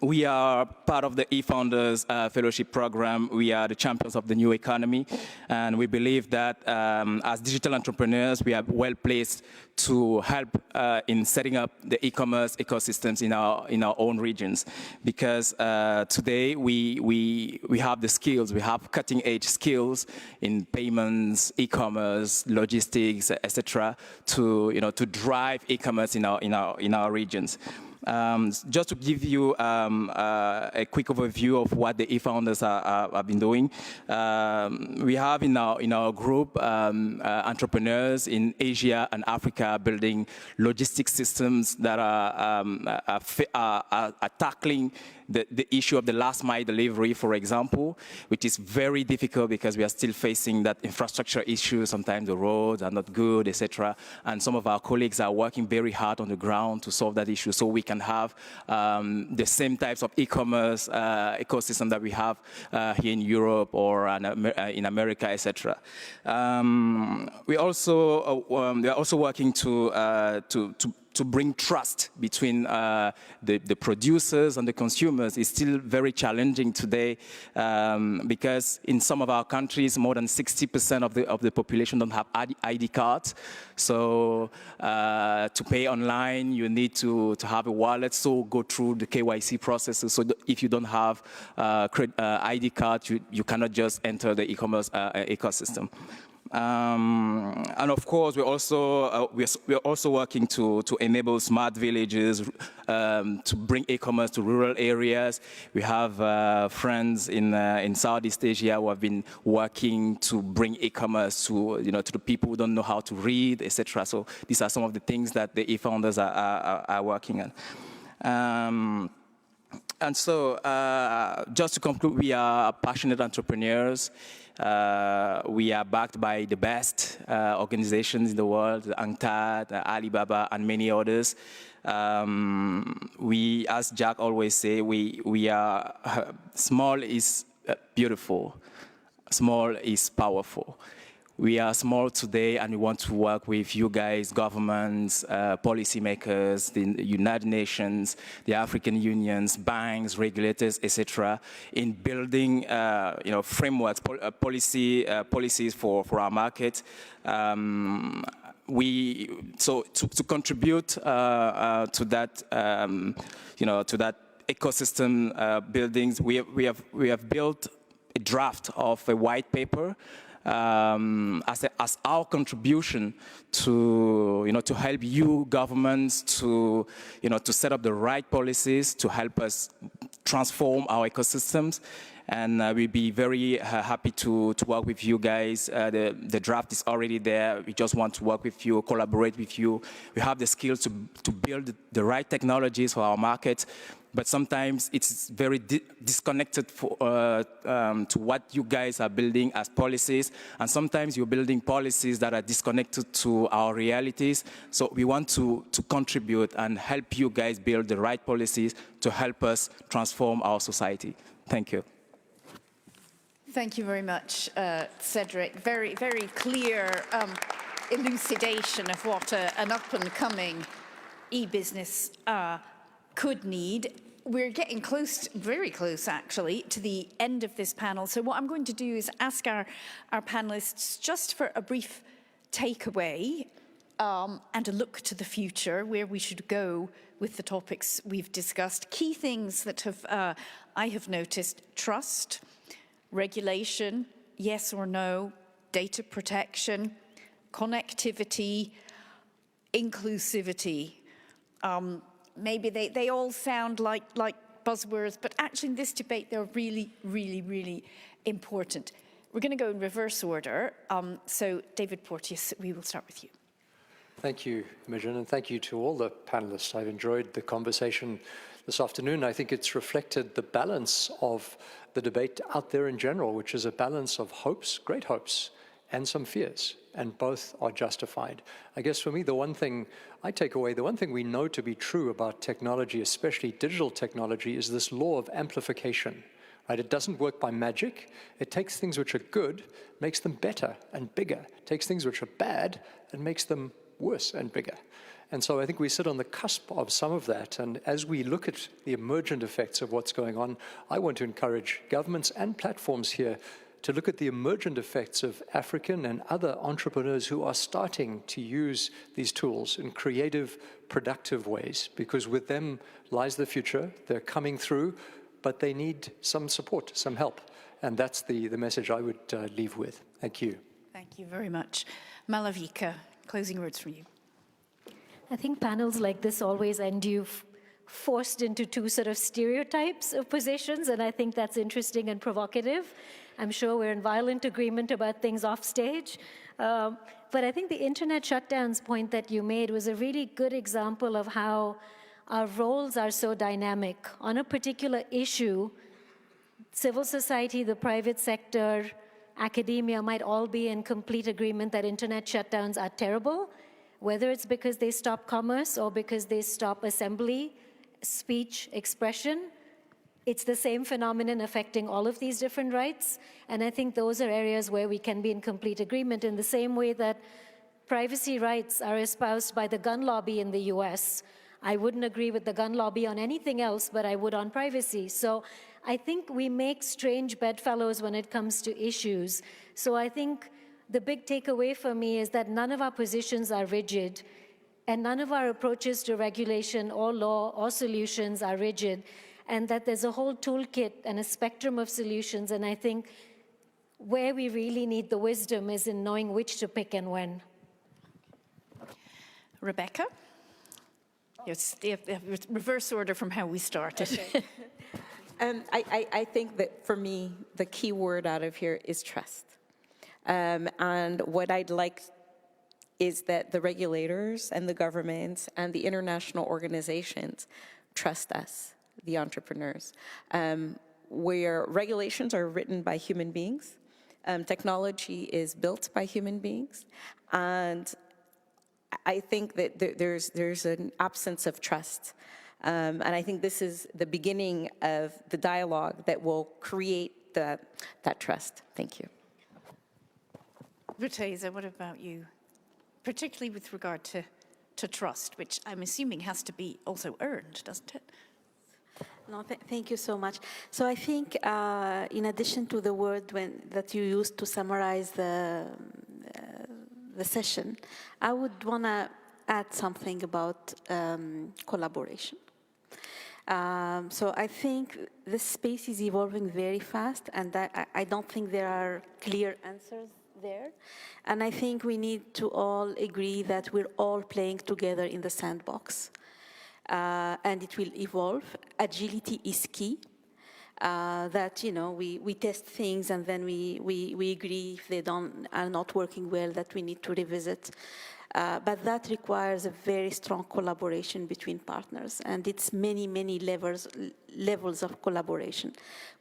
we are part of the eFounders Fellowship Program. We are the champions of the new economy, and we believe that as digital entrepreneurs, we are well placed to help in setting up the e-commerce ecosystems in our own regions. Because today we have the skills, we have cutting-edge skills in payments, e-commerce, logistics, etc., to drive e-commerce in our regions. Just to give you a quick overview of what the eFounders have been doing, we have in our group entrepreneurs in Asia and Africa building logistics systems that are tackling the issue of the last mile delivery, for example, which is very difficult because we are still facing that infrastructure issue. Sometimes the roads are not good, etc. And some of our colleagues are working very hard on the ground to solve that issue, so we can have the same types of e-commerce ecosystem that we have here in Europe or in America, etc. We are also working to bring trust between the producers and the consumers. Is still very challenging today because in some of our countries, more than 60% of the population don't have ID cards. So to pay online, you need to have a wallet, so go through the KYC processes. So if you don't have ID card, you cannot just enter the e-commerce ecosystem. And of course, we're also working to enable smart villages, to bring e-commerce to rural areas. We have friends in Southeast Asia who have been working to bring e-commerce to the people who don't know how to read, etc. So these are some of the things that the eFounders are working on. And so, just to conclude, we are passionate entrepreneurs. We are backed by the best organizations in the world, UNCTAD, Alibaba, and many others. We, as Jack always say, we are small is beautiful, small is powerful. We are small today, and we want to work with you guys, governments, policymakers, the United Nations, the African unions, banks, regulators, etc., in building, frameworks, policies for our market. To contribute to that, to that ecosystem buildings, we have built a draft of a white paper. As our contribution to help you governments to set up the right policies to help us transform our ecosystems, and we'll be very happy to work with you guys. The draft is already there. We just want to work with you, collaborate with you. We have the skills to build the right technologies for our market, but sometimes it's very disconnected to what you guys are building as policies, and sometimes you're building policies that are disconnected to our realities. So we want to contribute and help you guys build the right policies to help us transform our society. Thank you. Thank you very much, Cedric. Very, very clear elucidation of what an up-and-coming e-business could need. We're getting close, very close actually, to the end of this panel. So what I'm going to do is ask our panelists just for a brief takeaway and a look to the future, where we should go with the topics we've discussed. Key things that I have noticed: trust, regulation, yes or no, data protection, connectivity, inclusivity. Maybe they all sound like buzzwords, but actually in this debate, they're really, really, really important. We're going to go in reverse order. So David Porteous, we will start with you. Thank you, Imogen, and thank you to all the panelists. I've enjoyed the conversation this afternoon. I think it's reflected the balance of the debate out there in general, which is a balance of hopes, great hopes, and some fears, and both are justified. I guess for me, the one thing I take away, the one thing we know to be true about technology, especially digital technology, is this law of amplification. Right? It doesn't work by magic. It takes things which are good, makes them better and bigger. It takes things which are bad and makes them worse and bigger. And so I think we sit on the cusp of some of that. And as we look at the emergent effects of what's going on, I want to encourage governments and platforms here to look at the emergent effects of African and other entrepreneurs who are starting to use these tools in creative, productive ways, because with them lies the future. They're coming through, but they need some support, some help. And that's the message I would leave with. Thank you. Thank you very much. Malavika, closing words from you. I think panels like this always end you forced into two sort of stereotypes of positions, and I think that's interesting and provocative. I'm sure we're in violent agreement about things off stage. But I think the internet shutdowns point that you made was a really good example of how our roles are so dynamic. On a particular issue, civil society, the private sector, academia might all be in complete agreement that internet shutdowns are terrible, whether it's because they stop commerce or because they stop assembly, speech, expression. It's the same phenomenon affecting all of these different rights. And I think those are areas where we can be in complete agreement, in the same way that privacy rights are espoused by the gun lobby in the US. I wouldn't agree with the gun lobby on anything else, but I would on privacy. So I think we make strange bedfellows when it comes to issues. So I think the big takeaway for me is that none of our positions are rigid, and none of our approaches to regulation or law or solutions are rigid, and that there's a whole toolkit and a spectrum of solutions. And I think where we really need the wisdom is in knowing which to pick and when. Rebecca? Yes, the reverse order from how we started. Okay. I think that for me, the key word out of here is trust. And what I'd like is that the regulators and the governments and the international organizations trust us, the entrepreneurs, where regulations are written by human beings, technology is built by human beings, and I think that there's an absence of trust. And I think this is the beginning of the dialogue that will create that trust. Thank you. Ruteza, what about you? Particularly with regard to trust, which I'm assuming has to be also earned, doesn't it? No, thank you so much. So I think in addition to the word that you used to summarize the session, I would want to add something about collaboration. So I think this space is evolving very fast, and I don't think there are clear answers there. And I think we need to all agree that we're all playing together in the sandbox. And it will evolve. Agility is key. That, you know, we test things and then we agree if they are not working well, that we need to revisit. But that requires a very strong collaboration between partners, and it's many, many levels of collaboration.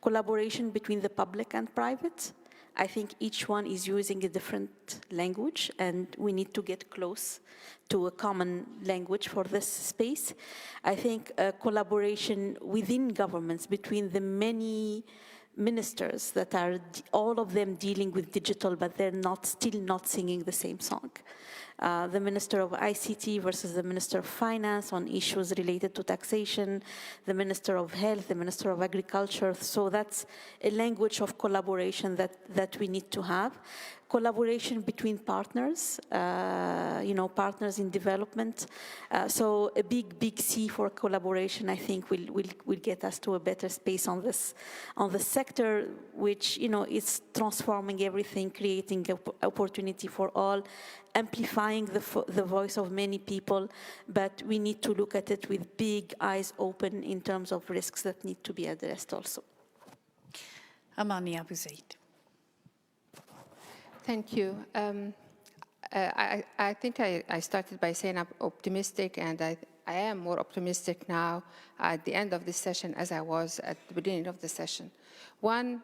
Collaboration between the public and private. I think each one is using a different language, and we need to get close to a common language for this space. I think collaboration within governments between the many ministers that are all of them dealing with digital, but they're still not singing the same song. The Minister of ICT versus the Minister of Finance on issues related to taxation, the Minister of Health, the Minister of Agriculture. So that's a language of collaboration that we need to have. Collaboration between partners, partners in development. So a big C for collaboration, I think, will get us to a better space on this sector, which is transforming everything, creating opportunity for all, amplifying the voice of many people, but we need to look at it with big eyes open in terms of risks that need to be addressed also. Amani Abu Zaid. Thank you. I think I started by saying I'm optimistic, and I am more optimistic now at the end of this session as I was at the beginning of the session. One,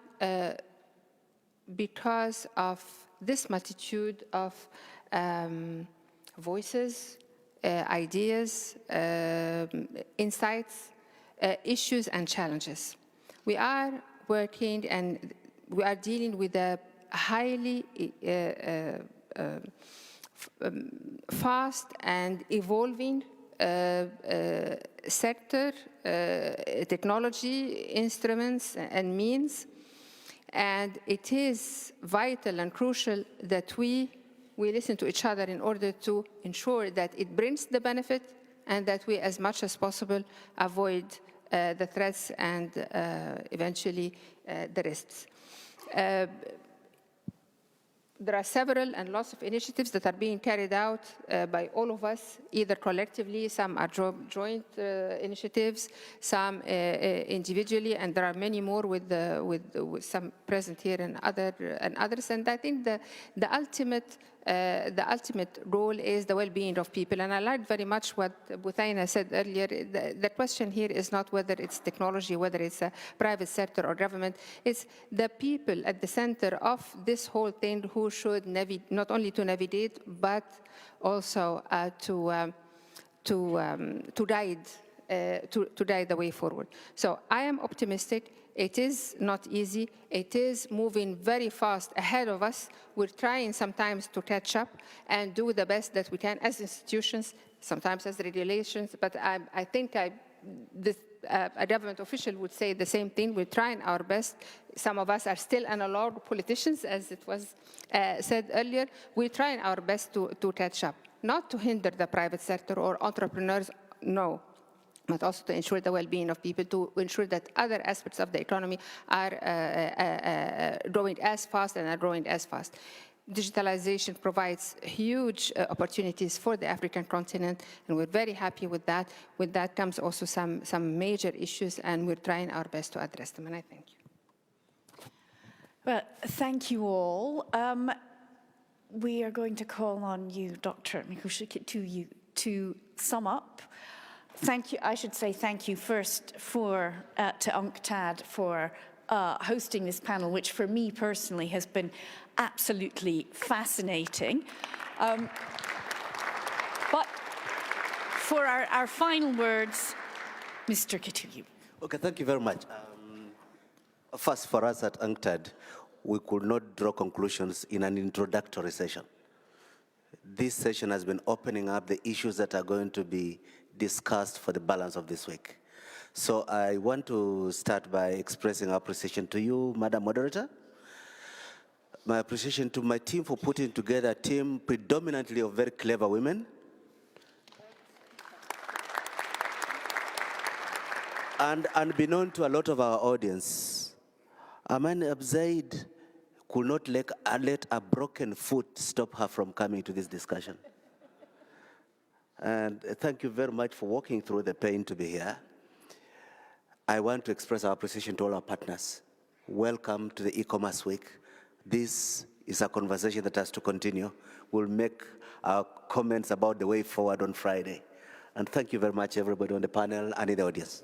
because of this multitude of voices, ideas, insights, issues and challenges. We are working and we are dealing with a highly fast and evolving sector, technology, instruments and means. And it is vital and crucial that we listen to each other in order to ensure that it brings the benefit and that we, as much as possible, avoid the threats and eventually the risks. There are several and lots of initiatives that are being carried out by all of us, either collectively, some are joint initiatives, some individually, and there are many more with some present here and others. And I think the ultimate goal is the well-being of people. And I liked very much what Buthaina said earlier. The question here is not whether it's technology, whether it's a private sector or government. It's the people at the center of this whole thing who should not only to navigate, but also to guide the way forward. So I am optimistic. It is not easy. It is moving very fast ahead of us. We're trying sometimes to catch up and do the best that we can as institutions, sometimes as regulations, but I think a government official would say the same thing. We're trying our best. Some of us are still analog politicians, as it was said earlier. We're trying our best to catch up, not to hinder the private sector or entrepreneurs, no, but also to ensure the well-being of people, to ensure that other aspects of the economy are growing as fast and are growing as fast. Digitalization provides huge opportunities for the African continent, and we're very happy with that. With that comes also some major issues, and we're trying our best to address them, and I thank you. Well, thank you all. We are going to call on you, Dr. Mikushiki, to sum up. Thank you. I should say thank you first to UNCTAD for hosting this panel, which for me personally has been absolutely fascinating. But for our final words, Mr. Kituyu. Okay, thank you very much. First, for us at UNCTAD, we could not draw conclusions in an introductory session. This session has been opening up the issues that are going to be discussed for the balance of this week. So I want to start by expressing appreciation to you, Madam Moderator. My appreciation to my team for putting together a team predominantly of very clever women. And unbeknown to a lot of our audience, Amani Abu Zaid could not let a broken foot stop her from coming to this discussion. And thank you very much for walking through the pain to be here. I want to express our appreciation to all our partners. Welcome to the e-commerce week. This It's a conversation that has to continue. We'll make our comments about the way forward on Friday. And thank you very much, everybody on the panel and in the audience.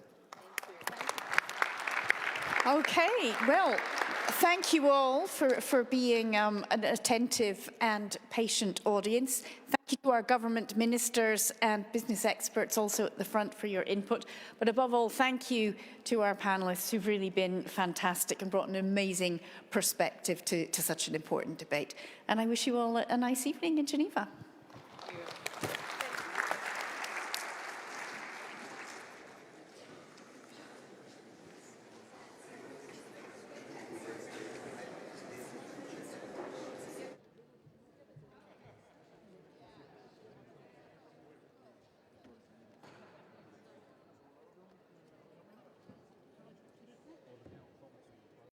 Okay, well, thank you all for being an attentive and patient audience. Thank you to our government ministers and business experts also at the front for your input. But above all, thank you to our panelists who've really been fantastic and brought an amazing perspective to such an important debate. And I wish you all a nice evening in Geneva.